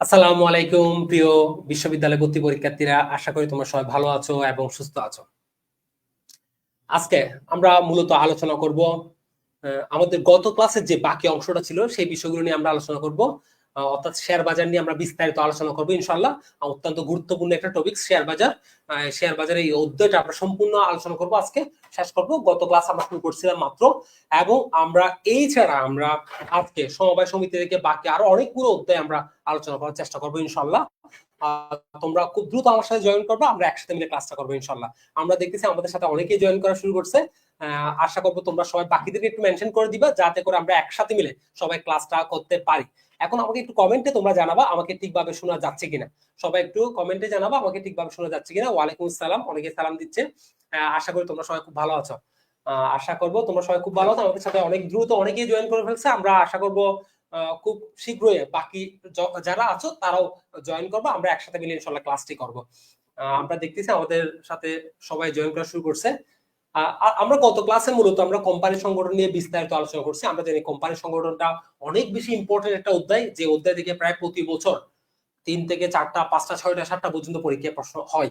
আসসালামু আলাইকুম প্রিয় বিশ্ববিদ্যালয় ভর্তি পরীক্ষার্থীরা, আশা করি তোমরা সবাই ভালো আছো এবং সুস্থ আছো। আজকে আমরা মূলত আলোচনা করব আমাদের গত ক্লাসের যে বাকি অংশটা ছিল সেই বিষয়গুলো নিয়ে আমরা আলোচনা করব। অর্থাৎ শেয়ার বাজার নিয়ে আমরা বিস্তারিত আলোচনা করব ইনশাআল্লাহ। অত্যন্ত গুরুত্বপূর্ণ একটা টপিক শেয়ার বাজার। শেয়ার বাজারের এই অধ্যায়টা আমরা সম্পূর্ণ আলোচনা করব, আজকে শেষ করব। গত ক্লাস আমরা শুরু করছিলাম মাত্র, এবং আমরা এই ছাড়া আমরা আজকে সমবায় সমিতি থেকে বাকি আরো অনেকগুলো অধ্যায় আমরা আলোচনা করার চেষ্টা করবো ইনশাআল্লাহ। তোমরা খুব দ্রুত আমার সাথে জয়েন করবে, আমরা একসাথে মিলে ক্লাসটা করবো ইনশাআল্লাহ। আমরা দেখতেছি আমাদের সাথে অনেকেই জয়েন করা শুরু করছে। আশা করবো তোমরা সবাই বাকিদেরকে একটু মেনশন করে দিবা, যাতে করে আমরা একসাথে মিলে সবাই ক্লাসটা করতে পারি। এখন আমাকে একটু কমেন্টে তোমরা জানাবা আমাকে ঠিকভাবে শোনা যাচ্ছে কিনা। সবাই একটু কমেন্টে জানাবা আমাকে ঠিকভাবে শোনা যাচ্ছে কিনা। ওয়ালাইকুম আসসালাম, অনেকে সালাম দিচ্ছে। আশা করি তোমরা সবাই খুব ভালো আছো। আশা করবো তোমরা সবাই খুব ভালো আছো। আমাদের সাথে অনেক দ্রুত অনেকেই জয়েন করে ফেলছে। আমরা আশা করবো খুব শীঘ্রই বাকি যারা আছো তারাও জয়েন করবো, আমরা একসাথে মিলে ইনশাআল্লাহ ক্লাসটি করবো। আমরা দেখতেছি আমাদের সাথে সবাই জয়েন করা শুরু করছে। আমরা গত ক্লাসে মূলত আমরা কোম্পানি সংগঠন নিয়ে বিস্তারিত আলোচনা করছি। আমরা জানি কোম্পানি সংগঠনটা অনেক বেশি ইম্পর্টেন্ট একটা অধ্যায়, যে অধ্যায় থেকে প্রায় প্রতি বছর 3 থেকে 4টা 5টা 6টা 7টা পর্যন্ত পরীক্ষায় প্রশ্ন হয়।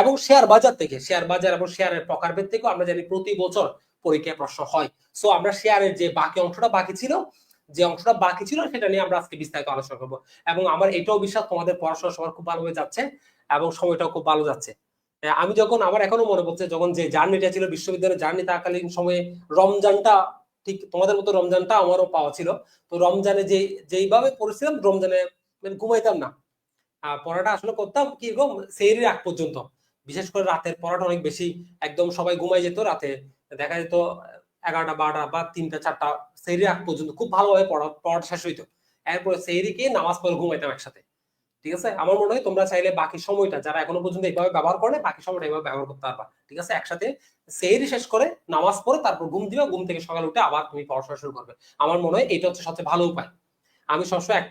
এবং শেয়ার বাজার থেকে, শেয়ার বাজার এবং শেয়ারের প্রকারভেদ থেকেও আমরা জানি প্রতি বছর পরীক্ষায় প্রশ্ন হয়। সো আমরা শেয়ারের যে বাকি অংশটা বাকি ছিল সেটা নিয়ে আমরা আজকে বিস্তারিত আলোচনা করবো। এবং আমার এটাও বিশ্বাস তোমাদের পড়াশোনা সবার খুব ভালোভাবে যাচ্ছে এবং সময়টাও খুব ভালো যাচ্ছে। আমি যখন, আমার এখনো মনে পড়ছে যখন যে জার্নিটা ছিল, বিশ্ববিদ্যালয়ের জার্নি থাকালীন সময়ে রমজানটা, ঠিক তোমাদের মতো রমজানটা আমারও পাওয়া ছিল। তো রমজানে যেইভাবে পড়েছিলাম, রমজানে মানে ঘুমাইতাম না। পড়াটা আসলে করতাম কি রকম, সেহরির আগ পর্যন্ত। বিশেষ করে রাতের পড়াটা অনেক বেশি, একদম সবাই ঘুমাই যেত রাতে, দেখা যেত 11টা 12টা বা 3টা 4টা, সেহরির আগ পর্যন্ত খুব ভালোভাবে পড়াটা শেষ হইতো। এরপরে সেহরিকে নামাজ পড়ে ঘুমাইতাম একসাথে। ঠিক আছে, আমার মনে হয় তোমরা চাইলে বাকি সময়টা, যারা এখনো পর্যন্ত এইভাবে ব্যবহার করে, বাকি সময়টা এইভাবে ব্যবহার করতে পারবা। ঠিক আছে, একসাথে সেহরি শেষ করে নামাজ পড়ে তারপর ঘুম দিবা, ঘুম থেকে সকালে উঠে আবার তুমি পড়াশোনা শুরু করবে। আমার মনে হয় এটা হচ্ছে সবচেয়ে ভালো উপায়। আমি সবসময়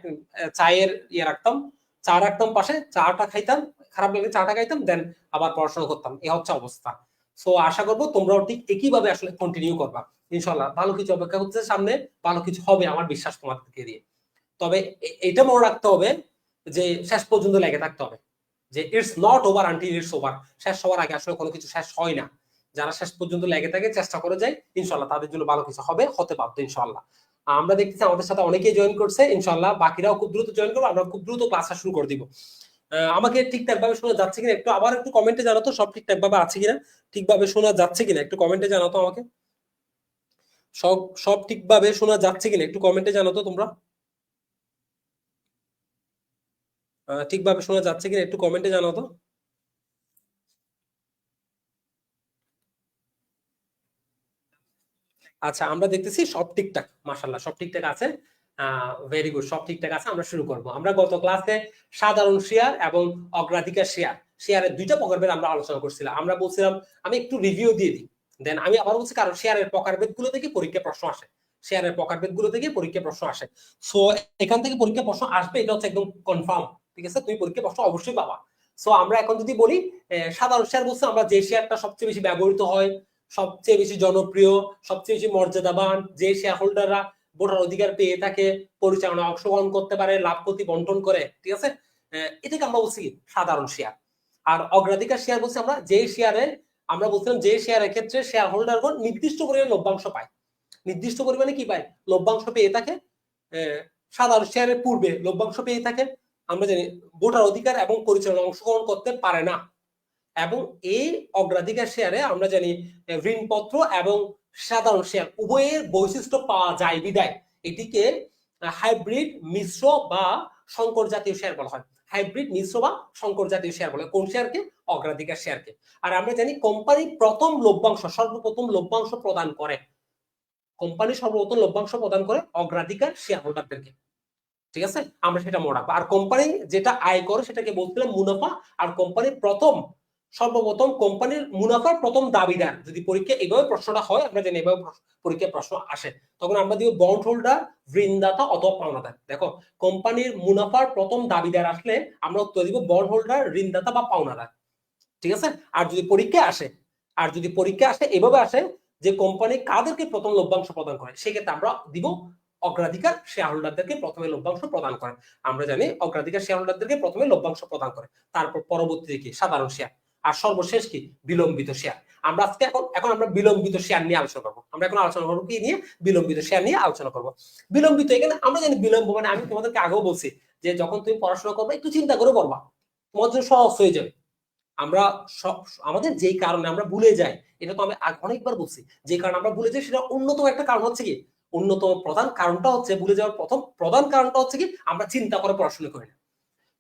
চায়ের রাখতাম, চা রাখতাম পাশে, চাটা খাইতাম, খারাপ লাগলে চাটা খাইতাম, দেন আবার পড়াশোনা করতাম। এই হচ্ছে অবস্থা। সো আশা করবো তোমরাও ঠিক একইভাবে আসলে কন্টিনিউ করবা ইনশাল্লাহ। ভালো কিছু অপেক্ষা করছে সামনে, ভালো কিছু হবে আমার বিশ্বাস তোমাদেরকে দিয়ে। তবে এটা মনে রাখতে হবে যে শেষ পর্যন্ত লেগে থাকতে হবে, যে it's not over until it's over. শেষ হওয়ার আগে আসলে কোনো কিছু শেষ হয় না। যারা শেষ পর্যন্ত লেগে থাকে, চেষ্টা করে যায়, ইনশাল্লাহ তাদের জন্য ভালো কিছু হবে, হতে বাধ্য ইনশাল্লাহ। আমরা দেখতেছি আমাদের সাথে অনেকেই জয়েন করছে, ইনশাল্লাহ বাকিরাও খুব দ্রুত জয়েন করবো, আমরা খুব দ্রুত ক্লাসটা শুরু করে দিব। আমাকে ঠিকঠাক ভাবে শোনা যাচ্ছে কিনা একটু আবার একটু কমেন্টে জানাতো, সব ঠিকঠাক ভাবে আছে কিনা, ঠিকভাবে শোনা যাচ্ছে কিনা একটু কমেন্টে জানাতো আমাকে। সব সব ঠিকভাবে শোনা যাচ্ছে কিনা একটু কমেন্টে জানাতো তোমরা। ঠিকভাবে শোনা যাচ্ছে কিনা একটু কমেন্টে জানাতো। আচ্ছা, আমরা দেখতেছি সব ঠিকঠাক, মাশাআল্লাহ সব ঠিকঠাক আছে। ভেরি গুড, সব ঠিকঠাক আছে। আমরা শুরু করব। আমরা গত ক্লাসে সাধারণ শেয়ার এবং অগ্রাধিকার শেয়ারের দুইটা প্রকারভেদ আমরা আলোচনা করছিলাম। আমরা বলছিলাম, আমি একটু রিভিউ দিয়ে দিই, দেন আমি আবার বলছি, কারণ শেয়ারের প্রকারভেদ গুলো থেকে পরীক্ষা প্রশ্ন আসে, শেয়ারের প্রকারভেদ গুলো থেকে পরীক্ষা প্রশ্ন আসে। সো এখান থেকে পরীক্ষা প্রশ্ন আসবে, এটা হচ্ছে একদম কনফার্ম। ঠিক আছে, তুমি পরীক্ষা প্রশ্ন অবশ্যই পাবা। সো আমরা এখন যদি বলি, সাধারণ শেয়ার বলছে আমরা যে শেয়ারটা সবচেয়ে বেশি ব্যবহৃত হয়, সবচেয়ে বেশি জনপ্রিয়, সবচেয়ে বেশি মর্যাদাবান, যে শেয়ার হোল্ডাররা ভোটার অধিকার পেয়ে থাকে, পরিচালনায় অংশগ্রহণ করতে পারে, লাভ ক্ষতি বন্টন করে। ঠিক আছে, এটাকে আমরা বলছি সাধারণ শেয়ার। আর অগ্রাধিকার শেয়ার বলছি আমরা যে শেয়ারে, আমরা বলছিলাম যে শেয়ারের ক্ষেত্রে শেয়ার হোল্ডারগণ নির্দিষ্ট পরিমাণে লভ্যাংশ পায়। নির্দিষ্ট পরিমাণে কি পায়? লভ্যাংশ পেয়ে থাকে। সাধারণ শেয়ারের পূর্বে লভ্যাংশ পেয়ে থাকে, আমরা জানি ভোটার অধিকার এবং পরিচালনায় অংশগ্রহণ করতে পারে না। এবং এই অগ্রাধিকার শেয়ারে আমরা জানি ঋণপত্র এবং সাধারণ শেয়ার উভয়ের বৈশিষ্ট্য পাওয়া যায় বিদায় এটিকে হাইব্রিড মিশ্র বা সংকর জাতীয় শেয়ার বলা হয়। হাইব্রিড মিশ্র বা সংকর জাতীয় শেয়ার বলে কোন শেয়ারকে? অগ্রাধিকার শেয়ারকে। আর আমরা জানি কোম্পানি সর্বপ্রথম লভ্যাংশ প্রদান করে, কোম্পানি সর্বপ্রথম লভ্যাংশ প্রদান করে অগ্রাধিকার শেয়ার হোল্ডারদেরকে। ঠিক আছে, আমরা সেটা মনে রাখবো। আর কোম্পানি যেটা আয় করে সেটাকে বলছিলাম মুনাফা। আর কোম্পানির সর্বপ্রথম কোম্পানির মুনাফার প্রথম দাবিদার, যদি পরীক্ষা এইভাবে প্রশ্নটা হয়, আমরা জানি এইভাবে পরীক্ষা প্রশ্ন আসে, তখন আমরা দিব বন্ড হোল্ডার, ঋণদাতা অথবা পাওনাদার। দেখো, কোম্পানির মুনাফার প্রথম দাবিদার আসলে আমরা উত্তর দিব বন্ড হোল্ডার, ঋণদাতা বা পাওনাদার। ঠিক আছে, আর যদি পরীক্ষা আসে এভাবে আসে যে কোম্পানি কাদেরকে প্রথম লভ্যাংশ প্রদান করে, সেক্ষেত্রে আমরা দিব অগ্রাধিকার শেয়ার হোল্ডারদেরকে প্রথমে লভ্যাংশ প্রদান করে। আমরা জানি অগ্রাধিকার শেয়ার হোল্ডারদেরকে প্রথমে লভ্যাংশ প্রদান করে, তারপর পরবর্তীতে কি সাধারণ শেয়ার, আর সর্বশেষ কি বিলম্বিত শেয়ার। আমরা আজকে এখন আমরা বিলম্বিত শেয়ার নিয়ে আলোচনা করবো। আমরা এখন আলোচনা করবো কি নিয়ে? বিলম্বিত শেয়ার নিয়ে আলোচনা করবো। বিলম্বিত, এখানে আমরা জানি বিলম্ব মানে, আমি তোমাদেরকে আগেও বলছি যে যখন তুমি পড়াশোনা করবে একটু চিন্তা করে পড়বা, তোমার জন্য সহজ হয়ে যাবে। আমরা আমাদের যেই কারণে আমরা ভুলে যাই, এটা তো আমি অনেকবার বলছি, যে কারণে আমরা ভুলে যাই সেটা অন্যতম একটা কারণ হচ্ছে কি, অন্যতম প্রধান কারণটা হচ্ছে, ভুলে যাওয়ার প্রধান কারণটা হচ্ছে কি, আমরা চিন্তা করে পড়াশোনা করি না।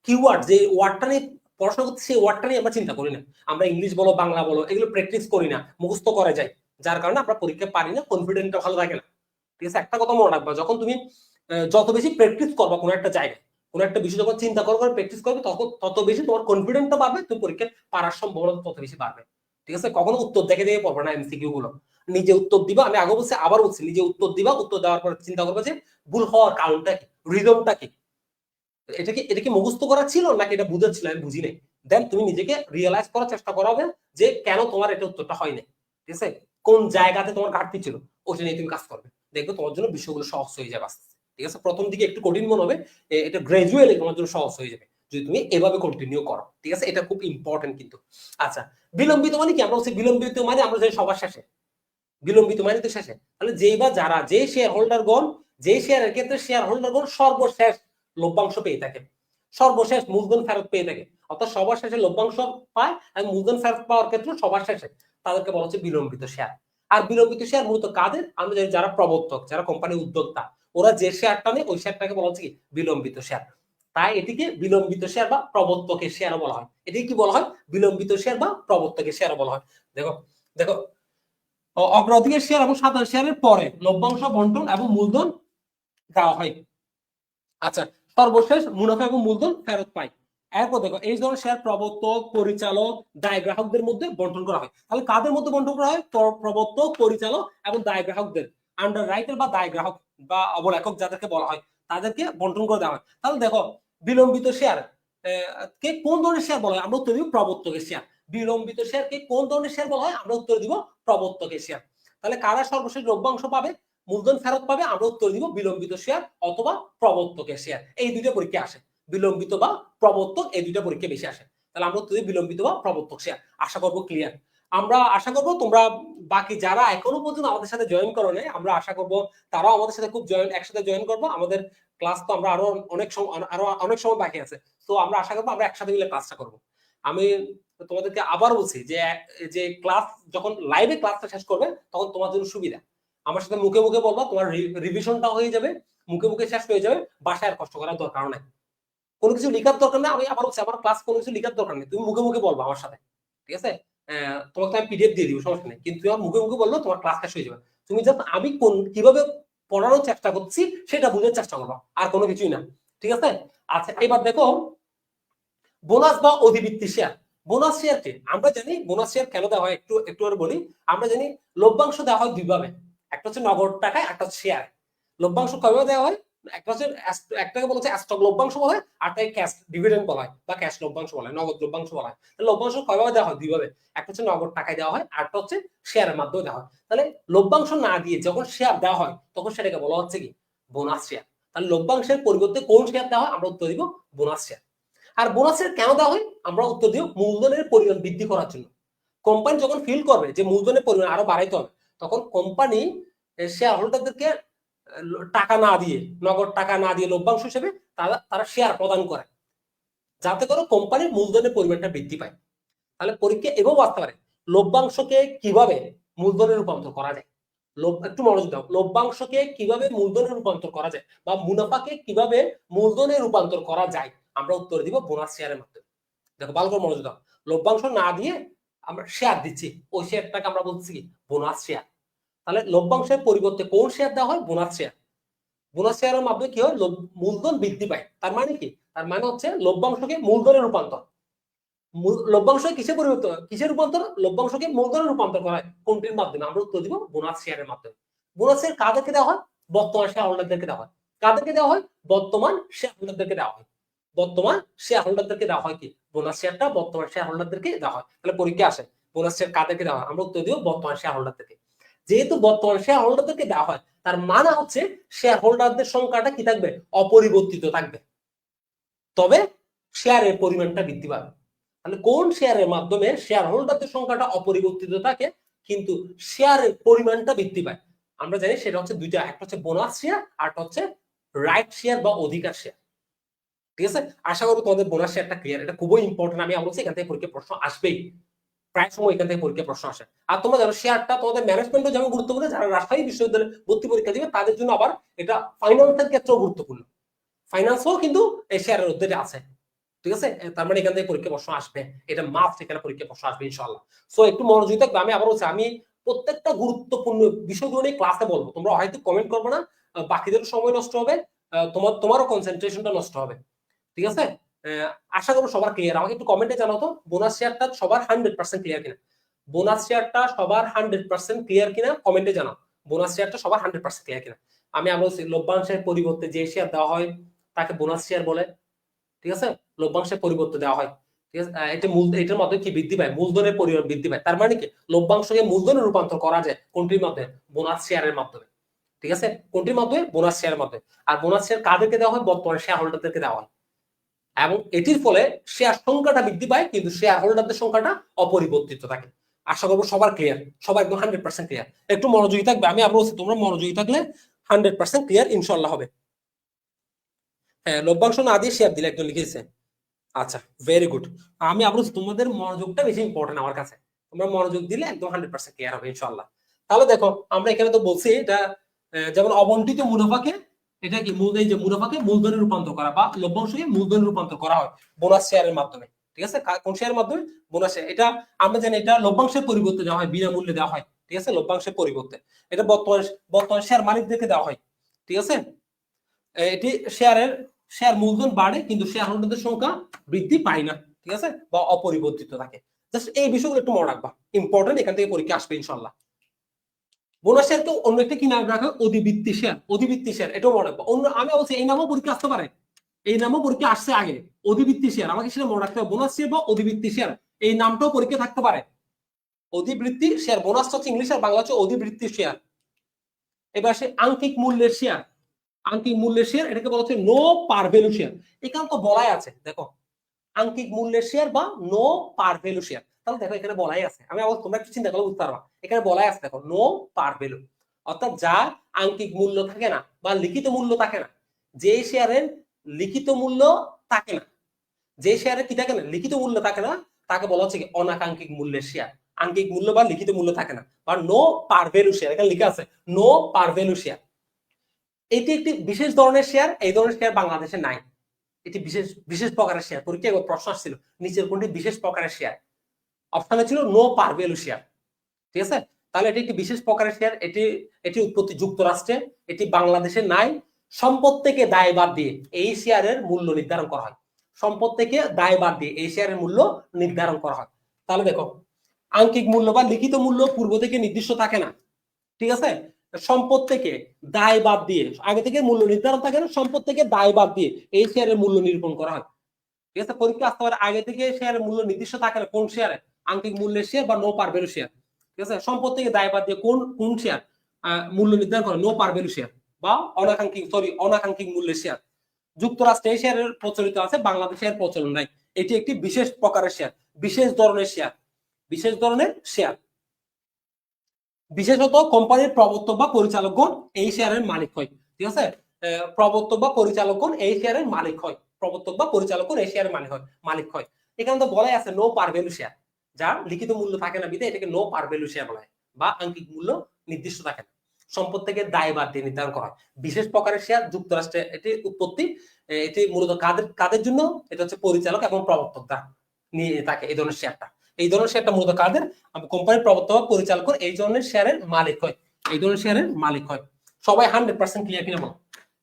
কিওয়ার্ড, যে ওয়ার্ডটা নিয়ে পড়াশোনা করতে, সেই ওয়ার্ডটা নিয়ে আমরা চিন্তা করি না। আমরা ইংলিশ বলো বাংলা বলো এগুলো প্র্যাকটিস করি না, মুখস্থ করে যাই, যার কারণে আমরা পরীক্ষা পারি না, কনফিডেন্টটা ভালো থাকে না। ঠিক আছে, একটা কথা মনে রাখবা, যখন তুমি যত বেশি প্র্যাকটিস করবা কোনো একটা জায়গায়, কোনো একটা বিষয় যখন চিন্তা করে প্র্যাকটিস করবে, তখন তত বেশি তোমার কনফিডেন্টটা বাড়বে, তুমি পরীক্ষা পারার সম্ভাবনা তত বেশি বাড়বে। ঠিক আছে, কখনো উত্তর দেখে দেখে পড়বে না, এমসিকিউ গুলো নিজে উত্তর দিবা। আমি আগে বলছি, আবার বলছি, নিজে উত্তর দিবা, উত্তর দেওয়ার পর চিন্তা করবে যে ভুল হওয়ার কারণটা কি, রিজনটা কি, এটা কি মুখস্থ করা ছিল নাকি এটা বুঝাচ্ছিল আমি বুঝি নাই। দেন তুমি নিজেকে রিয়েলাইজ করার চেষ্টা করাবে যে কেন তোমার এটা উত্তরটা হয় নাই। ঠিক আছে, কোন জায়গাতে তোমার ঘাটতি ছিল, ওটা নিয়ে তুমি কাজ করবে, দেখবে তোমার জন্য বিষয়গুলো সহজ হয়ে যাবে আস্তে আস্তে। ঠিক আছে, প্রথম দিকে একটু কঠিন মনে হবে, এটা গ্রাজুয়ালি তোমার জন্য সহজ হয়ে যাবে যদি তুমি এভাবে কন্টিনিউ করো। ঠিক আছে, এটা খুব ইম্পর্টেন্ট কিন্তু। আচ্ছা, বিলম্বিত মানে কি? আমরা বলছি বিলম্বিত মানে আমরা জানি সবার শেষে, বিলম্বিত মানে তো শেষে। তাহলে যেই বা যারা, যে শেয়ার হোল্ডারগণ, যে শেয়ারের ক্ষেত্রে শেয়ার হোল্ডারগণ সর্বশেষ লভ্যাংশ পেয়ে থাকে, সর্বশেষ মূলধন ফেরত পেয়ে থাকে, অর্থাৎ সবার শেষে লভ্যাংশ পায় আর মূলধন ফেরত পাওয়ার ক্ষেত্রে সবার শেষে, তাদেরকে বলা হচ্ছে বিলম্বিত শেয়ার। আর বিলম্বিত শেয়ার মূলত কাদের? আমরা জানি যারা প্রবর্তক, যারা কোম্পানির উদ্যোক্তা, ওরা যে শেয়ারটা নেয় ওই শেয়ারটাকে বলা হচ্ছে কি বিলম্বিত শেয়ার। তাই এটিকে বিলম্বিত শেয়ার বা প্রবর্তকের শেয়ারও বলা হয়। এটিকে কি বলা হয়? বিলম্বিত শেয়ার বা প্রবর্তকের শেয়ারও বলা হয়। দেখো দেখো, অগ্রাধিকার শেয়ার এবং সাধারণ শেয়ারের পরে লভ্যাংশ বন্টন এবং মূলধন দেওয়া হয়। আচ্ছা, সর্বশেষ মুনাফা এবং মূলধন ফেরত পায়। এরপর দেখো, এই ধরনের শেয়ার প্রবর্তক, পরিচালক, দায় গ্রাহকদের মধ্যে বন্টন করা হয়। তাহলে কাদের মধ্যে বন্টন করা হয়? প্রবর্তক, পরিচালক এবং দায় গ্রাহকদের, আন্ডার রাইটার বা দায় গ্রাহক বা অবলেখক যাদেরকে বলা হয়, তাদেরকে বন্টন করে দেওয়া হয়। তাহলে দেখো, বিলম্বিত শেয়ার কে কোন ধরনের শেয়ার বলা হয়? আমরা উত্তর দিব প্রবর্তকের শেয়ার। বিলম্বিত শেয়ার কে কোন ধরনের শেয়ার বলা হয়? আমরা উত্তর দিব প্রবর্তকের শেয়ার। তাহলে কারা সর্বশেষ লভ্যাংশ পাবে, মূলধন ফেরত পাবে? আমরা উত্তর দিব বিলম্বিত শেয়ার অথবা প্রবর্তকের শেয়ার। এই দুইটা পরীক্ষা আসে, বিলম্বিত বা প্রবর্তক, এই দুইটা পরীক্ষা বেশি আসে। তাহলে আমরা উত্তর দিব বিলম্বিত বা প্রবর্তক শেয়ার। আশা করবো ক্লিয়ার। আমরা আশা করবো তোমরা বাকি যারা এখনো পর্যন্ত আমাদের সাথে জয়েন করো নাই, আমরা আশা করবো তারাও আমাদের সাথে খুব একসাথে জয়েন করবো। আমাদের ক্লাস তো আমরা আরো অনেক সময় বাকি আছে, তো আমরা আশা করবো আমরা একসাথে মিলে ক্লাসটা করবো। আমি তোমাদেরকে আবার বলছি যে ক্লাস যখন লাইভে ক্লাসটা শেষ করবে তখন তোমার জন্য সুবিধা, আমার সাথে মুখে মুখে বলবা, তোমার রিভিশনটা হয়ে যাবে, মুখে মুখে শেষ হয়ে যাবে, বাসায় আর কষ্ট করার দরকার নাই, কোনো কিছু লিখার দরকার নেই। আমি আবার বলছি, আমার ক্লাস কোনো কিছু লিখার দরকার নেই, তুমি মুখে মুখে বলবা আমার সাথে। ঠিক আছে, তোমাকে আমি পিডিএফ দিয়ে দিব, সমস্যা নেই, কিন্তু তোমার মুখে মুখে বললো তোমার ক্লাস শেষ হয়ে যাবে। তুমি জাস্ট আমি কিভাবে পড়ানোর চেষ্টা করছি সেটা বুঝার চেষ্টা করবা, আর কোনো কিছুই না। ঠিক আছে, আচ্ছা এবার দেখো, বোনাস বা অধিবৃত্তি শেয়ার। বোনাস শেয়ার কি? আমরা জানি বোনাস শেয়ার কেন দেওয়া হয়, একটু আর বলি। আমরা জানি লভ্যাংশ দেওয়া হয় দুইভাবে, একটা হচ্ছে নগদ টাকায়, একটা হচ্ছে শেয়ার। লভ্যাংশ কয়ভাবে দেওয়া হয়? একটা হচ্ছে, একটাকে বলা হচ্ছে স্টক লভ্যাংশ বলা হয়, আরটাকে ক্যাশ ডিভিডেন্ড বলা হয় বা ক্যাশ লভ্যাংশ বলা হয়, নগদ লভ্যাংশ বলা হয়। লভ্যাংশ কয়ভাবে দেওয়া হয়? দুইভাবে, একটা হচ্ছে নগদ টাকায় দেওয়া হয়, আরটা হচ্ছে শেয়ারের মাধ্যমে দেওয়া হয়। তাহলে লভ্যাংশ না দিয়ে যখন শেয়ার দেওয়া হয় তখন সেটাকে বলা হচ্ছে কি বোনাস শেয়ার। তাহলে লভ্যাংশের পরিবর্তে কোন শেয়ার দেওয়া হয়? আমরা উত্তর দিব বোনাস শেয়ার। আর বোনাসের কেন দেওয়া হয়? আমরা উত্তর দিব মূলধনের পরিমাণ বৃদ্ধি করার জন্য। কোম্পানি যখন ফিল করবে যে মূলধনের পরিমাণ আরো বাড়াইতে হবে, তখন কোম্পানি শেয়ার হোল্ডারদেরকে টাকা না দিয়ে, নগদ টাকা না দিয়ে লভ্যাংশ হিসেবে তারা শেয়ার প্রদান করে, যাতে করে কোম্পানির মূলধনের পরিমাণটা বৃদ্ধি পায়। তাহলে পরীক্ষা এভাবে আসতে পারে, লভ্যাংশকে কিভাবে মূলধনে রূপান্তর করা যায়। একটু মনোযোগ দাও, লভ্যাংশকে কিভাবে মূলধনে রূপান্তর করা যায় বা মুনাফাকে কিভাবে মূলধনে রূপান্তর করা যায়, আমরা উত্তর দিব বোনাস শেয়ারের মাধ্যমে। দেখো ভালো করে মনোযোগ দাও, লভ্যাংশ না দিয়ে আমরা শেয়ার দিচ্ছি, ওই শেয়ারটাকে আমরা বলছি কি বোনাস শেয়ার। তাহলে লভ্যাংশের পরিবর্তে কোন শেয়ার দেওয়া হয়? Bonus share. বোনাস শেয়ারের মাধ্যমে কি হয়? মূলধন বৃদ্ধি পায়। তার মানে কি? তার মানে হচ্ছে লভ্যাংশকে মূলধনে রূপান্তর। লভ্যাংশ কিসের রূপান্তর? লভ্যাংশকে মূলধনে রূপান্তর করা হয় কোনটির মাধ্যমে? আমরা উত্তর দিব বোনাস শেয়ারের মাধ্যমে। বোনাস শেয়ার কাদেরকে দেওয়া হয়? বর্তমান শেয়ার হোল্ডারদেরকে দেওয়া হয়। কাদেরকে দেওয়া হয়? বর্তমান শেয়ার হোল্ডারদেরকে দেওয়া হয়। বর্তমান শেয়ার হোল্ডারদেরকে দেওয়া হয় কি বোনাস শেয়ারটা বর্তমান শেয়ার হোল্ডারদেরকে দেওয়া হয়। তাহলে পরীক্ষা আসে বোনাস শেয়ার কাদেরকে দেওয়া হয়? আমরা উত্তর দিব বর্তমান শেয়ার হোল্ডারদেরকে। যেহেতু বর্তমান শেয়ার হোল্ডারদেরকে দেওয়া হয়, তার মানে হচ্ছে শেয়ার হোল্ডারদের সংখ্যাটা কি থাকবে, অপরিবর্তিত থাকবে, তবে শেয়ারের পরিমাণটা বৃদ্ধি পাবে। তাহলে কোন শেয়ারের মাধ্যমে শেয়ার হোল্ডারদের সংখ্যাটা অপরিবর্তিত থাকে কিন্তু শেয়ারের পরিমাণটা বৃদ্ধি পায়? আমরা জানি সেটা হচ্ছে দুইটা, একটা হচ্ছে বোনাস শেয়ার আর একটা হচ্ছে রাইট শেয়ার বা অধিকার শেয়ার। ঠিক আছে, আশা করবো তোমাদের বোনাস শেয়ারটা ক্লিয়ার। এটা খুবই ইম্পর্টেন্ট, আমি বলছি এখান থেকে পরীক্ষা প্রশ্ন আসবেই, প্রায় সময় এখান থেকে পরীক্ষা প্রশ্ন আসে। আর তোমরা জানো শেয়ারটা তোমাদের ম্যানেজমেন্টও যেমন গুরুত্বপূর্ণ, যারা রাজশাহী বিশ্ববিদ্যালয়ে ভর্তি পরীক্ষা দিবে তাদের জন্য আবার এটা ফাইন্যান্সের ক্ষেত্রেও গুরুত্বপূর্ণ। ফাইন্যান্সও কিন্তু এই শেয়ারের মধ্যে আছে। ঠিক আছে, তার মানে এখান থেকে পরীক্ষা প্রশ্ন আসবে, এটা মাস্ট, এখানে পরীক্ষা প্রশ্ন আসবে ইনশাআল্লাহ। সো একটু মনোযোগী থাকবে। আমি আবার বলছি, আমি প্রত্যেকটা গুরুত্বপূর্ণ বিষয়গুলো নিয়ে ক্লাসে বলবো, তোমরা হয়তো কমেন্ট করবে না, বাকিদের সময় নষ্ট হবে, তোমারও কনসেন্ট্রেশনটা নষ্ট হবে। ঠিক আছে, আশা করবো সবার ক্লিয়ার। আমাকে একটু কমেন্টে জানাও তো বোনাস শেয়ারটা সবার 100% ক্লিয়ার কিনা। বোনাস শেয়ারটা সবার 100% ক্লিয়ার কিনা কমেন্টে জানাও। বোনাস শেয়ারটা সবার 100% ক্লিয়ার কিনা। আমি আবার লভ্যাংশের পরিবর্তে যে শেয়ার দেওয়া হয় তাকে বোনাস শেয়ার বলে। ঠিক আছে, লভ্যাংশের পরিবর্তে দেওয়া হয়। ঠিক আছে, এটার মাধ্যমে কি বৃদ্ধি পায়, মূলধনের পরিমাণ বৃদ্ধি পায়। তার মানে কি লভ্যাংশকে মূলধনে রূপান্তর করা যায় কোনটির মাধ্যমে, বোনাস শেয়ারের মাধ্যমে। ঠিক আছে, কোনটির মাধ্যমে, বোনাস শেয়ারের মাধ্যমে। আর বোনাস শেয়ার কাদেরকে দেওয়া হয়, বর্তমানে শেয়ার হোল্ডারদেরকে দেওয়া হয়, এবং এটির ফলে শেয়ার সংখ্যাটা বৃদ্ধি পায় কিন্তু শেয়ার হোল্ডারদের সংখ্যাটা অপরিবর্তিত থাকে। আশা করবো সবার ক্লিয়ার, সবাই একদম 100% ক্লিয়ার। একটু মনোযোগী থাকবে, আমি আবার বলছি তোমরা মনোযোগী থাকলে 100% ক্লিয়ার ইনশাল্লাহ হবে। হ্যাঁ, লভ্যাংশ না দিয়ে শেয়ার দিলে একজন লিখেছে। আচ্ছা, ভেরি গুড। আমি আবার তোমাদের মনোযোগটা বেশি ইম্পর্টেন্ট আমার কাছে, তোমরা মনোযোগ দিলে একদম 100% ক্লিয়ার হবে ইনশাআল্লাহ। তাহলে দেখো আমরা এখানে তো বলছি এটা যেমন অবন্টিত মুনাফাকে, এটা কি এই যে মুনাফাকে মূলধনে রূপান্তর করা বা লভ্যাংশকে মূলধনে রূপান্তর করা হয় বোনাস শেয়ারের মাধ্যমে। ঠিক আছে, কোন শেয়ারের মাধ্যমে, বোনাস শেয়ার। এটা আমরা জানি এটা লভ্যাংশের পরিবর্তে দেওয়া হয়, বিনামূল্যে দেওয়া হয়। ঠিক আছে, লভ্যাংশের পরিবর্তে এটা বর্তমান শেয়ার মালিকদেরকে দেওয়া হয়। ঠিক আছে, এটি শেয়ার মূলধন বাড়ে কিন্তু শেয়ার হোল্ডারদের সংখ্যা বৃদ্ধি পায় না। ঠিক আছে, বা অপরিবর্তিত থাকে। জাস্ট এই বিষয়গুলো একটু মনে রাখবা, ইম্পর্টেন্ট, এখান থেকে পরীক্ষা আসবে ইনশাল্লাহ। বোনাস শেয়ার তো অন্য একটা কি নাম রাখা, অধিবৃত্তি শেয়ার। অধিবৃত্তি শেয়ার এটাও মনে রাখবা। অন্য আমি বলছি এই নামও পরীক্ষা আসতে পারে, এই নামও পরীক্ষা আসছে আগে, অধিবৃত্তি শেয়ার। আমাকে সেটা মনে রাখতে হবে, বোনাস শেয়ার বা অধিবৃত্তি শেয়ার, এই নামটাও পরীক্ষা থাকতে পারে। অধিবৃত্তি শেয়ার, বোনাস হচ্ছে ইংলিশ আর বাংলা হচ্ছে অধিবৃত্তি শেয়ার। এবার সে আংকিক মূল্যের শেয়ার, আংকিক মূল্যের শেয়ার, এটাকে বলা হচ্ছে নো পার ভ্যালু শেয়ার। এখানে তো বলাই আছে, দেখো আংকিক মূল্যের শেয়ার বা নো পার ভ্যালু শেয়ার। তাহলে দেখো এখানে বলাই আছে, আমি আবার তোমরা একটু চিন্তা করলে বুঝতে পারবা, এখানে বলাই আছে দেখো নো পার ভ্যালু, অর্থাৎ যার আংকিক মূল্য থাকে না বা লিখিত মূল্য থাকে না, যে শেয়ারের লিখিত মূল্য থাকে না, যে শেয়ারের কি থাকে না, লিখিত মূল্য থাকে না, তাকে বলা হচ্ছে কি অনাকাঙ্ক্ষিক মূল্যের শেয়ার। আংকিক মূল্য বা লিখিত মূল্য থাকে না, বা নো পার ভ্যালু শেয়ার, এখানে লেখা আছে নো পার ভ্যালু শেয়ার। এটি একটি বিশেষ ধরনের শেয়ার, এই ধরনের শেয়ার বাংলাদেশে নাই। এটি বিশেষ বিশেষ প্রকারের শেয়ার। পরীক্ষায় প্রশ্ন আসছিল নিচের কোনটি বিশেষ প্রকারের শেয়ার, অপশনে ছিল নো পার ভ্যালু শেয়ার। ঠিক আছে, তাহলে এটি একটি বিশেষ প্রকারের শেয়ার। এটি উৎপত্তি যুক্তরাষ্ট্রে, এটি বাংলাদেশে নাই। সম্পদ থেকে দায় বাদ দিয়ে এই শেয়ারের মূল্য নির্ধারণ করা হয়, সম্পদ থেকে দায় বাদ দিয়ে এই শেয়ারের মূল্য নির্ধারণ করা হয়। তাহলে দেখো আংকিক মূল্য বা লিখিত মূল্য পূর্ব থেকে নির্দিষ্ট থাকে না। ঠিক আছে, সম্পদ থেকে দায় বাদ দিয়ে, আগে থেকে মূল্য নির্ধারণ থাকে না, সম্পদ থেকে দায় বাদ দিয়ে এই শেয়ারের মূল্য নিরূপণ করা হয়। ঠিক আছে, পরীক্ষা আসতে পারে আগে থেকে শেয়ারের মূল্য নির্দিষ্ট থাকে না, কোন শেয়ারে, আংকিক মূল্যের শেয়ার বা নো পার ভ্যালু শেয়ার। ঠিক আছে, সম্পদ থেকে দায় বাদ দিয়ে কোন শেয়ার মূল্য নির্ধারণ করে, নো পার ভ্যালু শেয়ার বা অনাকাঙ্ক্ষিক মূল্যের শেয়ার। যুক্তরাষ্ট্রে এই শেয়ারের প্রচলিত আছে, বাংলাদেশের প্রচলন নাই। এটি একটি বিশেষ প্রকারের শেয়ার, বিশেষ ধরনের শেয়ার, বিশেষ ধরনের শেয়ার। বিশেষত কোম্পানির প্রবর্তক বা পরিচালকগণ এই শেয়ারের মালিক হয়। ঠিক আছে, প্রবর্তক বা পরিচালকগণ এই শেয়ারের মালিক হয়, প্রবর্তক বা পরিচালকগণ এই শেয়ারের মালিক হয়। এখানে তো বলাই আছে নো পার ভ্যালু শেয়ার, যার লিখিত মূল্য থাকে না বিধে এটাকে নো পার ভ্যালু শেয়ার বলা হয়, বা আংকিক মূল্য নির্দিষ্ট থাকে না, সম্পদ থেকে দায় বাদ দিয়ে নির্ধারণ করা হয়। বিশেষ প্রকারের শেয়ার যুক্তরাষ্ট্রে এটি উৎপত্তি। এটি মূলত কাদের জন্য, এটা হচ্ছে পরিচালক এবং প্রবর্তকরা নিয়ে থাকে এই ধরনের শেয়ারটা। এই ধরনের শেয়ারটা মূলত কাদের, কোম্পানির প্রবর্তক বা পরিচালক এই ধরনের শেয়ারের মালিক হয়, এই ধরনের শেয়ারের মালিক হয়। সবাই 100% ক্লিয়ার কিনা বলো,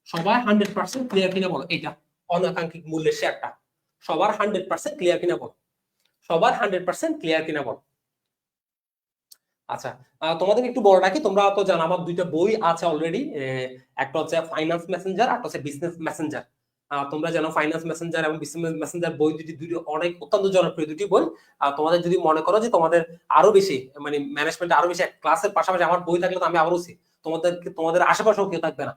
সবাই 100% ক্লিয়ার কিনা বলো, এটা অনাকাঙ্ক্ষিক মূল্যের শেয়ারটা সবার 100% ক্লিয়ার কিনা বলো, সবার 100% ক্লিয়ার কিনা বলো। আচ্ছা, তোমাদের একটু বড় রাখি, তোমরা তো জানো আমার দুইটা বই আছে অলরেডি, একটা হচ্ছে ফাইন্যান্স মেসেঞ্জার আর একটা হচ্ছে বিজনেস মেসেঞ্জার। তোমরা জানো ফাইন্যান্স মেসেঞ্জার এবং বিজনেস মেসেঞ্জার বই দুটি অনেক অত্যন্ত জনপ্রিয় দুটি বই। তোমাদের যদি মনে করো যে তোমাদের আরো বেশি মানে ম্যানেজমেন্ট আরো বেশি ক্লাসের পাশাপাশি আমার বই থাকলে তো আমি আরো তোমাদের আশেপাশেও কেউ থাকবে না,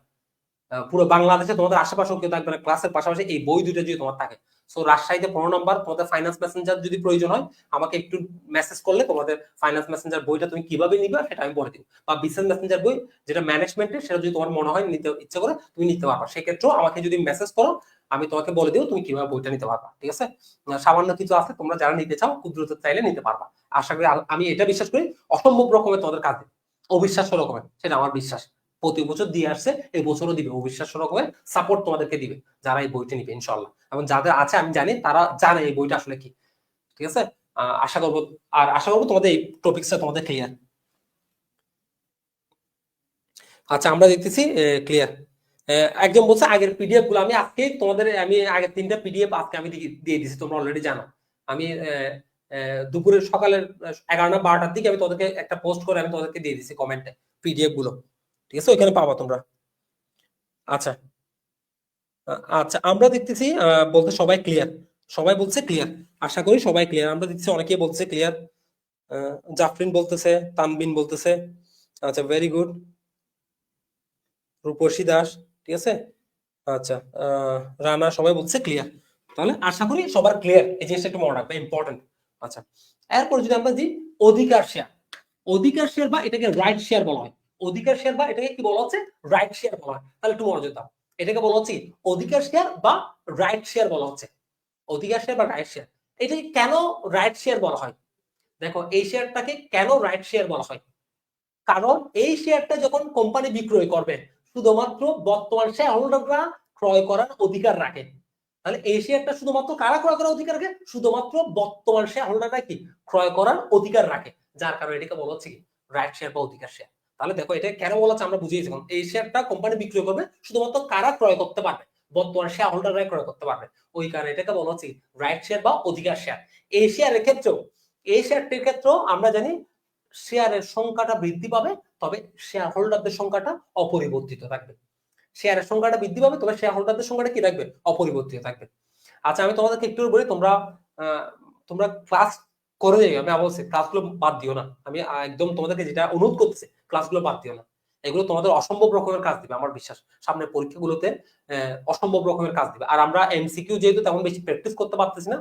পুরো বাংলাদেশে তোমাদের আশেপাশেও কেউ থাকবে না ক্লাসের পাশাপাশি এই বই দুটো যদি তোমার থাকে। সো রাজশাহীতে 15 নম্বর তোমাদের ফাইন্যান্স মেসেঞ্জার যদি প্রয়োজন হয় আমাকে একটু মেসেজ করলে তোমাদের ফাইন্যান্স মেসেঞ্জার বইটা তুমি কিভাবে নিবে সেটা আমি বলে দিব। বা বিজনেস মেসেঞ্জার বই যেটা ম্যানেজমেন্টের সেটা যদি তোমার মনে হয় নিতে ইচ্ছে করে তুমি নিতে পারবা, সেক্ষেত্রেও আমাকে যদি মেসেজ করো আমি তোমাকে বলে দিব তুমি কিভাবে বইটা নিতে পারবা। ঠিক আছে, সামান্য কিছু আছে তোমরা যারা নিতে চাও খুব দ্রুত চাইলে নিতে পারবা। আশা করি আমি এটা বিশ্বাস করি অসম্ভব রকমের তোমাদের কাজে অবিশ্বাস্য রকমের, সেটা আমার বিশ্বাস। প্রতি বছর দিয়ে আসছে, এই বছরও দিবে, অবিশ্বাস্য রকমের সাপোর্ট তোমাদেরকে দিবে যারা এই বইটা নিবে ইনশাল্লাহ। এবং যাদের আছে আমি জানি তারা জানে এই বইটা আসলে কি। ঠিক আছে, আশা করবো তোমাদের এই টপিকসটা তোমাদের ক্লিয়ার। আচ্ছা আমরা দেখতেছি ক্লিয়ার। একজন বলছে আগের পিডিএফ গুলো আমি আজকে তোমাদের আমি আগের 3টা পিডিএফ আজকে আমি দিয়ে দিছি, তোমরা অলরেডি জানো। আমি দুপুরের সকালের 11টা 12টার দিকে আমি তোমাদেরকে একটা পোস্ট করে আমি তোমাদেরকে দিয়ে দিছি কমেন্টে পিডিএফ গুলো। ঠিক আছে, ওইখানে পাবা তোমরা। আচ্ছা আচ্ছা আমরা দেখতেছি বলতে সবাই ক্লিয়ার, সবাই বলছে ক্লিয়ার, আশা করি সবাই ক্লিয়ার। আমরা দেখতেছি অনেকেই বলছে ক্লিয়ার, জাফরিন বলতেছে, তানবিন বলতেছে, আচ্ছা ভেরি গুড, রূপসী দাস, ঠিক আছে, আচ্ছা রানা, সবাই বলছে ক্লিয়ার। তাহলে আশা করি সবার ক্লিয়ার, এই জিনিসটা একটু মনে রাখবে, ইম্পর্টেন্ট। আচ্ছা এরপর যদি আমরা দিই অধিকার শেয়ার, অধিকার শেয়ার বা এটাকে রাইট শেয়ার বলা হয়, অধিকার শেয়ার বা এটাকে কি বলা হচ্ছে রাইট শেয়ার বলা হয়। তাহলে একটু মনোযোগ দাও, এটাকে বলা হচ্ছে অধিকার শেয়ার বা রাইট শেয়ার বলা হচ্ছে, অধিকার শেয়ার বা রাইট শেয়ার। এটাকে কেন রাইট শেয়ার বলা হয়? দেখো এই শেয়ারটাকে কেন রাইট শেয়ার বলা হয়, কারণ এই শেয়ারটা যখন কোম্পানি বিক্রয় করবে শুধুমাত্র বর্তমান শেয়ার হোল্ডাররা ক্রয় করার অধিকার রাখে। তাহলে এই শেয়ারটা শুধুমাত্র কারা ক্রয় করার অধিকার রাখে? শুধুমাত্র বর্তমান শেয়ার হোল্ডাররা কি ক্রয় করার অধিকার রাখে, যার কারণে এটাকে বলা হচ্ছে কি রাইট শেয়ার বা অধিকার শেয়ার। তাহলে দেখো এটা কেন বলা হচ্ছে আমরা বুঝিয়েছি, এই শেয়ারটা কোম্পানি বিক্রয় করবে শুধুমাত্র কারা ক্রয় করতে পারবে? বর্তমান শেয়ার হোল্ডাররা ক্রয় করতে পারবে, ওই কারণে এটাকে বলা হচ্ছে রাইট শেয়ার বা অধিকার শেয়ার। এই শেয়ারের ক্ষেত্রেও, এই শেয়ারটির ক্ষেত্রেও আমরা জানি শেয়ারের সংখ্যাটা বৃদ্ধি পাবে, তবে শেয়ার হোল্ডারদের সংখ্যাটা অপরিবর্তিত থাকবে। শেয়ারের সংখ্যাটা বৃদ্ধি পাবে, তবে শেয়ার হোল্ডারদের সংখ্যাটা কি থাকবে? অপরিবর্তিত থাকবে। আচ্ছা আমি তোমাদেরকে একটু বলি, তোমরা ক্লাস করে যাই, আমি বলছি ক্লাসগুলো বাদ দিও না, আমি একদম তোমাদেরকে যেটা অনুরোধ করতেছি ক্লাসগুলো বাদ দিও না, এগুলো তোমাদের অসম্ভব রকমের কাজ দিবে আমার বিশ্বাস, সামনের পরীক্ষাগুলোতে অসম্ভব রকমের কাজ দিবে। আর আমরা এমসিকিউ যেহেতু তেমন বেশি প্র্যাকটিস করতে পারতেছি না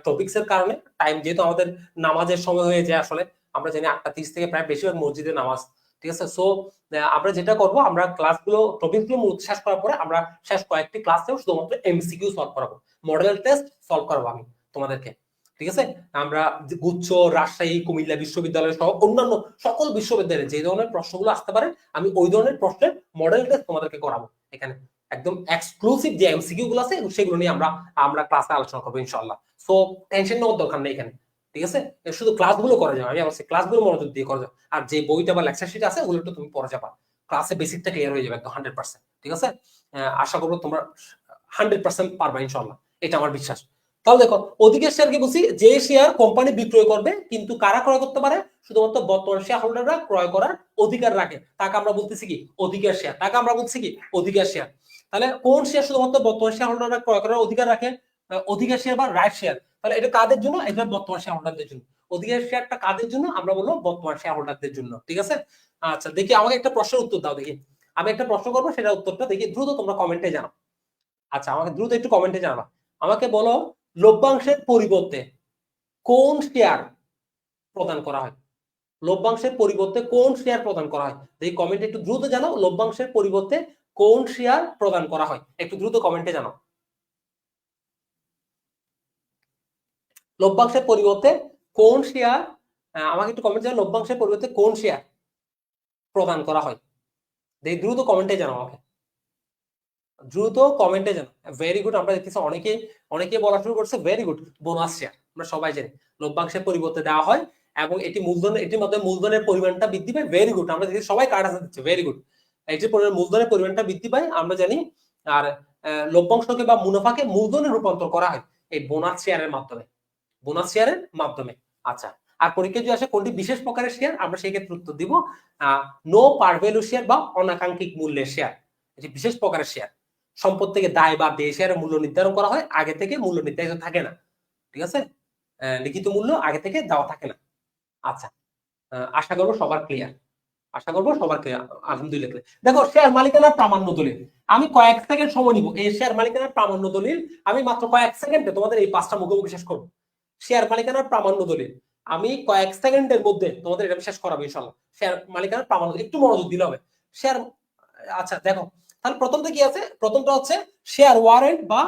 টপিক্স এর কারণে, টাইম যেহেতু আমাদের নামাজের সময় হয়ে যায়, আসলে আমরা জানি 8টা 30 থেকে প্রায় বেশিরভাগ মসজিদে নামাজ। ঠিক আছে, সো আমরা যেটা করব, আমরা ক্লাসগুলো টপিকগুলো শেষ করার পরে আমরা শেষ কয়েকটি ক্লাসেও শুধুমাত্র এমসিকিউ সলভ করাবো, মডেল টেস্ট সলভ করাবো আমি তোমাদেরকে। ঠিক আছে, আমরা গুচ্ছ, রাজশাহী, কুমিল্লা বিশ্ববিদ্যালয় সহ অন্যান্য সকল বিশ্ববিদ্যালয়ে যে ধরনের প্রশ্নগুলো আসতে পারে আমি ওই ধরনের প্রশ্নের মডেল টেস্ট তোমাদেরকে করাবো এখানে। একদম এক্সক্লুসিভ যে এমসিকিউ গুলো আছে সেগুলো নিয়ে আমরা ক্লাসে আলোচনা করবো ইনশাআল্লাহ। সো টেনশন নেওয়ার দরকার নেই এখানে। ঠিক আছে, শুধু ক্লাসগুলো করা যাবে, আমি বলছি ক্লাসগুলো মনোযোগ দিয়ে করা যাবে, আর যে বইটা বা লেকচার শিট আছে ওগুলো একটু তুমি পড়ে যাবা, ক্লাসে বেসিকটা ক্লিয়ার হয়ে যাবে একদম 100%। ঠিক আছে, আশা করবো তোমরা 100% পারবা ইনশাআল্লাহ, এটা আমার বিশ্বাস। তাহলে দেখো অধিকার শেয়ার কি বলছি, যে শেয়ার কোম্পানি বিক্রয় করবে কিন্তু কারা ক্রয় করতে পারে? শুধুমাত্র বর্তমান শেয়ার হোল্ডাররা ক্রয় করার অধিকার রাখে, তাকে আমরা বলতেছি কি অধিকার শেয়ার, তাকে আমরা বলতেছি কি অধিকার শেয়ার। তাহলে কোন শেয়ার শুধুমাত্র বর্তমান শেয়ার হোল্ডাররা ক্রয় করার অধিকার রাখে? অধিকার শেয়ার বা রাইট শেয়ার। তাহলে এটা কাদের জন্য? এটা বর্তমান শেয়ার হোল্ডারদের জন্য। অধিকার শেয়ারটা কাদের জন্য? আমরা বলবো বর্তমান শেয়ার হোল্ডারদের জন্য। ঠিক আছে, আচ্ছা দেখি আমাকে একটা প্রশ্নের উত্তর দাও, দেখি আমি একটা প্রশ্ন করবো, সেটা উত্তরটা দেখি দ্রুত তোমরা কমেন্টে জানাও। আচ্ছা আমাকে দ্রুত একটু কমেন্টে জানাবা, আমাকে বলো লভ্যাংশের পরিবর্তে কোন শেয়ার প্রদান করা হয়? লভ্যাংশের পরিবর্তে কোন শেয়ার প্রদান করা হয়? এই কমেন্টে একটু দ্রুত জানাও, লভ্যাংশের পরিবর্তে কোন শেয়ার প্রদান করা হয়, একটু দ্রুত কমেন্টে জানাও। লভ্যাংশের পরিবর্তে কোন শেয়ার, আমাকে একটু কমেন্ট জানাও, লভ্যাংশের পরিবর্তে কোন শেয়ার প্রদান করা হয়? এই দ্রুত কমেন্টে জানাও আমাকে, দ্রুত কমেন্টে জানাও। ভেরি গুড, আমরা দেখতেছি অনেকে বলা শুরু করছে, ভেরি গুড। বোনাস শেয়ার আমরা সবাই জানি লভ্যাংশের পরিবর্তে দেওয়া হয় এবং এটির মধ্যে মূলধনের পরিমাণটা বৃদ্ধি পায়। ভেরি গুড, আমরা দেখি সবাই কার্ড আছে দিচ্ছে, ভেরি গুড। এটির মূলধনের পরিমাণটা বৃদ্ধি পায় আমরা জানি, আর লভ্যাংশকে বা মুনাফাকে মূলধনে রূপান্তর করা হয় এই বোনাস শেয়ারের মাধ্যমে, বোনাস শেয়ারের মাধ্যমে। আচ্ছা, আর পরীক্ষা যদি আসে কোনটি বিশেষ প্রকারের শেয়ার, আমরা সেই ক্ষেত্রে উত্তর দিব নো পার ভ্যালু শেয়ার বা অনাকাঙ্ক্ষিত মূল্যের শেয়ার, এটি বিশেষ প্রকারের শেয়ার। সম্পদ থেকে দায় বা দেয় শেয়ারের মূল্য নির্ধারণ করা হয়, আগে থেকে মূল্য নির্ধারিত থাকে না। ঠিক আছে, লিখিত মূল্য আগে থেকে দেওয়া থাকে না। আচ্ছা, আশা করবো সবার ক্লিয়ার, আশা করবো সবার ক্লিয়ার, আলহামদুলিল্লাহ। দেখো শেয়ার মালিকানার প্রামাণ্য দলিল, আমি কয়েক সেকেন্ড সময় নিব। এই শেয়ার মালিকানার প্রামাণ্য দলিল আমি মাত্র কয়েক সেকেন্ডে তোমাদের এই 5টা মুখোমুখি শেষ করবো। শেয়ার মালিকানার প্রামাণ্য দলিল আমি কয়েক সেকেন্ডের মধ্যে তোমাদের এটা শেষ করাবো ইনশাআল্লাহ। শেয়ার মালিকানার প্রামাণ্য, একটু মনোযোগ দিলে হবে। শেয়ার, আচ্ছা দেখো, তাহলে প্রথমটা কি আছে? প্রথমটা হচ্ছে শেয়ার ওয়ারেন্ট বা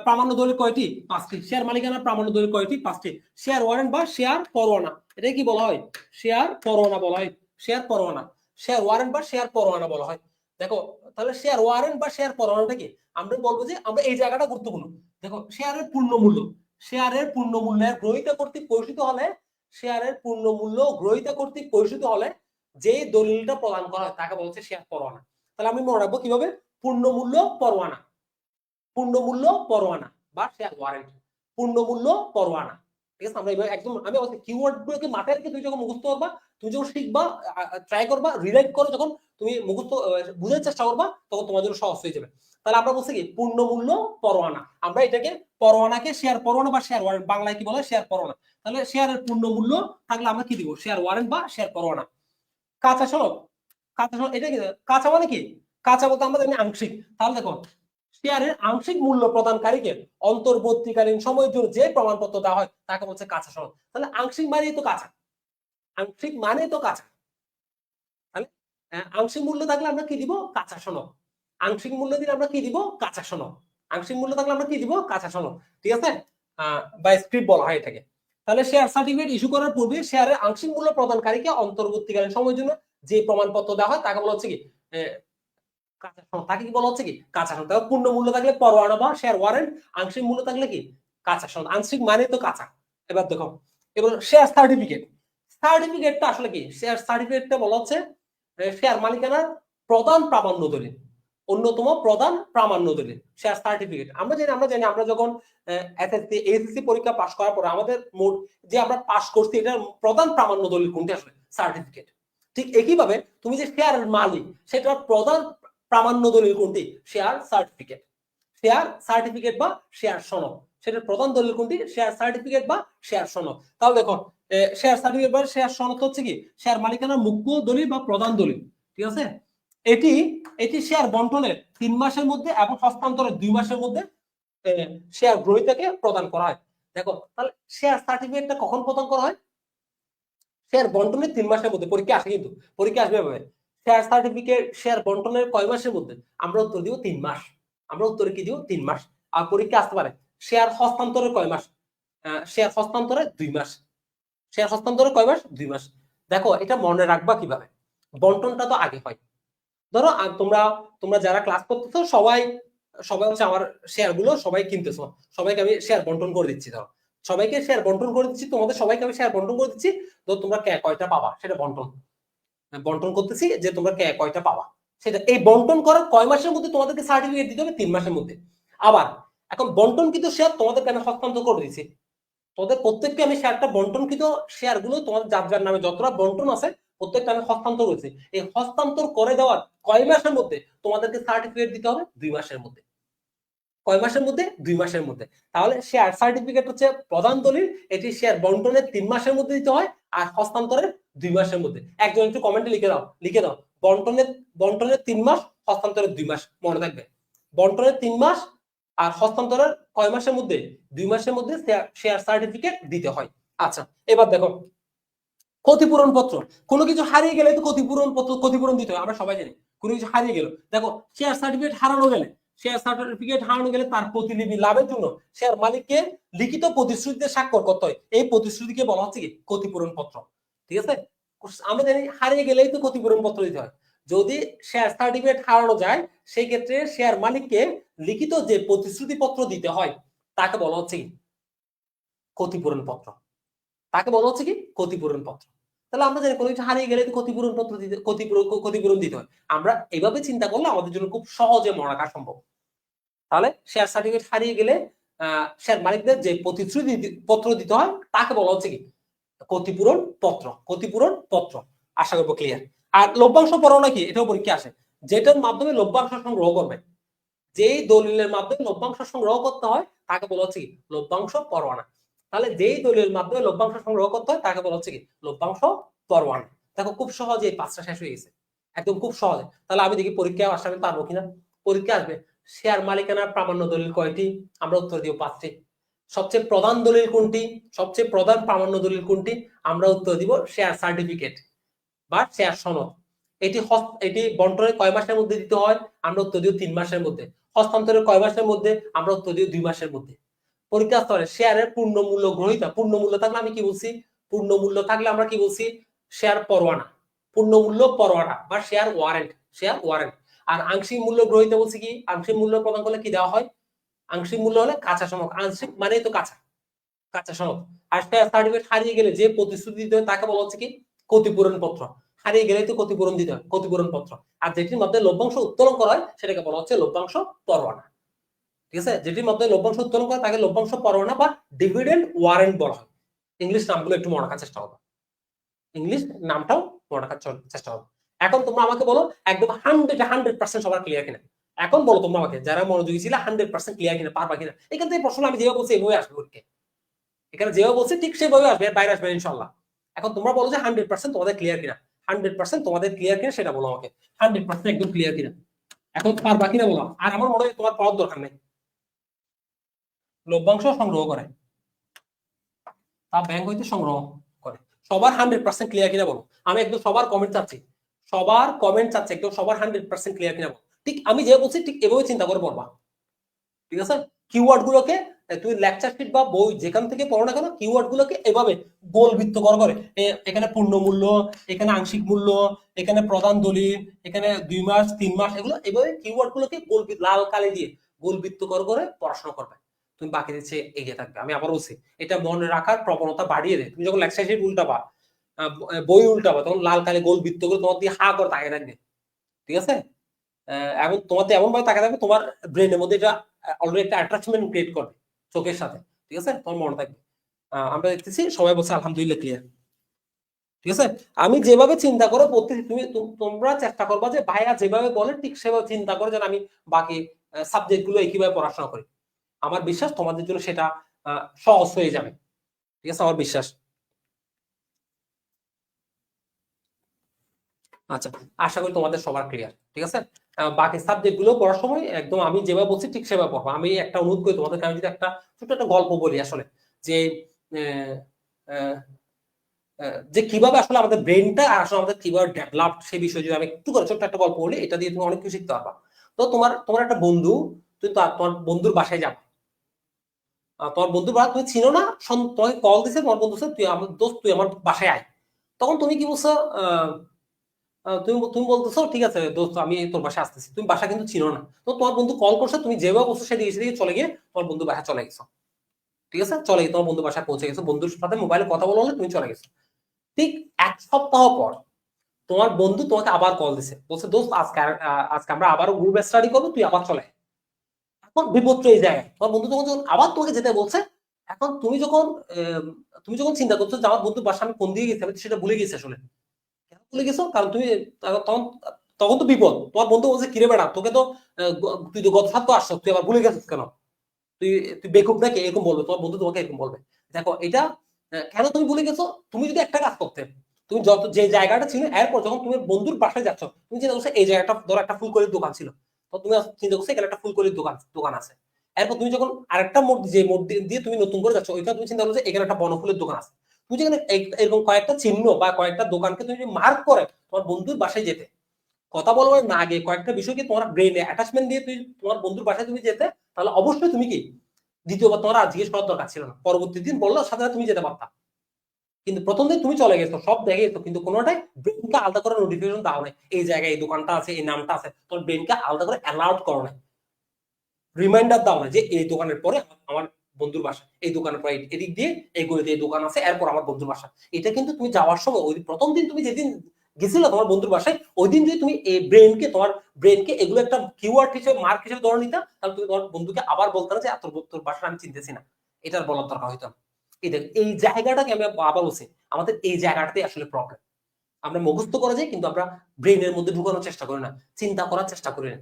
প্রামাণ্য দলিল কয়টি? 5টি। শেয়ার মালিকানার প্রামাণ্য দলিল কয়টি? 5টি। শেয়ার ওয়ারেন্ট বা শেয়ার পরোয়ানা, এটা কি বলা হয়? শেয়ার পরোয়ানা বলা হয়। শেয়ার পরোয়ানা, শেয়ার ওয়ারেন্ট বা শেয়ার পরোয়ানা বলা হয়। দেখো তাহলে শেয়ার ওয়ারেন্ট বা শেয়ার পরোয়ানাটা কি? আমরা বলবো যে আমরা এই জায়গাটা গুরুত্বপূর্ণ। দেখো শেয়ারের পূর্ণ মূল্য, শেয়ারের পূর্ণ মূল্যের গ্রহীতা কর্তৃক পরিশোধিত হলে, শেয়ারের পূর্ণ মূল্য গ্রহীতা কর্তৃক পরিশোধিত হলে যে দলিলটা প্রদান করা হয় তাকে বলছে শেয়ার পরোয়ানা। তাহলে আমি মনে রাখবো কিভাবে? পূর্ণ মূল্য পরোয়ানা, পূর্ণ মূল্য পরোয়ানা বা শেয়ার ওয়ারেন্ট, পূর্ণ মূল্য পরোয়ানা। ঠিক আছে, আমরা এবার একদম আমি কিওয়ার্ড গুলোকে মাথায় রেখে তুমি যখন মুখস্থ করবা, তুমি যখন শিখবা, ট্রাই করবা, রিলেট করে যখন তুমি মুখস্থ বুঝার চেষ্টা করবা, তখন তোমার জন্য সহজ হয়ে যাবে। তাহলে আমরা বলছি কি পূর্ণ মূল্য পরোয়ানা, আমরা এটাকে পরোয়ানাকে শেয়ার পরোয়ানা বা শেয়ার ওয়ারেন্ট, বাংলায় কি বলে? শেয়ার পরোয়ানা। তাহলে শেয়ারের পূর্ণ মূল্য থাকলে আমরা কি দিব? শেয়ার ওয়ারেন্ট বা শেয়ার পরোয়ানা। কাঁচা সনদ, কাঁচা সনদ এটা কি? কাঁচা মানে কি? কাঁচা বলতে আমরা জানি আংশিক। তাহলে দেখো শেয়ারের আংশিক মূল্য প্রদানকারীকে অন্তর্বর্তীকালীন সময়ের জন্য যে প্রমাণপত্র দেওয়া হয় তাকে বলছে কাঁচা সনদ। তাহলে আংশিক মানেই তো কাঁচা, আংশিক মানে তো কাঁচা। তাহলে আংশিক মূল্য থাকলে আমরা কি দিব? কাঁচা সনদ। আংশিক মূল্য দিলে আমরা কি দিব? কাঁচা সনদ। আংশিক মূল্য থাকলে আমরা কি দিব? কাঁচা সনদ। ঠিক আছে, বা স্ক্রিপ্ট বলা হয় এটাকে। তাহলে শেয়ার সার্টিফিকেট ইস্যু করার পূর্বে শেয়ারের আংশিক মূল্য প্রদানকারীকে অন্তর্বর্তীকালীন সময়ের জন্য যে প্রমাণপত্র দেওয়া হয় তাকে বলা হচ্ছে কি কাঁচা সনদ। তাকে কি বলা হচ্ছে কি? কাঁচা সনদ। তাহলে পূর্ণ মূল্য থাকলে পরোয়ানা বা শেয়ার ওয়ারেন্ট, আংশিক মূল্য থাকলে কি? কাঁচা সনদ। আংশিক মানে তো কাঁচা। এবার দেখো, এবার শেয়ার সার্টিফিকেট, সার্টিফিকেটটা আসলে কি? শেয়ার সার্টিফিকেটটা বলা হচ্ছে শেয়ার মালিকানার প্রধান প্রামাণ্য দলিল, অন্যতম প্রধান প্রামাণ্য দলিল শেয়ার সার্টিফিকেট। আমরা জানি আমরা যখন এসএসসি এইচএসসি পরীক্ষা পাস করার পরে আমাদের মোট যে আমরা পাস করছি এটার প্রধান প্রামাণ্য দলিল কোনটি? আসলে সার্টিফিকেট। ঠিক একইভাবে তুমি যে শেয়ারের মালিক সেটার প্রধান প্রামাণ্য দলিল কোনটি? Share certificate. শেয়ার সার্টিফিকেট বা শেয়ার সনদ, সেটার প্রধান দলিল কোনটি? শেয়ার সার্টিফিকেট বা শেয়ার সনদ। তাহলে দেখো শেয়ার সার্টিফিকেট বা শেয়ার সনদ হচ্ছে কি? শেয়ার মালিকানার মুখ্য দলিল বা প্রধান দলিল। ঠিক আছে, এটি এটি শেয়ার বন্টনের 3 মাসের মধ্যে এবং হস্তান্তরের 2 মাসের মধ্যে শেয়ার গ্রহীতাকে প্রদান করা হয়। দেখো তাহলে শেয়ার সার্টিফিকেটটা কখন প্রদান করা হয়? শেয়ার বন্টনের 3 মাসের মধ্যে। পরীক্ষা আসে, কিন্তু পরীক্ষা আসবে এভাবে, শেয়ার সার্টিফিকেট শেয়ার বন্টনের কয় মাসের মধ্যে? আমরা উত্তর দিব 3 মাস। আমরা উত্তরে কি দিব? 3 মাস। আর পরীক্ষা আসতে পারে শেয়ার হস্তান্তরের কয় মাস? শেয়ার হস্তান্তরের 2 মাস। শেয়ার হস্তান্তরের কয় মাস? 2 মাস। দেখো এটা মনে রাখবা কিভাবে? বন্টনটা তো আগে হয়। ধরো তোমরা তোমরা যারা ক্লাস করতেছো সবাই সবাই হচ্ছে আমার শেয়ার গুলো সবাই কিনতেছো, সবাইকে আমি শেয়ার বন্টন করে দিচ্ছি। ধরো সবাইকে শেয়ার বন্টন করে দিচ্ছি, তোমাদের সবাইকে আমি শেয়ার বন্টন করে দিচ্ছি। তো তোমরা কয়টা পাবা সেটা বন্টন বন্টন করতেছি, যে তোমরা কয়টা পাবা সেটা। এই বন্টন করার কয় মাসের মধ্যে তোমাদেরকে সার্টিফিকেট দিতে হবে? 3 মাসের মধ্যে। আবার এখন বন্টনকৃত শেয়ার তোমাদেরকে আমি হস্তান্তর করে দিচ্ছি, তোদের প্রত্যেককে আমি শেয়ারটা বন্টনকৃত শেয়ার গুলো তোমাদের যার যার নামে যতটা বন্টন আছে প্রত্যেকটা আমি হস্তান্তর করেছি। এই হস্তান্তর করে দেওয়ার কয় মাসের মধ্যে তোমাদেরকে সার্টিফিকেট দিতে হবে? 2 মাসের মধ্যে। কয় মাসের মধ্যে? 2 মাসের মধ্যে। তাহলে শেয়ার সার্টিফিকেট হচ্ছে প্রধান দলিল, এটি শেয়ার বন্টনের 3 মাসের মধ্যে দিতে হয় আর হস্তান্তরের 2 মাসের মধ্যে। একজন একটু কমেন্টে লিখে দাও বন্টনের 3 মাস, হস্তান্তরের 2 মাস। মনে থাকবে, বন্টনের 3 মাস আর হস্তান্তরের কয় মাসের মধ্যে? 2 মাসের মধ্যে শেয়ার সার্টিফিকেট দিতে হয়। আচ্ছা, এবার দেখো ক্ষতিপূরণ পত্র। কোনো কিছু হারিয়ে গেলে তো ক্ষতিপূরণ পত্র, ক্ষতিপূরণ দিতে হয়, আমরা সবাই জানি। কোনো কিছু হারিয়ে গেল, দেখো শেয়ার সার্টিফিকেট হারানো গেলে, শেয়ার সার্টিফিকেট হারানো গেলে তার প্রতিলিপি লাভের জন্য শেয়ার মালিককে লিখিত প্রতিশ্রুতিতে স্বাক্ষর করতে হয়। এই প্রতিশ্রুতিকে বলা হচ্ছে কি? ক্ষতিপূরণ পত্র। ঠিক আছে, আমরা জানি হারিয়ে গেলেই তো ক্ষতিপূরণ পত্র দিতে হয়। যদি শেয়ার সার্টিফিকেট হারানো যায় সেই ক্ষেত্রে শেয়ার মালিককে লিখিত যে প্রতিশ্রুতি পত্র দিতে হয় তাকে বলা হচ্ছে কি? ক্ষতিপূরণ পত্র। তাকে বলা হচ্ছে কি? ক্ষতিপূরণ পত্র। তাহলে আমরা জানি কোনো কিছু হারিয়ে গেলে ক্ষতিপূরণ পত্র দিতে, ক্ষতিপূরণ দিতে হয়। আমরা এভাবে চিন্তা করলে আমাদের জন্য খুব সহজে মনে রাখা সম্ভব। তাহলে শেয়ার সার্টিফিকেট হারিয়ে গেলে শেয়ার মালিকদের যে প্রতিশ্রুতি পত্র দিতে হয় তাকে বলা হচ্ছে কি? ক্ষতিপূরণ পত্র। ক্ষতিপূরণ পত্র। আশা করবো ক্লিয়ার। আর লভ্যাংশ পরোয়ানা কি? এটাও পরীক্ষা আসে, যেটার মাধ্যমে লভ্যাংশ সংগ্রহ করবে, যেই দলিলের মাধ্যমে লভ্যাংশ সংগ্রহ করতে হয় তাকে বলা হচ্ছে কি লভ্যাংশ পরোয়ানা। তাহলে যেই দলিলের মাধ্যমে লভ্যাংশ সংগ্রহ করতে হয় তাকে বলা হচ্ছে কি লভ্যাংশ পরোয়ানা। দেখো খুব সহজে এই 5টা শেষ হয়ে গেছে, একদম খুব সহজে। তাহলে আমি দেখি পরীক্ষায় আসলে আমি পারবো কিনা। পরীক্ষা আসবে শেয়ার মালিকানার প্রামাণ্য দলিল কয়টি, আমরা উত্তর দিব 5টি। সবচেয়ে প্রধান দলিল কোনটি, সবচেয়ে প্রধান প্রামাণ্য দলিল কোনটি, আমরা উত্তর দিব শেয়ার সার্টিফিকেট বা শেয়ার সনদ। এটি বন্টনের কয় মাসের মধ্যে দিতে হয়, আমরা উত্তর দিব 3 মাসের মধ্যে। হস্তান্তরের কয় মাসের মধ্যে, আমরা উত্তর দিব 2 মাসের মধ্যে। পরীক্ষা স্তরে শেয়ারের পূর্ণ মূল্য গ্রহীতা, পূর্ণ মূল্য থাকলে আমি কি বলছি, পূর্ণ মূল্য থাকলে আমরা কি বলছি শেয়ার পরোয়ানা, পূর্ণ মূল্য পরোয়ানা বা শেয়ার ওয়ারেন্ট, শেয়ার ওয়ারেন্ট। আর আংশিক মূল্য গ্রহীতা বলছি কি, আংশিক মূল্য প্রদান করলে কি দেওয়া হয়, আংশিক মূল্য হলে কাঁচা সনদ, আংশিক মানেই তো কাঁচা, কাঁচা সনদ। আর শেয়ার সার্টিফিকেট হারিয়ে গেলে যে প্রতিশ্রুতি দিতে হয় তাকে বলা হচ্ছে কি ক্ষতিপূরণ পত্র, হারিয়ে গেলে তো ক্ষতিপূরণ দিতে হয়, ক্ষতিপূরণ পত্র। আর যেটির মধ্যে লভ্যাংশ উত্তোলন করা হয় সেটাকে বলা হচ্ছে লভ্যাংশ পরোয়ানা। ঠিক আছে, যেটির মধ্যে লভ্যাংশ উত্তোলন করে তাকে লভ্যাংশ পরোয়ানা বা ডিভিডেন্ড ওয়ারেন্ট বলা হয়। ইংলিশ নামগুলো একটু মনে রাখার চেষ্টা করো, ইংলিশ নামটাও মনে রাখার চেষ্টা করো। এখন তোমরা আমাকে বলো একদম 100% সবার ক্লিয়ার কিনা। এখন বলো তোমরা আমাকে যারা মনোযোগী ছিল 100% ক্লিয়ার কিনা, পারবা কিনা। এখান থেকে প্রশ্ন আমি যেভাবে বলছি এভাবে আসবে পরীক্ষায়, এখানে যেভাবে বলছি ঠিক সেভাবে আসবে, বাইরে আসবে ইনশাল্লাহ। এখন তোমরা বলো যে 100% তোমাদের ক্লিয়ার কিনা, 100% তোমাদের ক্লিয়ার কিনা সেটা বলো আমাকে, 100% একদম ক্লিয়ার কিনা। এখন পারবা কিনা বলো। আর আমার মনে হয় তোমার পাওয়ার দরকার নেই। লভ্যাংশ সংগ্রহ করে তা ব্যাংক হইতে সংগ্রহ করে, সবার 100% ক্লিয়ার কিনা বলো। আমি একদম সবার কমেন্ট চাচ্ছি, সবার কমেন্ট চাচ্ছি একদম সবার 100% ক্লিয়ার কিনা বলো। ঠিক আমি যে বলছি ঠিক এভাবে চিন্তা করে পড়বা, ঠিক আছে। কিওয়ার্ড গুলোকে তুমি লেকচার শিট বা বই যেখান থেকে পড়ো না কেন, কিওয়ার্ড গুলোকে এভাবে গোল বৃত্ত করে এখানে পূর্ণ মূল্য, এখানে আংশিক মূল্য, এখানে প্রধান দলিল, এখানে 2 মাস 3 মাস, এগুলো এভাবে কিওয়ার্ড গুলোকে গোল লাল কালি দিয়ে গোল বৃত্ত করে পড়াশোনা করবে, তুমি বাকি দিচ্ছে এগিয়ে থাকবে। আমি আবার বলছি এটা মনে রাখার প্রবণতা বাড়িয়ে দেয়। তুমি যখন লেকচার শিট উল্টাবা, বই উল্টাবা, তখন লাল কালি গোল বৃত্ত করে তোমার দিয়ে হা করে তাকিয়ে থাকবে, ঠিক আছে। এবং তোমার এমন ভাবে তাকাতে থাকবে তোমার ব্রেনের মধ্যে এটা অলরেডি একটা অ্যাটাচমেন্ট ক্রিয়েট করবে চোখের সাথে, ঠিক আছে, তোমার মনে থাকবে। আমরা দেখতেছি সবাই বলছে আলহামদুলিল্লাহ ক্লিয়ার, ঠিক আছে। আমি যেভাবে চিন্তা করে পড়তেছি তোমরা চেষ্টা করবা যে ভাইয়া যেভাবে বলে ঠিক সেভাবে চিন্তা করে যেন আমি বাকি সাবজেক্ট গুলো একইভাবে পড়াশোনা করি। আমার বিশ্বাস তোমাদের জন্য সেটা সহজ হয়ে যাবে, ঠিক আছে, আমার বিশ্বাস। আচ্ছা, আশা করি তোমাদের সবার ক্লিয়ার, ঠিক আছে। বাকি সাবজেক্ট গুলো পড়ার সময় একদম আমি যেভাবে বলছি ঠিক সেভাবে পড়বো। আমি একটা অনুরোধ করি তোমাদেরকে, আমি যদি একটা ছোট একটা গল্প বলি আসলে, যে যে কিভাবে আসলে আমাদের ব্রেনটা আসলে আমাদের কিভাবে ডেভেলপ সেই বিষয়ে যদি আমি একটু করে ছোট্ট একটা গল্প বলি, এটা দিয়ে তুমি অনেক কিছু শিখতে পারবা। তো তোমার তোমার একটা বন্ধু, তুমি তোমার বন্ধুর বাসায় যাবে, তোমার বন্ধুর বাসা তুমি চিনো না, তোমাকে কল দিছে তোমার বন্ধু, তুই আমার দোস্ত তুই আমার বাসায় আয়। তখন তুমি কি বলছো, তুমি তুমি বলতেছো ঠিক আছে দোস্ত আমি তোর বাসায় আসতেছি, তুমি বাসা কিন্তু চিনো না। তো তোমার বন্ধু কল করছে, তুমি যেভাবে বলছো সেদিকে সেদিকে চলে গিয়ে তোমার বন্ধু বাসায় চলে গেছো, ঠিক আছে, চলে গিয়ে তোমার বন্ধু বাসায় পৌঁছে গেছো, বন্ধুর সাথে মোবাইলে কথা বলে তুমি চলে গেছো। ঠিক 1 সপ্তাহ পর তোমার বন্ধু তোমাকে আবার কল দিছে, বলছে দোস্ত আজকে আজকে আমরা আবারও গ্রুপ স্টাডি করবো, তুই আবার চলে। এখন বিপত্র এই জায়গায়, তোমার বন্ধু তখন যখন আবার তোমাকে যেতে বলছে, এখন তুমি যখন চিন্তা করছো যে আমার বন্ধুর বাসা আমি কোন দিকে গেছি, আমি সেটা ভুলে গেছি আসলে। কেন ভুলে গেছো, কারণ তুমি তখন তখন তো বিপদ। তোমার বন্ধু বলছে কিরে বেড়া তোকে তো তুই তো গত সপ্তাহ আসছো, তুই আবার ভুলে গেছিস কেন, তুই তুই বেকুব নাকি, এরকম বলবে তোমার বন্ধু, তোমাকে এরকম বলবে। দেখো এটা কেন তুমি ভুলে গেছো, তুমি যদি একটা কাজ করতে, তুমি যত যে জায়গাটা ছিল এরপর যখন তুমি বন্ধুর বাসায় যাচ্ছ, তুমি চিন্তা করছো এই জায়গাটা ধরো একটা ফুলকলির দোকান ছিল, তো তুমি চিন্তা করছো এখানে একটা ফুলকলির দোকান দোকান আছে। এরপর তুমি যখন আরেকটা মোড়, যে মোড় দিয়ে তুমি নতুন করে যাচ্ছ, ওইখানে তুমি চিন্তা করছো এখানে একটা বনফুলের দোকান আছে। তুমি যেখানে এরকম কয়েকটা চিহ্ন বা কয়েকটা দোকানকে তুমি মার্ক করে তোমার বন্ধুর বাসায় যেতে, কথা বলবার না আগে কয়েকটা বিষয়কে তোমার ব্রেনে অ্যাটাচমেন্ট দিয়ে তুই তোমার বন্ধুর বাসায় তুমি যেতে, তাহলে অবশ্যই তুমি কি দ্বিতীয়বার তোমার আর জিজ্ঞেস করার দরকার ছিল না, পরবর্তী দিন বললো সাথে সাথে তুমি যেতে পারতা। কিন্তু প্রথম দিন তুমি চলে গেছো, সব দেখে গেছো, কিন্তু কোনোটাই ব্রেনকে আলাদা করে নোটিফিকেশন দাও নাই, এই জায়গায় এই দোকানটা আছে, এই নামটা আছে, তোমার ব্রেনকে আলাদা করে অ্যালার্ট করো নাই, রিমাইন্ডার দাও না যে এই দোকানের পরে আমার বন্ধুর বাসা, এই দোকানের পরে এদিক দিয়ে এই গলিতে এই দোকান আছে, এরপর আমার বন্ধুর বাসা। এটা কিন্তু তুমি যাওয়ার সময় ওই প্রথম দিন তুমি যেদিন গেছিলে তোমার বন্ধুর বাসায়, ওই দিন যদি তুমি এই তোমার ব্রেনকে এগুলো একটা কিওয়ার্ড হিসেবে মার্ক হিসেবে ধরে নিতা, তাহলে তুমি তোমার বন্ধুকে আবার বলতে না যে তোর বাসা আমি চিনতেছি না, এটার বলার দরকার হইতো না। এই জায়গাটাকে আমি আবার বলছি, আমাদের এই জায়গাটাতে আসলে প্রবলেম। আমরা মুখস্থ করা যায় কিন্তু আমরা ব্রেনের মধ্যে ঢুকানোর চেষ্টা করি না, চিন্তা করার চেষ্টা করি না,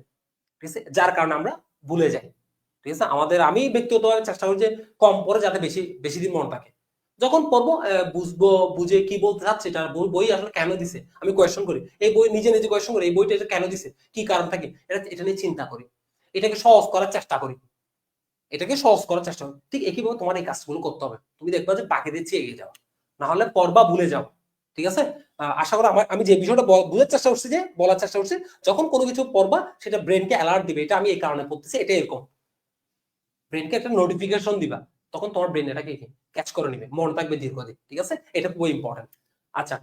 ঠিক আছে, যার কারণে আমরা ভুলে যাই। ঠিক আছে, আমি ব্যক্তিগতভাবে চেষ্টা করি যে কম পড়ে যাতে বেশি বেশি দিন মনে থাকে। যখন পড়বো বুঝবো, বুঝে কি বলতে চাচ্ছে এটা বই আসলে কেন দিছে আমি কোয়েশ্চন করি, এই বই নিজে নিজে কোয়েশ্চন করি, এই বইটা এটা কেন দিছে, কি কারণ থাকে, এটা নিয়ে চিন্তা করি, এটাকে সহজ করার চেষ্টা করি, ঠিক একইভাবে তোমার এই কাজগুলো করতে হবে, তুমি দেখবা যে বাকিদের চেয়ে এগিয়ে যাও, না হলে পড়বা ভুলে যাও। ঠিক আছে, আশা করি আমি যে বিষয়টা বুঝার চেষ্টা করছি, যে বলার চেষ্টা করছি, যখন কোনো কিছু পড়বা সেটা ব্রেনকে অ্যালার্ট দিবে, এটা আমি এই কারণে পড়তেছি, এটা এরকম, ব্রেনকে একটা নোটিফিকেশন দিবা, তখন তোমার ব্রেন এটাকে ক্যাচ করে নিবে, মনে থাকবে দীর্ঘদিন। ঠিক আছে, এটা খুবই ইম্পর্টেন্ট। আচ্ছা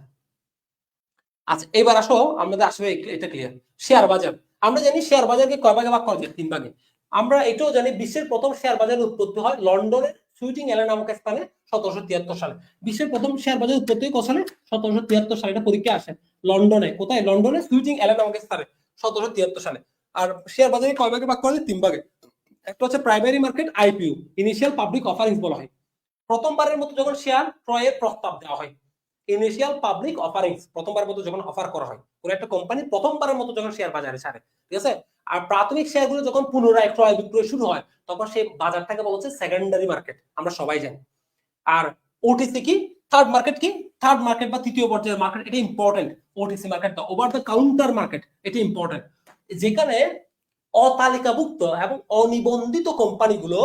আচ্ছা, এবার আসো আমাদের আসলে এটা ক্লিয়ার। শেয়ার বাজার, আমরা জানি শেয়ার বাজারকে কয় ভাগে ভাগ করা যায়, 3 ভাগে। আমরা এটাও জানি বিশ্বের প্রথম শেয়ার বাজারের উৎপত্তি হয় লন্ডনের সুইটিং এলা নামক স্থানে 1773 সালে। বিশ্বের প্রথম শেয়ার বাজার উৎপত্তি কত সালে? 1773 সালে। এটা পরীক্ষা আসে লন্ডনে, কোথায়? লন্ডনে সুইটিং এলা নামক স্থানে 1773 সালে। আর শেয়ার বাজারে কয় ভাগে ভাগ করা যায়? 3 ভাগে। একটা হচ্ছে primary market, IPO, initial public offerings বলা হয়। প্রথমবারের মতো যখন শেয়ার ক্রয়ের প্রস্তাব দেওয়া হয়, ইনিশিয়াল পাবলিক অফারিংস, প্রথমবারের মতো যখন অফার করা হয় কোন একটা কোম্পানি, প্রথমবারের মতো যখন শেয়ার বাজারে ছাড়ে। ঠিক আছে, আর প্রাথমিক শেয়ারগুলো যখন পুনরায় ক্রয় বিক্রয় শুরু হয়, তখন সেই বাজারটাকে বলা হচ্ছে সেকেন্ডারি মার্কেট, আমরা সবাই জানি। আর ওটিসি কি? থার্ড মার্কেট কি? থার্ড মার্কেট বা তৃতীয় পর্যায়ের মার্কেট, এটা ইম্পর্টেন্ট। ওটিসি মার্কেট বা ওভার দ্য কাউন্টার মার্কেট, এটা ইম্পর্টেন্ট, যেখানে অতালিকাভুক্ত এবং অনিবন্ধিত কোম্পানিগুলো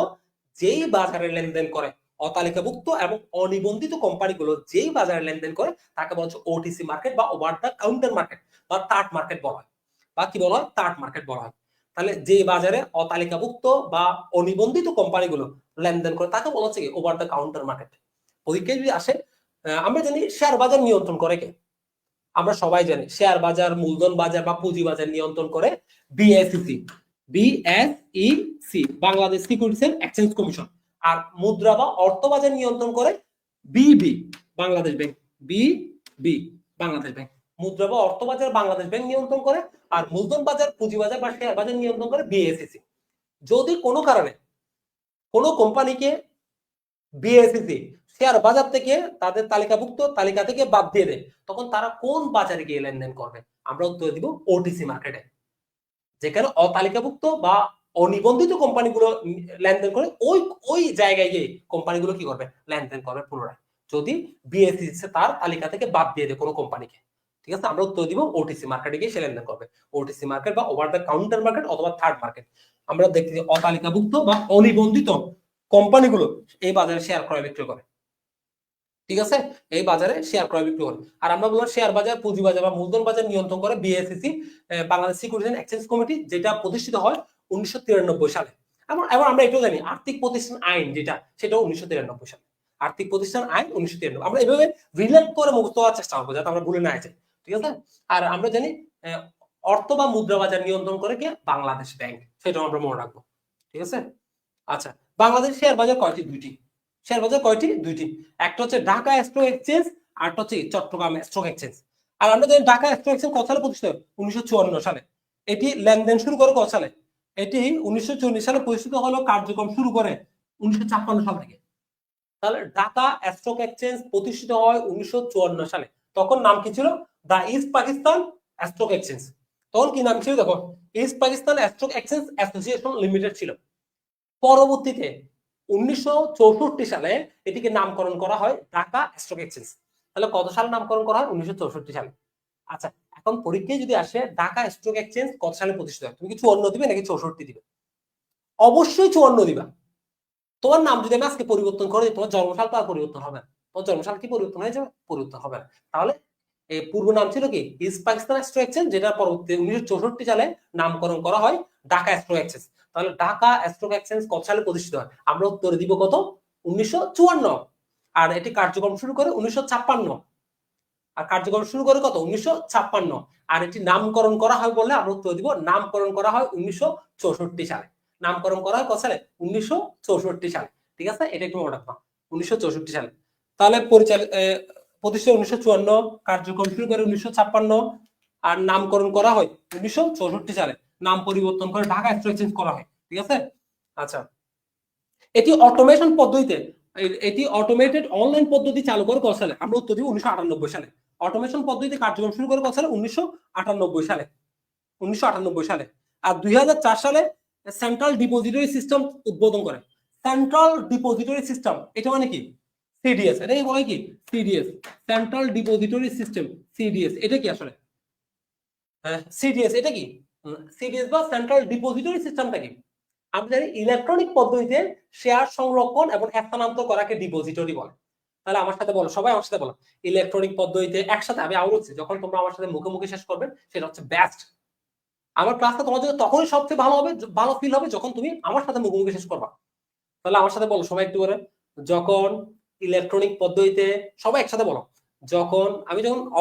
যেই বাজারে লেনদেন করে, অতালিকাভুক্ত এবং অনিবন্ধিত কোম্পানিগুলো যেই বাজারে লেনদেন করে, তাকে বলা হচ্ছে ওটিসি মার্কেট বা ওভার দ্য কাউন্টার মার্কেট বা থার্ড মার্কেট বলা হয়, বা কি বলা হয়? থার্ড মার্কেট বলা হয়। তাহলে যে বাজারে অতালিকাভুক্ত বা অনিবন্ধিত কোম্পানিগুলো লেনদেন করে, তাকে বলা হচ্ছে কি? Over the counter market. পরীক্ষায় যদি আসে, আমরা জানি শেয়ার বাজার নিয়ন্ত্রণ করে কে? আমরা সবাই জানি শেয়ার বাজার, মূলধন বাজার বা পুঁজি বাজার নিয়ন্ত্রণ করে BSEC, BSEC, Bangladesh securities and exchange commission. আর মুদ্রা বা অর্থ বাজার নিয়ন্ত্রণ করে বিবি, বাংলাদেশ ব্যাংক, বিবি, বাংলাদেশ ব্যাংক। মুদ্রা বা অর্থ বাজার বাংলাদেশ ব্যাংক নিয়ন্ত্রণ করে, আর মূলধন বাজার, পুঁজি বাজার বা শেয়ার বাজার নিয়ন্ত্রণ করে বিএসইসি। যদি কোনো কারণে কোনো কোম্পানিকে বিএসইসি শেয়ার বাজার থেকে, তাদের তালিকাভুক্ত তালিকা থেকে বাদ দিয়ে দেয়, তখন তারা কোন বাজারে গিয়ে লেনদেন করবে? আমরা উত্তর দিব ওটিসি মার্কেটে, যেখানে অতালিকাভুক্ত বা অনিবন্ধিত কোম্পানিগুলো লেনদেন করে, ওই ওই জায়গায় গিয়ে কোম্পানিগুলো কি করবে? লেনদেন করবে পুনরায়, যদি বিএসইসি তার তালিকা থেকে বাদ দিয়ে দেয় কোনো কোম্পানিকে। ঠিক আছে, আমরা উত্তর দিব ওটিসি মার্কেটে গিয়ে সে লেনদেন করবে। ওটিসি মার্কেট বা ওভার দ্য কাউন্টার মার্কেট অথবা থার্ড মার্কেট। আমরা দেখতে যে অতালিকাভুক্ত বা অনিবন্ধিত কোম্পানিগুলো এই বাজারে শেয়ার ক্রয় বিক্রয় করে। ঠিক আছে, এই বাজারে শেয়ার ক্রয় বিক্রয় করে। আর আমরা বললাম শেয়ার বাজার, পুঁজি বাজার বা মূলধন বাজার নিয়ন্ত্রণ করে BSEC, Bangladesh securities and exchange committee, যেটা প্রতিষ্ঠিত হয় 1993 সালে। এবং আমরা এটাও জানি আর্থিক প্রতিষ্ঠান আইন যেটা, সেটাও 1993 সালে। আর্থিক প্রতিষ্ঠান আইন 1993। আমরা এভাবে রিলেট করে মুখস্থ করার চেষ্টা করবো যাতে আমরা ভুলে না যাই। ঠিক আছে, আর আমরা জানি অর্থ বা মুদ্রা বাজার নিয়ন্ত্রণ করে কে? বাংলাদেশ ব্যাংক, সেটাও আমরা মনে রাখবো। ঠিক আছে, আচ্ছা, বাংলাদেশ শেয়ার বাজার কয়টি? দুইটি। শেয়ার বাজার কয়টি? দুইটি। একটা হচ্ছে ঢাকা স্টক এক্সচেঞ্জ, আর একটা হচ্ছে চট্টগ্রাম স্টক এক্সচেঞ্জ। আর আমরা জানি ঢাকা স্টক এক্সচেঞ্জ কত সালে প্রতিষ্ঠিত? 1954 সালে। এটি লেনদেন শুরু করে কত সালে? এটি 1940 সালে প্রতিষ্ঠিত হলো, কার্যক্রম শুরু করে 1956 সাল থেকে। তাহলে ঢাকা স্টক এক্সচেঞ্জ প্রতিষ্ঠিত হয় 1954 সালে। তখন নাম কি ছিল? দা ইস্ট পাকিস্তান স্টক এক্সচেঞ্জ। তখন কি নাম ছিল? দেখো, east Pakistan stock exchange association limited ছিল। পরবর্তীতে 1964 সালে এটিকে নামকরণ করা হয় ঢাকা স্টক এক্সচেঞ্জ। তাহলে কত সালে নামকরণ করা হয়? 1964 সালে। আচ্ছা, এখন পরীক্ষায় যদি আসে ঢাকা স্টক এক্সচেঞ্জ কত সালে প্রতিষ্ঠিত হয়, তুমি কি 54 দিবে নাকি 64 দিবে? অবশ্যই 54 দিবা। তোমার নাম যদি আমি আজকে পরিবর্তন করে দিই, তোমার জন্মসাল তো আর পরিবর্তন হবে না। তোমার জন্মসাল কি পরিবর্তন হয়ে যাবে? পরিবর্তন হবে না। তাহলে এই পূর্ব নাম ছিল কি? ইস্ট পাকিস্তান স্টক এক্সচেঞ্জ, যেটা পরবর্তী 1964 সালে নামকরণ করা হয় ঢাকা স্টক এক্সচেঞ্জ। তাহলে ঢাকা স্টক এক্সচেঞ্জ কত সালে প্রতিষ্ঠিত হয়? আমরা উত্তর দিব কত? 1954। আর এটি কার্যক্রম শুরু করে 1956। আর কার্যক্রম শুরু করে কত? 1956। আর এটি নামকরণ করা হয় বলে আমরা উত্তর দিব নামকরণ করা হয় 1964 সালে। নামকরণ করা হয় কত সালে? 1964 সালে। ঠিক আছে, এটা একটু মনে রাখবা, 1964 সালে। তাহলে প্রতিষ্ঠা 1954, কার্যক্রম শুরু করে 1956, আর নামকরণ করা হয় 1964 সালে। নাম পরিবর্তন করে ঢাকা স্টক এক্সচেঞ্জ করা হয়। ঠিক আছে, আচ্ছা, এটি অটোমেশন পদ্ধতিতে, এটি অটোমেটেড অনলাইন পদ্ধতি চালু করে কত সালে? আমরা উত্তর দিব 1998 সালে। অটোমেশন পদ্ধতিতে কার্যক্রম শুরু করে কত সালে? 1998 সালে। 1998 সালে। আর 2004 সালে সেন্ট্রাল ডিপোজিটরি সিস্টেম উদ্বোধন করে। সেন্ট্রাল ডিপোজিটরি সিস্টেম এটা মানে কি? সিডিএস। এটা কি বলে কি? CDS, central depository system, CDS. এটা কি আসলে? হ্যাঁ, সিডিএস এটা কি? সিডিএস বা সেন্ট্রাল ডিপোজিটরি সিস্টেমটা কি? আমরা জানি ইলেকট্রনিক পদ্ধতিতে শেয়ার সংরক্ষণ এবং স্থানান্তর করাকে ডিপোজিটরি বলে। তাহলে আমার সাথে বলো, সবাই আমার সাথে বলো, ইলেকট্রনিক পদ্ধতিতে একসাথে। আমি আবার বলছি, যখন তোমরা আমার সাথে মুখে মুখে শেষ করবে সেটা হচ্ছে বেস্ট। আমার ক্লাসটা তোমার জন্য তখনই সবচেয়ে ভালো হবে, ভালো ফিল হবে যখন তুমি আমার সাথে মুখে মুখে শেষ করবা। তাহলে আমার সাথে বলো সবাই একটু করে, যখন ইলেকট্রনিক পদ্ধতিতে, সবাই একসাথে বলো, যখন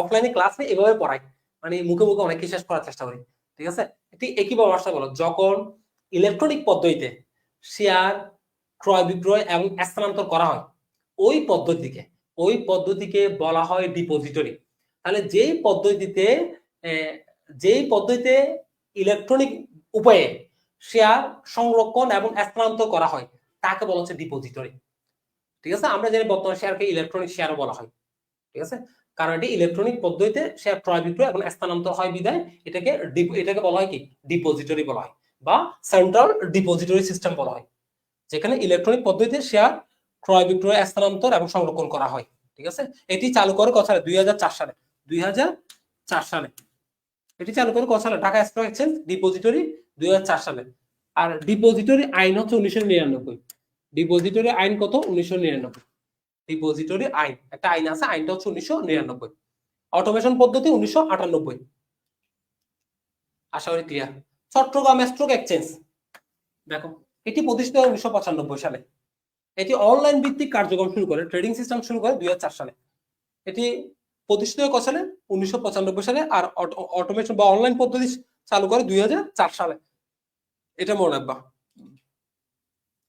অফলাইনে ক্লাস নিই এভাবে পড়াই, মানে মুখে মুখে অনেক কিছু শেষ করার চেষ্টা করি, ঠিক আছে? ঠিক একইভাবে আমার সাথে বলো, যখন ইলেকট্রনিক পদ্ধতিতে শেয়ার ক্রয় বিক্রয় এবং স্থানান্তর করা হয়, ওই পদ্ধতিকে বলা হয় ডিপোজিটরি। তাহলে যেই পদ্ধতিতে ইলেকট্রনিক উপায়ে শেয়ার সংরক্ষণ এবং স্থানান্তর করা হয় তাকে বলা হচ্ছে ডিপোজিটরি, ঠিক আছে? আমরা জানি বর্তমান শেয়ারকে ইলেকট্রনিক শেয়ারও বলা হয়, ঠিক আছে? কারণ এটি ইলেকট্রনিক পদ্ধতিতে শেয়ার ক্রয় বিক্রয় এবং স্থানান্তর হয় বিধায় এটাকে বলা হয় কি? ডিপোজিটরি বলা হয় বা সেন্ট্রাল ডিপোজিটরি সিস্টেম বলা হয়, যেখানে ইলেকট্রনিক পদ্ধতিতে শেয়ার ক্রয় বিক্রয় স্থানান্তর এবং সংরক্ষণ করা হয়, ঠিক আছে? এটি চালু করে কত সালে? 2004 সালে। 2004 সালে এটি চালু করে কত সালে? ঢাকা স্টক এক্সচেঞ্জ ডিপোজিটরি 2004 সালে। আর ডিপোজিটরি আইন হচ্ছে 1999। ডিপোজিটরি আইন কত? 1999। ডিপোজিটরি আইন, একটা আইন আছে, আইনটা হচ্ছে 1999। অটোমেশন পদ্ধতি 1998। আশা করি ক্লিয়ার। চট্টগ্রাম স্টক এক্সচেঞ্জ দেখো, এটি প্রতিষ্ঠিত হয় 1995 সালে। এটি অনলাইন ভিত্তিক কার্যক্রম শুরু করে, ট্রেডিং সিস্টেম শুরু করে 2004 সালে। এটি প্রতিষ্ঠিত হয় কত সালে? 1995 সালে। আর অটোমেশন বা অনলাইন পদ্ধতি চালু করে 2004 সালে। এটা মনে রাখবা।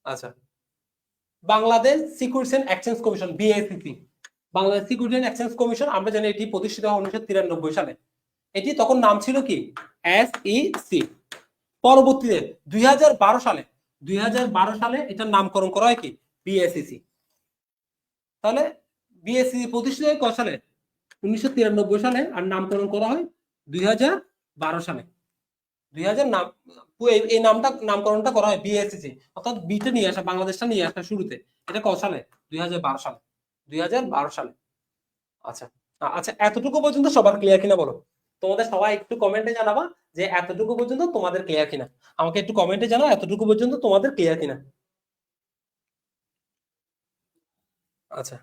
আচ্ছা, Bangladesh securities and exchange commission, BSEC. Bangladesh securities and exchange commission, আমরা জানি এটি প্রতিষ্ঠিত হয় 1993 সালে। এটি তখন নাম ছিল কি? এসইসি। পরবর্তীতে 2012 সালে এটার নামকরণ করা হয় কি? বিএসইসি। তাহলে বিএসইসি প্রতিষ্ঠিত হয় কত সালে? 1993 সালে। আর নামকরণ করা হয় 2012 সালে। 2000 নাম, এই নামকরণটা করা হয় বিএসইসি, অর্থাৎ বিটা নিয়ে আসা, বাংলাদেশটা নিয়ে আসা শুরুতে। এটা কত সালে? 2012 সালে। 2012 সালে। আচ্ছা আচ্ছা, এতটুকু পর্যন্ত সবার ক্লিয়ার কিনা বলো? তোমাদের সবাই একটু কমেন্টে জানাবা যে এতটুকু পর্যন্ত তোমাদের ক্লিয়ার কিনা। আমাকে একটু কমেন্টে জানাও এতটুকু পর্যন্ত তোমাদের ক্লিয়ার কিনা। আচ্ছা,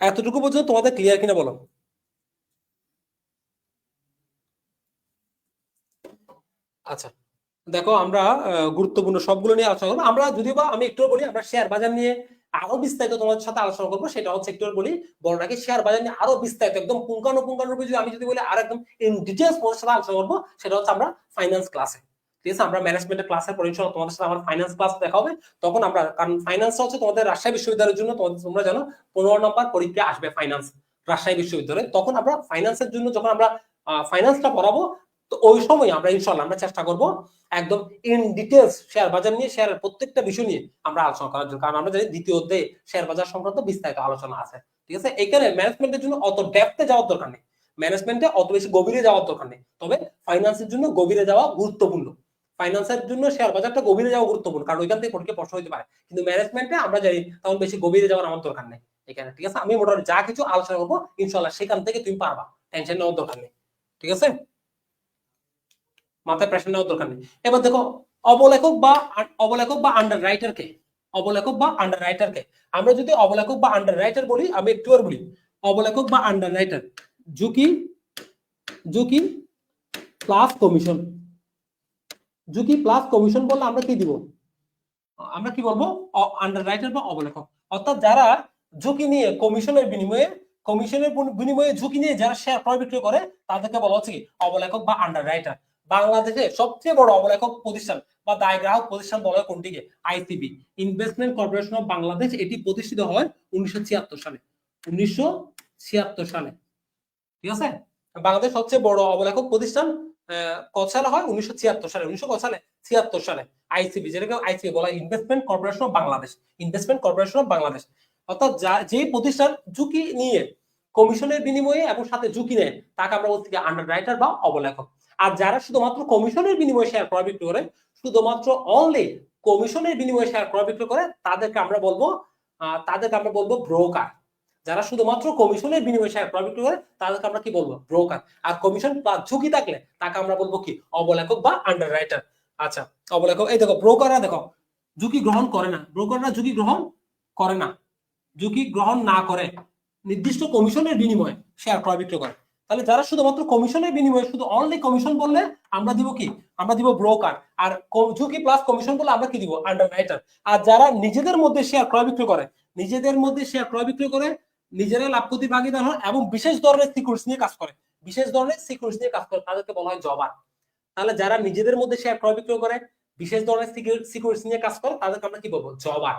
এতটুকু পর্যন্ত তোমাদের ক্লিয়ার কিনা বলো? আচ্ছা, দেখো আমরা গুরুত্বপূর্ণ সবগুলো নিয়ে আলোচনা করবো। আমরা যদিও বা আমি একটু বলি, আমরা শেয়ার বাজার নিয়ে আরো বিস্তারিত তোমাদের সাথে আলোচনা করবো। সেটা হচ্ছে একটু বলি, বড় নাকি শেয়ার বাজার নিয়ে আরো বিস্তারিত একদম পুঙ্খানুপুঙ্খানুরূপে যদি আমি বলি আর একদম ইন ডিটেইলস তোমাদের সাথে আলোচনা করবো, সেটা হচ্ছে আমরা ফাইন্যান্স ক্লাসে, ঠিক আছে? আমরা ম্যানেজমেন্টের ক্লাসের পর ইনশাআল্লাহ তোমাদের সাথে আমার ফাইন্যান্স ক্লাস দেখা হবে। তখন আমরা, কারণ ফাইন্যান্স হচ্ছে তোমাদের রাজশাহী বিশ্ববিদ্যালয়ের জন্য, তোমরা জানো 15 নম্বর পরীক্ষা আসবে ফাইন্যান্স রাজশাহী বিশ্ববিদ্যালয়ে। তখন আমরা ফাইন্যান্সের জন্য যখন আমরা ফাইন্যান্সটা পড়াবো, তো ওই সময় আমরা ইনশাআল্লাহ আমরা চেষ্টা করব একদম ইন ডিটেইলস শেয়ার বাজার নিয়ে, শেয়ারের প্রত্যেকটা বিষয় নিয়ে আমরা আলোচনা করার জন্য। কারণ আমরা জানি দ্বিতীয় অধ্যায়ে শেয়ার বাজার সংক্রান্ত বিস্তারিত আলোচনা আছে, ঠিক আছে? এখানে ম্যানেজমেন্টের জন্য অত ডেপথে যাওয়ার দরকার নেই, ম্যানেজমেন্টে অত বেশি গভীরে যাওয়ার দরকার নেই। তবে ফাইন্যান্সের জন্য গভীরে যাওয়া গুরুত্বপূর্ণ। ফাইন্যান্সের জন্য শেয়ার বাজারটা গভীরে যাওয়া গুরুত্বপূর্ণ, কারণ ওইখান থেকে পরীক্ষা প্রশ্ন হতে পারে। কিন্তু ম্যানেজমেন্টে আমরা জানি তখন বেশি গভীরে যাওয়ার আমার দরকার নেই এখানে, ঠিক আছে? আমি মোটামুটি যা কিছু আলোচনা করবো ইনশাআল্লাহ সেখান থেকে তুমি পারবা, টেনশন নেওয়ার দরকার নেই, ঠিক আছে? মাথায় প্রেশার নেওয়ার দরকার নেই। এবার দেখো, অবলেখক বা আন্ডার রাইটার কে? অবলেখক বা আন্ডার রাইটার কে? আমরা যদি অবলেখক বা আন্ডার রাইটার বলি, আমি একটু আর বলি, অবলেখক বা আন্ডার রাইটার, ঝুঁকি ঝুঁকি প্লাস কমিশন। ঝুঁকি প্লাস কমিশন বললে আমরা কি দিব? আমরা কি বলবো? আন্ডার রাইটার বা অবলেখক। অর্থাৎ যারা ঝুঁকি নিয়ে কমিশনের বিনিময়ে ঝুঁকি নিয়ে যারা শেয়ার ক্রয় বিক্রয় করে তাদেরকে বলা হচ্ছে কি? অবলেখক বা আন্ডার রাইটার। বাংলাদেশে সবচেয়ে বড় অবলেখক প্রতিষ্ঠান বা দায় গ্রাহক প্রতিষ্ঠান বলা হয় কোনটিকে? ICB, investment corporation of Bangladesh. এটি প্রতিষ্ঠিত হয় 1976 সালে। 1976 সালে, ঠিক আছে? বাংলাদেশ সবচেয়ে বড় অবলেখক প্রতিষ্ঠান কত সালে হয়? 1976 সালে। 1976 সালে আইসিবি, যেটাকে আইসিবি বলা হয় investment corporation of Bangladesh. Investment corporation of Bangladesh. অর্থাৎ যে প্রতিষ্ঠান ঝুঁকি নিয়ে কমিশনের বিনিময়ে এবং সাথে ঝুঁকি নেয় তাকে আমরা বলছি আন্ডার রাইটার বা অবলেখক। আর যারা শুধুমাত্র কমিশনের বিনিময়ে শেয়ার ক্রয় বিক্রি করে, শুধুমাত্র অনলি কমিশনের বিনিময়ে শেয়ার ক্রয় বিক্রি করে, তাদেরকে আমরা বলবো ব্রোকার। যারা শুধুমাত্র কমিশনের বিনিময়ে শেয়ার ক্রয় বিক্রি করে তাদেরকে আমরা কি বলবো? ব্রোকার। আর কমিশন বা ঝুঁকি থাকলে তাকে আমরা বলবো কি? অবলেখক বা আন্ডার রাইটার। আচ্ছা, অবলেখক। এই দেখো, ব্রোকাররা দেখো ঝুঁকি গ্রহণ করে না, ব্রোকাররা ঝুঁকি গ্রহণ করে না, ঝুঁকি গ্রহণ না করে নির্দিষ্ট কমিশনের বিনিময়ে শেয়ার ক্রয় বিক্রি করে। তাহলে যারা শুধুমাত্র কমিশনের বিনিময়ে, শুধু অনলি কমিশন বললে আমরা দিব কি? আমরা দিব ব্রোকার। আর ঝুঁকি প্লাস কমিশন বললে আমরা কি দিব? Under writer. আর যারা নিজেদের মধ্যে শেয়ার ক্রয় বিক্রি করে, নিজেরাই লাভ ক্ষতি ভাগিদার হয় এবং বিশেষ ধরনের সিকিউরিটিজ নিয়ে কাজ করে, তাদেরকে বলা হয় জবার। তাহলে যারা নিজেদের মধ্যে শেয়ার ক্রয় বিক্রয় করে, বিশেষ ধরনের সিকিউরিটিজ নিয়ে কাজ করে, তাদেরকে আমরা কি বলবো? জবার।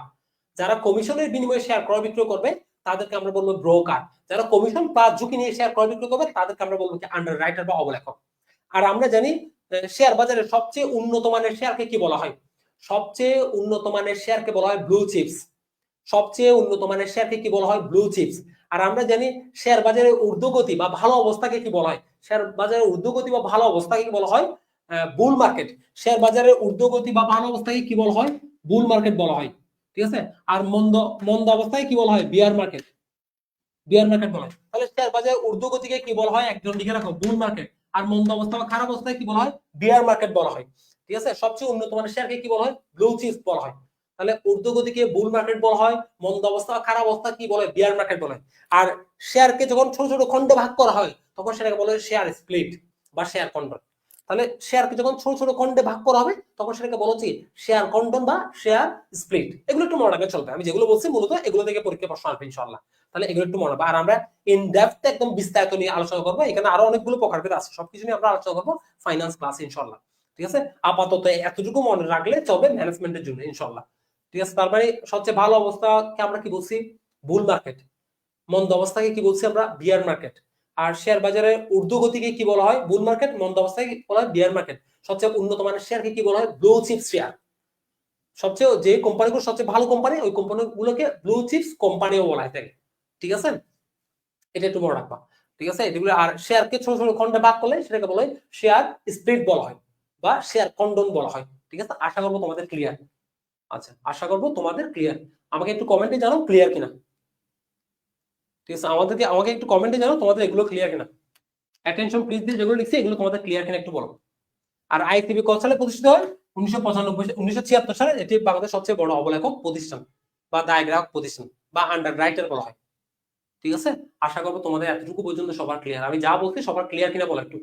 যারা কমিশনের বিনিময়ে শেয়ার ক্রয় বিক্রয় করবে তাদেরকে আমরা বলবো ব্রোকার। যারা কমিশন প্লাস ঝুঁকি নিয়ে শেয়ার ক্রয় বিক্রয় করবে তাদেরকে আমরা বলবো কি? আন্ডার রাইটার বা অবলেখক। আর আমরা জানি শেয়ার বাজারের সবচেয়ে উন্নত মানের শেয়ারকে কি বলা হয়? সবচেয়ে উন্নত মানের শেয়ারকে বলা হয় ব্লু চিপস। সবচেয়ে উন্নত মানের শেয়ারকে কি বলা হয়? Blue chips. আর আমরা জানি শেয়ার বাজারের ঊর্ধ্বগতি বা ভালো অবস্থাকে কি বলা হয়? শেয়ার বাজারের ঊর্ধ্বগতি বা ভালো অবস্থাকে কি বলা হয়? বুল মার্কেট। শেয়ার বাজারের ঊর্ধ্বগতি বা ভালো অবস্থাকে কি বলা হয়? বুল মার্কেট বলা হয়। ঠিক আছে। আর মন্দ অবস্থায় কি বলা হয়? বিয়ার মার্কেট বলা হয়। তাহলে শেয়ার বাজারের ঊর্ধ্বগতিকে কি বলা হয়? একজন লিখে রাখো, বুল মার্কেট। আর মন্দ অবস্থা বা খারাপ অবস্থায় কি বলা হয়? বিয়ার মার্কেট বলা হয়। ঠিক আছে। সবচেয়ে উন্নত মানের শেয়ারকে কি বলা হয়? ব্লু চিপস বলা হয়। তাহলে ঊর্ধ্বগতিকে বুল মার্কেট বলা হয়, মন্দ অবস্থা বা খারাপ অবস্থা কি বলে? বিয়ার মার্কেট বলা হয়। আর শেয়ারকে যখন ছোট ছোট খণ্ডে ভাগ করা হয় তখন সেটাকে বলা হয় শেয়ার স্প্লিট বা শেয়ার কন্ট্রোল। তাহলে শেয়ারকে যখন ছোট ছোট খণ্ডে ভাগ করা হবে তখন সেটাকে বলা হচ্ছে শেয়ার কন্ট্রোল বা শেয়ার স্প্লিট। এগুলো একটু মনে রাখবে চলবে। আমি যেগুলো বলছি মূলত এগুলো থেকে পরীক্ষা প্রশ্ন আসবে ইনশাআল্লাহ। তাহলে এগুলো একটু মনে রাখবে। আর আমরা ইন ডেপথ একদম বিস্তারিত নিয়ে আলোচনা করবো। এখানে আরো অনেকগুলো প্রকারভেদ আছে, সবকিছু নিয়ে আমরা আলোচনা করবো ফাইন্যান্স ক্লাসে ইনশাআল্লাহ। ঠিক আছে। আপাতত এতটুকু মনে রাখলে চলবে ম্যানেজমেন্টের জন্য ইনশাআল্লাহ। ঠিক আছে। তার মানে সবচেয়ে ভালো অবস্থাকে আমরা কি বলছি? বুল মার্কেট। মন্দ অবস্থাকে কি বলছি আমরা? বিয়ার মার্কেট। আর শেয়ার বাজারের ঊর্ধ্বগতিকে কি বলা হয়? বুল মার্কেট। মন্দ অবস্থাকে বলা হয় বিয়ার মার্কেট। সবচেয়ে উন্নত মানের শেয়ারকে কি বলা হয়? Blue chips share. সবচেয়ে যে কোম্পানিগুলো সবচেয়ে ভালো কোম্পানি, ওই কোম্পানিগুলোকে ব্লু চিপস কোম্পানিও বলা হয় থাকে। ঠিক আছে। এটা একটু মনে রাখবা। ঠিক আছে। এগুলো। আর শেয়ারকে ছোট ছোট খণ্ডে ভাগ করলে সেটাকে বলা হয় শেয়ার স্প্লিট বলা হয় বা শেয়ার কন্ডন বলা হয়। ঠিক আছে। আশা করবো তোমাদের ক্লিয়ার। আচ্ছা, আশা করবো তোমাদের ক্লিয়ার। আমাকে একটু কমেন্টে জানাও ক্লিয়ার কিনা। ঠিক আছে। আমাকে একটু কমেন্টে জানাও তোমাদের এগুলো ক্লিয়ার কিনা। অ্যাটেনশন প্লিজ দিয়ে যেগুলো লিখছি এগুলো তোমাদের ক্লিয়ার কিনা একটু বলো। আর আইসিবি কত সালে প্রতিষ্ঠিত হয়? 1976 সালে। এটি বাংলাদেশের সবচেয়ে বড় অবলেখক প্রতিষ্ঠান বা দায় গ্রাহক প্রতিষ্ঠান বা আন্ডার রাইটার বলা হয়। ঠিক আছে। আশা করবো তোমাদের এতটুকু পর্যন্ত সবার ক্লিয়ার। আমি যা বলছি সবার ক্লিয়ার কিনা বলো একটু।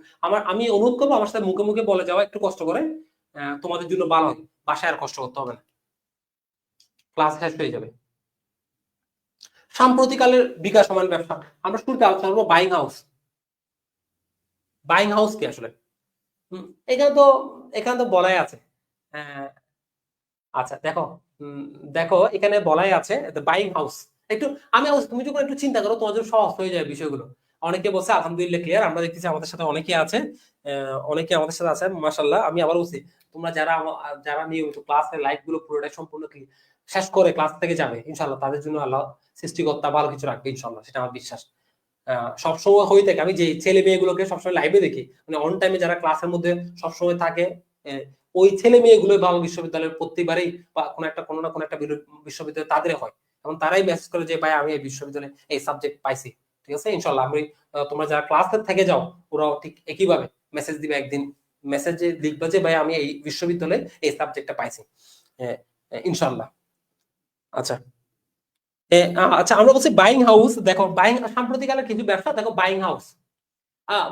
আমি অনুরোধ করবো আমার সাথে মুখে মুখে বলে যাওয়া একটু কষ্ট করে। তোমাদের জন্য ভালো হয়, বাসায় আর কষ্ট করতে হবে না, ক্লাস শেষ হয়ে যাবে। সাম্প্রতিককালের বিকাশমান ব্যবসা। আমরা শুরুতে আলোচনা করবো বাইং হাউস। বাইং হাউস কি আসলে? এখানে তো বলাই আছে। আচ্ছা, দেখো। দেখো এখানে বলাই আছে বাইং হাউস। একটু তুমি যখন একটু চিন্তা করো তোমার জন্য সহজ হয়ে যায় বিষয়গুলো। অনেকে বলছে আলহামদুলিল্লাহ ক্লিয়ার। আমরা দেখতেছি আমাদের সাথে অনেকে আছে, মাশাআল্লাহ। আমি আবার বলছি, তোমরা যারা নিয়মিত ক্লাসের লাইভ গুলো পুরোটাই সম্পূর্ণ শেষ করে ক্লাস থেকে যাবে ইনশাআল্লাহ, তাদের জন্য আল্লাহ সৃষ্টিকর্তা ভালো কিছু রাখবে ইনশাআল্লাহ, সেটা আমার বিশ্বাস। সবসময় হয়ে থাকে। আমি যে ছেলে মেয়েগুলোকে সবসময় লাইভে দেখি, মানে অন টাইমে যারা ক্লাসের মধ্যে সবসময় থাকে, ওই ছেলে মেয়েগুলো ভালো বিশ্ববিদ্যালয়ের প্রত্যেকবারেই বা কোনো না কোনো একটা বিশ্ববিদ্যালয় তাদের হয়, এবং তারাই মেসেজ করে যে ভাই আমি এই বিশ্ববিদ্যালয়ে এই সাবজেক্ট পাইছি। ঠিক আছে। ইনশাআল্লাহ আমি তোমরা যারা ক্লাসে থেকে যাও ওরাও ঠিক একইভাবে মেসেজ দিবে একদিন, মেসেজে লিখবে যে ভাই আমি এই বিশ্ববিদ্যালয়ে এই সাবজেক্টটা পাইছি। ইনশাআল্লাহ। আচ্ছা। আচ্ছা, আমরা বলছি বাইং হাউস। দেখো সাম্প্রতিককালের কিছু ব্যবসা দেখো বাইং হাউস।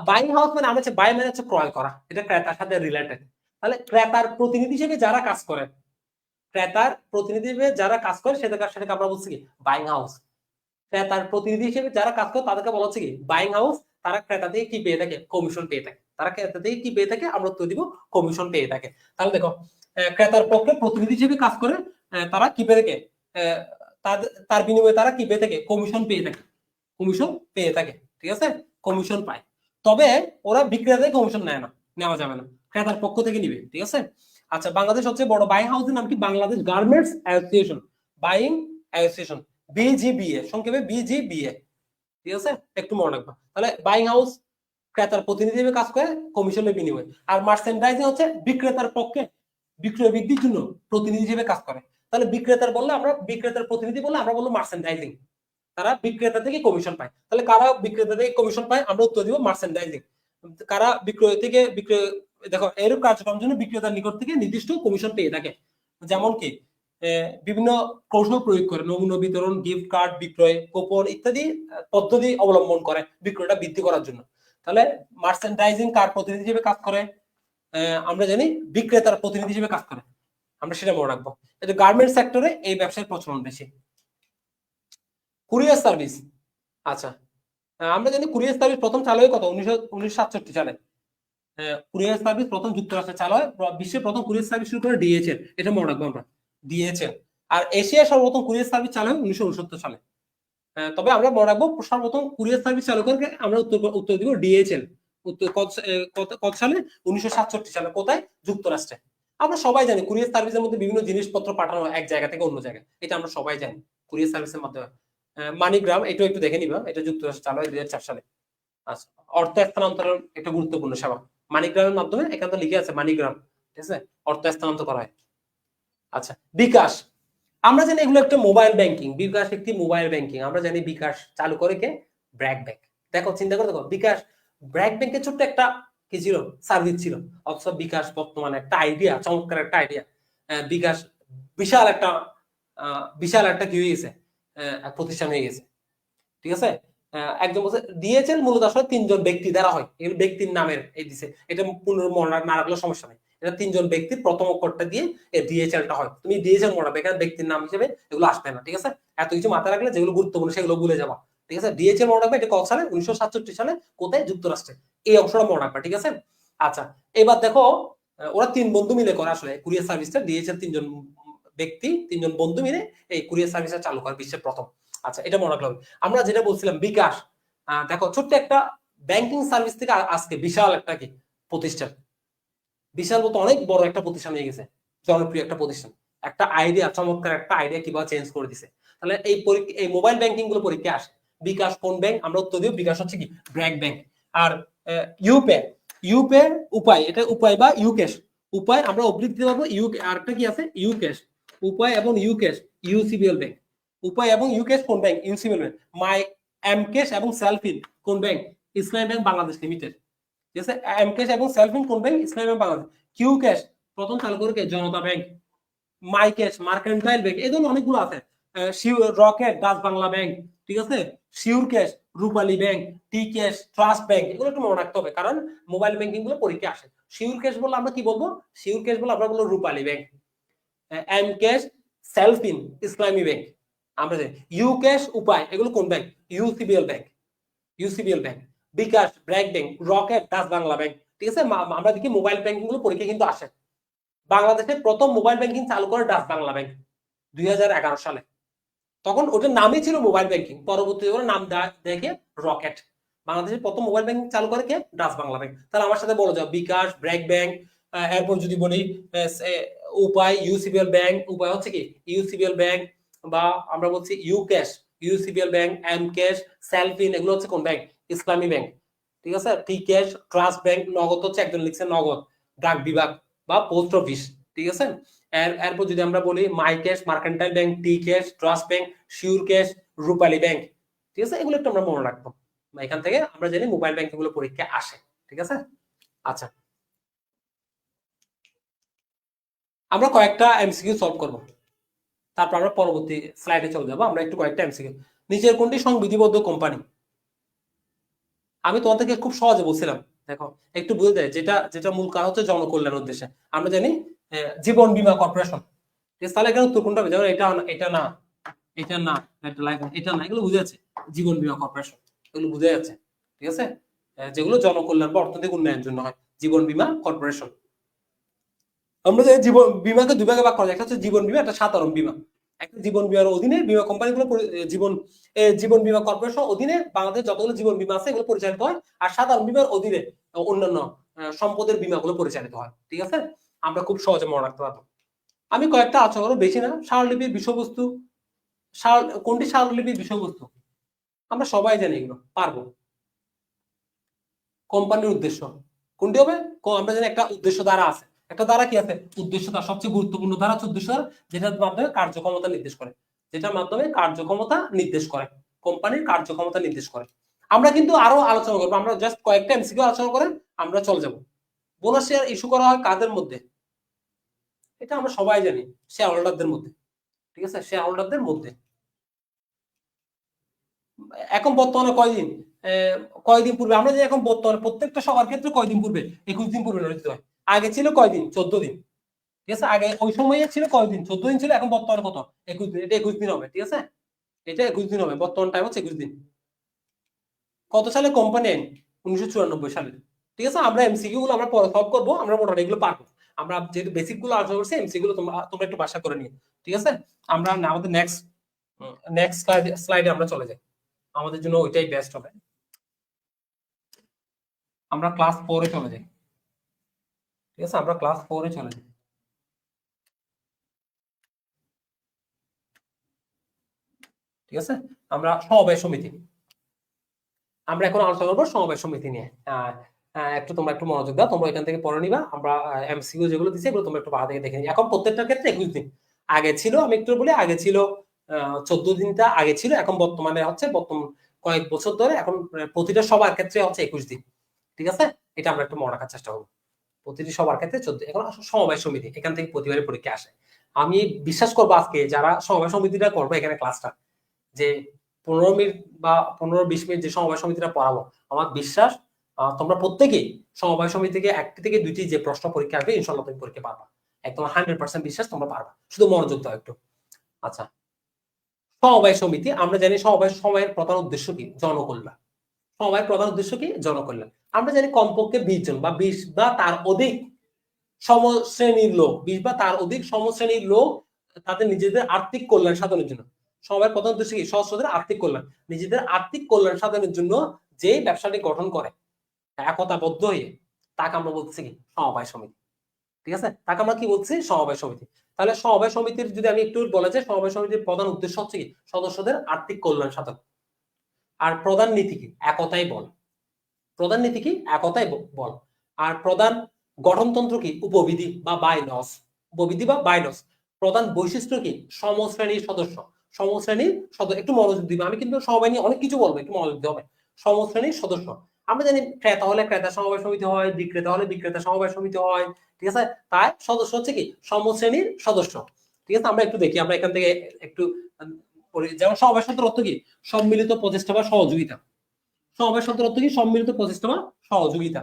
বাইং হাউস মানে আমরা বাই মানে হচ্ছে ক্রয় করা, এটা ক্রেতার সাথে রিলেটেড। তাহলে ক্রেতার প্রতিনিধি হিসেবে যারা কাজ করে, সেটাকে আমরা বলছি কি? Buying house. ক্রেতার প্রতিনিধি হিসেবে যারা কাজ করে তাদেরকে বলা হচ্ছে কি? Buying house. তারা ক্রেতা থেকে কি পেয়ে থাকে? কমিশন পেয়ে থাকে। তারা ক্রেতা থেকে কি পেয়ে থাকে? আমরা উত্তর দিব কমিশন পেয়ে থাকে। তাহলে দেখো, ক্রেতার পক্ষে প্রতিনিধি হিসেবে কাজ করে, তারা কি পেয়ে থাকে? তার বিনিময়ে তারা কি পেয়ে থাকে? কমিশন পেয়ে থাকে। ঠিক আছে। কমিশন পায়। তবে ওরা বিক্রেতা থেকে কমিশন নেওয়া যাবে না, ক্রেতার পক্ষ থেকে নিবে। ঠিক আছে। আচ্ছা, বাংলাদেশ সবচেয়ে বড় বাইং হাউসের নাম কি? Bangladesh garments association, buying association, BGBA, সংক্ষেপে বিজিবিএ। ঠিক আছে, একটু মনে রাখবা। তাহলে বাইং হাউস ক্রেতার প্রতিনিধি হিসেবে কাজ করে কমিশনের বিনিময়ে, আর মার্চেন্ডাইজিং হচ্ছে বিক্রেতার পক্ষে বিক্রয় বৃদ্ধির জন্য প্রতিনিধি হিসেবে কাজ করে। তাহলে বিক্রেতার বললে আমরা, বিক্রেতার প্রতিনিধি বললে আমরা বলবো মার্চেন্ডাইজিং, তারা বিক্রেতা থেকে কমিশন পায়। তাহলে কারা বিক্রেতা থেকে কমিশন পায়, আমরা উত্তর দিব মার্চেন্ডাইজিং। কারা বিক্রয় থেকে বিক্রয়, দেখো এরূপ কার্যক্রম জন্য বিক্রেতার নিকট থেকে নির্দিষ্ট কমিশন পেয়ে থাকে। যেমন কি বিভিন্ন কৌশল প্রয়োগ করে, নমুনা বিতরণ, গিফট কার্ড বিক্রয়, কুপন ইত্যাদি পদ্ধতি অবলম্বন করে বিক্রয়টা বৃদ্ধি করার জন্য। তাহলে মার্চেন্ডাইজিং কার প্রতিনিধি হিসেবে কাজ করে, আমরা জানি বিক্রেতার প্রতিনিধি হিসেবে কাজ করে, আমরা সেটা মনে রাখবো। গার্মেন্ট সেক্টরে এই ব্যবসার প্রচলন বেশি। কুরিয়ার সার্ভিস, আচ্ছা আমরা জানি কুরিয়ার সার্ভিস প্রথম চালু হয় কত 1967 সালে। কুরিয়ার সার্ভিস প্রথম যুক্তরাষ্ট্রে চালু হয়, বিশ্বের প্রথম কুরিয়ার সার্ভিস শুরু করে ডিএচএল, এটা মনে রাখবো আমরা, ডিএচএল। আর এশিয়ার সর্বপ্রথম কুরিয়ার সার্ভিস চালু হয় 1969 সালে। তবে আমরা মনে রাখবো সর্বপ্রথম কুরিয়ার সার্ভিস চালু করে আমরা উত্তর দিব ডিএচএল। কত সালে, 1967 সালে। কোথায়, যুক্তরাষ্ট্রে। আমরা সবাই জানি কুরিয়ার সার্ভিসের মধ্যে বিভিন্ন জিনিসপত্র পাঠানো হয় এক জায়গা থেকে অন্য জায়গায়, এটা আমরা সবাই জানি কুরিয়ার সার্ভিসের মাধ্যমে। মানিগ্রাম, এটা একটু দেখে নিবা, এটা যুক্তরাষ্ট্রে চালু হয় 2004 সালে। আচ্ছা, অর্থ স্থানান্তরের একটা গুরুত্বপূর্ণ সেবা মানিগ্রামের মাধ্যমে, এখানে তো লিখে আছে মানিগ্রাম, ঠিক আছে, অর্থ স্থানান্তর করা হয়। আচ্ছা, বিকাশ, আমরা জানি এগুলো একটা মোবাইল ব্যাংকিং, বিকাশ একটি মোবাইল ব্যাংকিং। আমরা জানি বিকাশ চালু করে কে, ব্র্যাক ব্যাংক। দেখো চিন্তা করে দেখো, বিকাশ ব্র্যাক ব্যাংকের ছোট্ট একটা কি ছিল, সার্ভিস ছিল, অথচ বিকাশ বর্তমানে একটা আইডিয়া, চমৎকার একটা আইডিয়া। বিকাশ বিশাল একটা কি হয়ে গেছে, প্রতিষ্ঠান হয়ে গেছে, ঠিক আছে। একজন বলছে ডিএচএল মূলত আসলে 3জন ব্যক্তি দ্বারা হয়, এগুলো ব্যক্তির নামের এই দিছে, এটা পুনর্মনে না রাখলে সমস্যা নেই। এটা 3জন ব্যক্তির প্রথম অক্ষরটা দিয়ে এই ডিএচএলটা হয়। তুমি ডিএচএল মনে রাখবে, এখানে ব্যক্তির নাম হিসেবে এগুলো আসবে না, ঠিক আছে। এত কিছু মাথায় রাখলে যেগুলো গুরুত্বপূর্ণ সেগুলো ভুলে যাবা, ঠিক আছে। ডিএচএল মনে রাখবে, এটা কত সালে, 1967 সালে। কোথায়, যুক্তরাষ্ট্রে। এই অংশটা মনে রাখবা, ঠিক আছে। আচ্ছা, এবার দেখো ওরা 3 বন্ধু মিলে করে আসলে কুরিয়ার সার্ভিসটা, ডিএচএল 3জন ব্যক্তি, 3জন বন্ধু মিলে এই কুরিয়ার সার্ভিসটা চালু করে বিশ্বের প্রথম। আচ্ছা, এটা মনে রাখলাম। আমরা যেটা বলছিলাম বিকাশ, দেখো ছোট্ট একটা ব্যাংকিং সার্ভিস থেকে আজকে বিশাল একটা কি প্রতিষ্ঠান, বিশাল মতো অনেক বড় একটা প্রতিষ্ঠান হয়ে গেছে, জনপ্রিয় একটা প্রতিষ্ঠান। একটা আইডিয়া, চমৎকার একটা আইডিয়া কিভাবে চেঞ্জ করে দিছে। তাহলে এই মোবাইল ব্যাংকিং গুলো পরীক্ষা আসে। বিকাশ কোন ব্যাংক, আমরা উত্তর দিব বিকাশ হচ্ছে কি, ব্র্যাক ব্যাংক। আর ইউপে, ইউপে উপায়, এটা উপায় বা ইউকেশ। উপায় আমরা অবলিক দিতে পারবো, আর একটা কি আছে, ইউকেশ। উপায় এবং ইউকেশ, ইউসিবিএল ব্যাংক। উপায় এবং ইউকেশ কোন ব্যাংক, ইউসিবিএল ব্যাংক। মাই এমকেশ এবং সেলফিন কোন ব্যাংক, ইসলামী ব্যাংক বাংলাদেশ লিমিটেড, ঠিক আছে। এমকেশ এবং সেলফিন কোন ব্যাংক, ইসলামী ব্যাংক বাংলাদেশ। কিউ ক্যাশ প্রথম চালু করে Janata bank. My cash mercantile bank, এই ধরনের অনেকগুলো আছে। রকেট ডাচ বাংলা ব্যাংক, ঠিক আছে। শিওর ক্যাশ রূপালী ব্যাংক, টি ক্যাশ ট্রাস্ট ব্যাংক, এগুলো একটু মনে রাখতে হবে কারণ মোবাইল ব্যাংকিং গুলো পরীক্ষা আসে। শিওর ক্যাশ বলে আমরা কি বলবো, শিওর ক্যাশ বলে আমরা বলবো Rupali bank. M cash CellFin Islami bank, আমরা জানি। ইউ ক্যাশ উপায়, এগুলো কোন bank, UCBL bank, UCBL bank. BKash BRAC bank, rocket Dutch Bangla bank, ঠিক আছে। আমরা দেখি মোবাইল ব্যাংকিং গুলো পরীক্ষা কিন্তু আসে। বাংলাদেশের প্রথম মোবাইল ব্যাংকিং চালু করে ডাচ বাংলা ব্যাংক 2011 সালে। তখন ওটার নামই ছিল মোবাইল ব্যাংকিং, পরবর্তীতে ওরা নাম দেখে রকেট। বাংলাদেশের প্রথম মোবাইল ব্যাংকিং চালু করে কে, ডাচ বাংলা ব্যাংক। তাহলে আমার সাথে বলে যাও বিকাশ, ব্র্যাক ব্যাংক, এরপর যদি বলি উপায়, ইউসিবিএল ব্যাংক। উপায় হচ্ছে কি, ইউসিবিএল ব্যাংক, বা আমরা বলছি U cash, UCBL bank, M cash, Selfin, এগুলো হচ্ছে কোন ব্যাংক, ইসলামী ব্যাংক, ঠিক আছে। টি ক্যাশ ট্রাস্ট ব্যাংক, নগদ হচ্ছে একজন লিখছে নগদ, ডাক বিভাগ বা পোস্ট অফিস, ঠিক আছে। এরপর যদি আমরা বলি মাই ক্যাশ মার্কেন্টাইল ব্যাংক, টি cash trust bank, sure cash রূপালী ব্যাংক, ঠিক আছে। এগুলো একটু আমরা মনে রাখবো, এখান থেকে আমরা জানি মোবাইল ব্যাংকিং গুলো পরীক্ষা আসে, ঠিক আছে। আচ্ছা, আমরা কয়েকটা এমসিকিউ সলভ করব, তারপর আমরা পরবর্তী স্লাইডে চলে যাবো। আমরা একটু কয়েকটা এমসিকিউ। নিচের কোনটি সংবিধিবদ্ধ কোম্পানি, আমি তোমাদেরকে খুব সহজে বলছিলাম, দেখো একটু বুঝে দেয়, যেটা যেটা মূল কাজ হচ্ছে জনকল্যাণ উদ্দেশ্যে। আমরা জানি জীবন বীমা কর্পোরেশন, তাহলে এখানে উত্তর কোনটা হবে, যেমন এটা এটা না, এটা না, এটা না, এগুলো বুঝে যাচ্ছে। জীবন বীমা কর্পোরেশন, এগুলো বুঝে যাচ্ছে, ঠিক আছে। যেগুলো জনকল্যাণ বা অর্থনৈতিক উন্নয়নের জন্য হয়, জীবন বীমা কর্পোরেশন। আমরা যে জীবন বীমাকে দুই ভাগে ভাগ করা যায়, একটা হচ্ছে জীবন বীমা, একটা সাধারণ বীমা। একটা জীবন বীমার অধীনে বীমা কোম্পানিগুলো জীবন জীবন বীমা কর্পোরেশন অধীনে বাংলাদেশ যতগুলো জীবন বীমা আছে এগুলো পরিচালিত হয়, আর সাধারণ বীমার অধীনে অন্যান্য সম্পদের বীমাগুলো পরিচালিত হয়, ঠিক আছে। আমরা খুব সহজে মনে রাখতে পারবো। আমি কয়েকটা আলোচনা করবো, বেশি না। স্মারকলিপির বিষয়বস্তু, কোনটি স্মারকলিপির বিষয়বস্তু, আমরা সবাই জানি এগুলো পারবো। কোম্পানির উদ্দেশ্য কোনটি হবে? আমরা জানি একটা উদ্দেশ্য দ্বারা আছে, একটা দ্বারা কি আছে? উদ্দেশ্য দ্বারা সবচেয়ে গুরুত্বপূর্ণ দ্বারা হচ্ছে উদ্দেশ্য দ্বারা, যেটার মাধ্যমে কার্যক্ষমতা নির্দেশ করে, যেটার মাধ্যমে কার্যক্ষমতা নির্দেশ করে, কোম্পানির কার্যক্ষমতা নির্দেশ করে। আমরা কিন্তু আরো আলোচনা করবো, আমরা জাস্ট কয়েকটা এমসিকিউ আলোচনা করে আমরা চলে যাব। বোনাস শেয়ার ইস্যু করা হয় কাদের মধ্যে? এটা আমরা সবাই জানি, শেয়ার হোল্ডারদের মধ্যে। ঠিক আছে, শেয়ার হোল্ডারদের মধ্যে। এখন বর্তমানে কয়দিন কয়দিন পূর্বে আমরা যে এখন বর্তমানে প্রত্যেকটা সবার ক্ষেত্রে কয়দিন পূর্বে? 21 দিন পূর্বে নোটিশ হয়। আগে ছিল কয়দিন? 14 দিন। ঠিক আছে, আগে ওই সময়ে ছিল কয়দিন? 14 দিন ছিল। এখন বর্তমানে কত? 21 দিন। এটা 21 দিন হবে। ঠিক আছে, এটা 21 দিন হবে। বর্তমান টাইম হচ্ছে 21 দিন। কত সালে কোম্পানি আইন? 1994 সালে। ঠিক আছে, আমরা এমসিকিউ গুলো আমরা পরে সলভ করবো, আমরা মোটামুটি এগুলো পারবো। আমরা যেহেতু বেসিক গুলো আলোচনা করছি, এমসিকিউ গুলো তোমরা একটু বাসা করে নিও। ঠিক আছে, আমরা আমাদের নেক্সট নেক্সট স্লাইডে আমরা চলে যাই, আমাদের জন্য ওইটাই বেস্ট হবে। আমরা ক্লাস 4 এ চলে যাই। ঠিক আছে, আমরা ক্লাস 4 এ চলে যাই। ঠিক আছে, আমরা সমবায় সমিতি, আমরা এখন আলোচনা করবো সমবায় সমিতি নিয়ে। একটু তোমরা একটু মনোযোগ দাও, তোমরা এখান থেকে পড়ে নিবা। আমরা এমসিকিউ যেগুলো দিচ্ছি এগুলো তোমরা একটু বাড়া থেকে দেখে নিই। এখন প্রত্যেকটার ক্ষেত্রে 21 দিন। আগে ছিল, আমি একটু বলি, আগে ছিল 14 দিনটা আগে ছিল, এখন বর্তমানে হচ্ছে বর্তমান কয়েক বছর ধরে এখন প্রতিটা সবার ক্ষেত্রে হচ্ছে 21 দিন। ঠিক আছে, এটা আমরা একটু মনে রাখার চেষ্টা করবো। প্রতিটি সবার ক্ষেত্রে 14। এখন সমবায় সমিতি এখান থেকে প্রতিবারের পরীক্ষা আসে। আমি বিশ্বাস করবো আজকে যারা সমবায় সমিতিটা করবো এখানে ক্লাসটা, যে 15 মিনিট বা 15-20 মিনিট যে সমবায় সমিতিটা পড়াবো, আমার বিশ্বাস তোমরা প্রত্যেকেই সমবায় সমিতি থেকে একটি থেকে দুইটি যে প্রশ্ন পরীক্ষা আসবে ইনশাল্লাহ তুমি পরীক্ষা পারবা। একদম 100% বিশ্বাস তোমরা পারবা, শুধু মনোযোগ দাও একটু। আচ্ছা, সমবায় সমিতি আমরা জানি সমবায়ের প্রধান উদ্দেশ্য কি? জনকল্যাণ। সমবায়ের প্রধান উদ্দেশ্য কি? জনকল্যাণ। আমরা জানি কমপক্ষে 20 জন বা 20 বা তার অধিক সমশ্রেণীর লোক, 20 বা তার অধিক সমশ্রেণীর লোক তাদের নিজেদের আর্থিক কল্যাণ সাধনের জন্য, সমবায়ের প্রধান উদ্দেশ্য কি? সদস্যদের আর্থিক কল্যাণ, নিজেদের আর্থিক কল্যাণ সাধনের জন্য যে ব্যবসাটি গঠন করে একতাবদ্ধ হয়ে, তাকে আমরা বলছি কি? সমবায় সমিতি। ঠিক আছে, তাকে আমরা কি বলছি? সমবায় সমিতি। তাহলে সমবায় সমিতির যদি আমি একটু বলা যায়, সমবায় সমিতির প্রধান উদ্দেশ্য হচ্ছে কি? সদস্যদের আর্থিক কল্যাণ সাধন। আর প্রধান নীতি কি? একতাই বল। প্রধান নীতি কি? একতাই বল। আর প্রধান গঠনতন্ত্র কি? উপবিধি বা বাইলস। উপবিধি বা বাইলস। প্রধান বৈশিষ্ট্য কি? সমশ্রেণীর সদস্য। সমশ্রেণীর সদস্য, একটু মনোযোগ দিবে, আমি কিন্তু সমবায় নিয়ে অনেক কিছু বলবো, একটু মনোযোগ দিতে হবে। সমশ্রেণীর সদস্য, আমরা জানি ক্রেতা হলে ক্রেতা সমবায় সমিতি হয়, বিক্রেতা হলে বিক্রেতা সমবায় সমিতি হয়। ঠিক আছে, তাই সদস্য হচ্ছে কি? সমশ্রেণীর সদস্য। ঠিক আছে, আমরা একটু দেখি, আমরা এখান থেকে একটু যেমন সমবায় শব্দের অর্থ কি? সম্মিলিত প্রচেষ্টা বা সহযোগিতা। সমবায় শব্দের অর্থ কি? সম্মিলিত প্রচেষ্টা বা সহযোগিতা।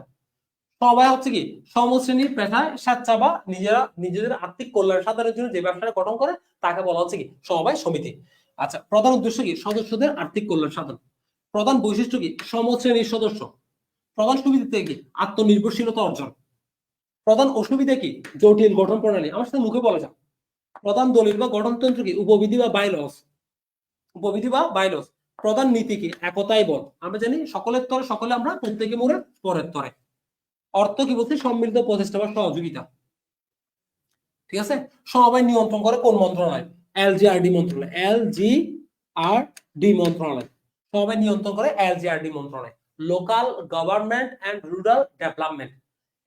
সমবায় হচ্ছে কি? সমশ্রেণীর পেশায় স্বেচ্ছা বা নিজেদের আর্থিক কল্যাণ সাধনের জন্য যে ব্যবসাটা গঠন করে তাকে বলা হচ্ছে কি? সমবায় সমিতি। আচ্ছা, প্রধান উদ্দেশ্য কি? সদস্যদের আর্থিক কল্যাণ সাধন। প্রধান বৈশিষ্ট্য কি? সমশ্রেণীর সদস্য। প্রধান সুবিধা কি? আত্মনির্ভরশীলতা অর্জন। প্রধান অসুবিধা কি? জটিল গঠন প্রণালী, আমার সাথে মুখে বলা যাক। প্রধান দলিল বা গঠনতন্ত্র কি? উপবিধি বা বাইলস। উপবিধি বা বাইলস। প্রধান নীতি কি? একতাই বল। আমরা জানি সকলের তরে সকলে, আমরা প্রত্যেকে মোড়ে পরের তরে। অর্থ কি বলছে? সম্মিলিত প্রচেষ্টা বা সহযোগিতা। ঠিক আছে, সমবায় নিয়ন্ত্রণ করে কোন মন্ত্রণালয়? এলজিআরডি মন্ত্রণালয়। এলজিআরডি মন্ত্রণালয় সমবায় নিয়ন্ত্রণ করে। এলজিআরডি মন্ত্রণালয়, local government and rural development.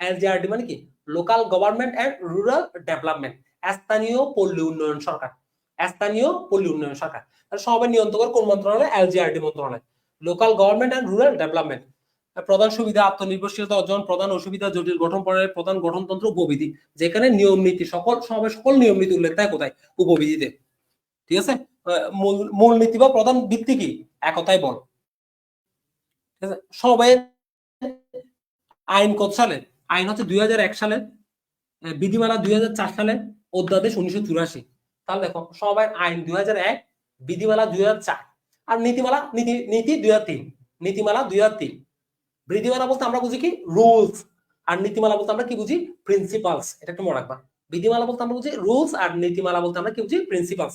LGRD মানে কি? Local government and rural development, স্থানীয় পল্লী উন্নয়ন সরকার। স্থানীয় পল্লী উন্নয়ন সরকার। সমবায় নিয়ন্ত্রণ করে কোন মন্ত্রণালয়? এলজিআরডি মন্ত্রণালয়, local government and rural development. প্রধান সুবিধা আত্মনির্ভরশীলতা অর্জন, প্রধান অসুবিধা জটিল গঠন প্রণালী, প্রধান গঠনতন্ত্র উপবিধি। যেখানে নিয়ম নীতি সকল নিয়ম নীতি উল্লেখ থাকে কোথায়? উপবিধিতে। ঠিক আছে, মূল নীতি বা প্রধান ভিত্তি কি? একতাই বল। ঠিক আছে, সমবায়ের আইন কত সালে? আইন হচ্ছে 2001 সালে, বিধিমালা 2004 সালে, অধ্যাদেশ 1984। তাহলে দেখো, সমবায়ের আইন 2001, বিধিমালা 2004, আর নীতিমালা নীতি 2003। নীতিমালা 2003। বিধিমালা বলতে আমরা বুঝি কি? রুলস। আর নীতিমালা বলতে আমরা কি বুঝি? প্রিন্সিপালস। এটা একটু মনে রাখবা। বিধিমালা বলতে আমরা বুঝি রুলস, আর নীতিমালা বলতে আমরা কি বুঝি? প্রিন্সিপালস।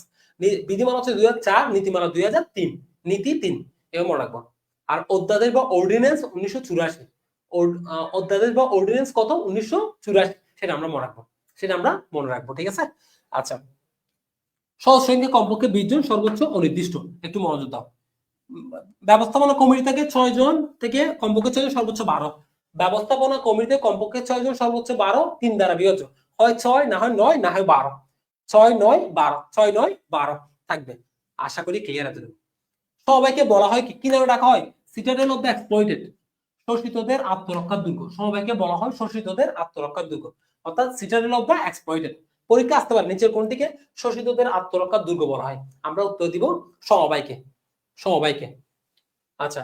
বিধিমালা হচ্ছে 2004, নীতিমালা 2003। নীতি 3, এও মনে রাখবো। আর অধ্যাদেশ বা অর্ডিন্যান্স 1984। অধ্যাদেশ বা অর্ডিন্যান্স কত? 1984। সেটা আমরা মনে রাখবো, সেটা আমরা মনে রাখবো। ঠিক আছে, আচ্ছা। সদস্য সংখ্যা কমপক্ষে 20 জন, সর্বোচ্চ অনির্দিষ্ট। একটু মনোযোগ দাও। ব্যবস্থাপনা কমিটি থেকে 6 জন থেকে কমপক্ষে 6 জন সর্বোচ্চ 12। ব্যবস্থাপনা কমিটিতে কমপক্ষে 6 জন সর্বোচ্চ 12, 3 দ্বারা বিভাজ্য, হয় 6 না হয় 9 না হয় 12, 6 9 12, 6 9 12 থাকবে। আশা করি ক্লিয়ার আছে। সবাইকে বলা হয় কি নামে ডাকা হয়? সিটাডেল অফ দ্য এক্সপ্লয়েটেড, শোষিতদের আত্মরক্ষার দুর্গ। সবাইকে বলা হয় শোষিতদের আত্মরক্ষার দুর্গ, অর্থাৎ সিটাডেল অফ দ্য এক্সপ্লয়েটেড। পরীক্ষা আসতে পারে নিচের কোনটিকে শোষিতদের আত্মরক্ষার দুর্গ বলা হয়? আমরা উত্তর দিব সমবায়কে, সমবায়কে। আচ্ছা,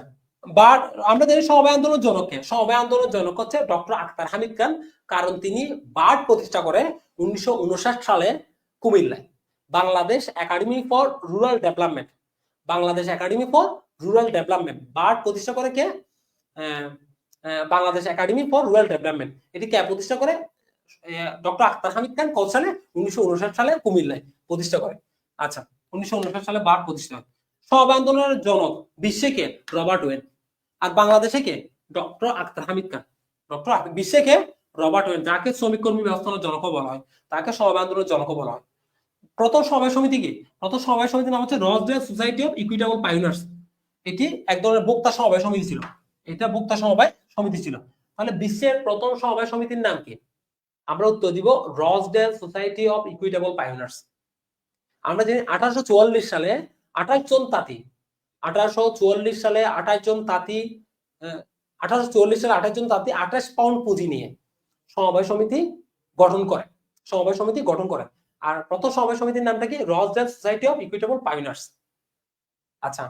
বাট আমরা জানি সমবায় আন্দোলনের জনক কে? সমবায় আন্দোলনের জনক হচ্ছে ডক্টর আখতার হামিদ খান, কারণ তিনি বার্ড প্রতিষ্ঠা করে 1959 সালে কুমিল্লায়। Bangladesh academy for rural development, Bangladesh academy for rural development BARD প্রতিষ্ঠা করে কে? Bangladesh academy for rural development, এটি কে প্রতিষ্ঠা করে? ডক্টর আখতার হামিদ খান। কত সালে? 1959 সালে কুমিল্লায় প্রতিষ্ঠা করে। আচ্ছা, 1959 সালে বার্ড প্রতিষ্ঠা হয়। সমবায় আন্দোলনের জনক বিশ্বে কে? Robert Owen. আর বাংলাদেশে কে? ডক্টর আখতার হামিদ খান। ডক্টর বিশ্বে কে? রবার্ট ওয়েন, যাকে শ্রমিক কর্মী ব্যবস্থাপনার জনক বলা হয়, তাকে সমবায় আন্দোলনের জনক বলা হয়। প্রথম সমবায় সমিতি কি? প্রথম সমবায় সমিতির নাম হচ্ছে রসডেল সোসাইটি অফ ইকুইটেবল পাইওনিয়ার্স। এটি এক ধরনের ভোক্তা সমবায় সমিতি ছিল, এটা ভোক্তা সমবায় সমিতি ছিল। তাহলে বিশ্বের প্রথম সমবায় সমিতির নাম কি? আমরা উত্তর দিব রসডেল সোসাইটি অফ ইকুইটেবল পাইওনিয়ার্স। আমরা জানি 1844 সালে 28 জন তাঁতি, 1844 সালে 28 জন তাঁতি, 1844 সালে 28 জন তাঁতি 28 পাউন্ড পুঁজি নিয়ে সমবায় সমিতি গঠন করে, সমবায় সমিতি গঠন করে। আর প্রথম সমবায় সমিতির নামটা কি? রসডেল সোসাইটি অফ ইকুইটেবল পাইওনিয়ার্স। আচ্ছা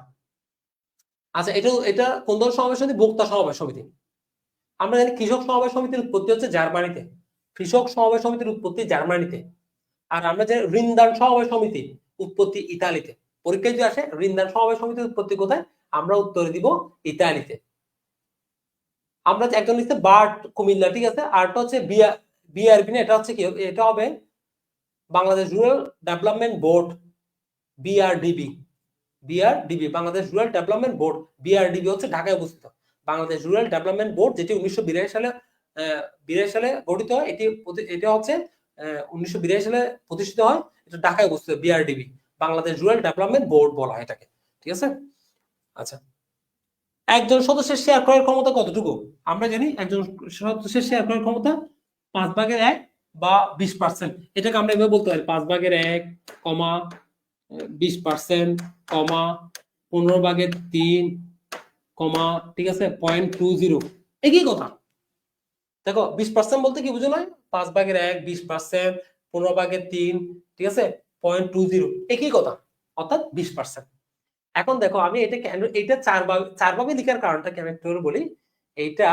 আচ্ছা, এটা কোন ধরনের সমবায় সমিতি? ভোক্তা সমবায় সমিতি। আমরা জানি কৃষক সমবায় সমিতির উৎপত্তি হচ্ছে জার্মানিতে, কৃষক সমবায় সমিতির উৎপত্তি জার্মানিতে। আর আমরা জানি ঋণদান সমবায় সমিতি উৎপত্তি ইতালিতে। পরীক্ষায় যদি আসে ঋণদান সমবায় সমিতির উৎপত্তি কোথায়? আমরা উত্তর দিব ইতালিতে। আমরা একজন লিখছে বার্ড কুমিল্লা, ঠিক আছে। আরটা হচ্ছে বিআরবি, এটা হচ্ছে কি? এটা হবে Bangladesh rural development board, BRDB, BRDB Bangladesh rural development board. BRDB হচ্ছে ঢাকায় অবস্থিত বাংলাদেশ রুরাল ডেভেলপমেন্ট বোর্ড, যেটি 1982 সালে 82 সালে গঠিত হয়। এটা হচ্ছে 1982 সালে প্রতিষ্ঠিত হয়। এটা ঢাকায় অবস্থিত BRDB, Bangladesh rural development board বলা হয় এটাকে, ঠিক আছে। আচ্ছা, একজন সদস্যের শেয়ার ক্রয়ের ক্ষমতা কতটুকু? আমরা জানি একজন সদস্যের শেয়ার ক্রয়ের ক্ষমতা 5/1 বা 20%। এটাকে আমরা এভাবে বলতে পারি 5/1, 20%, 15/3, ঠিক আছে 0.20। একই কথা। দেখো 20% বলতে কি বুঝো? নয় 5/1, 20%, 15/3, ঠিক আছে 0.20, একই কথা, অর্থাৎ 20%। এখন দেখো আমি এটা চারভাবে লেখার কারণটা কি আমি একটু বলি। এইটা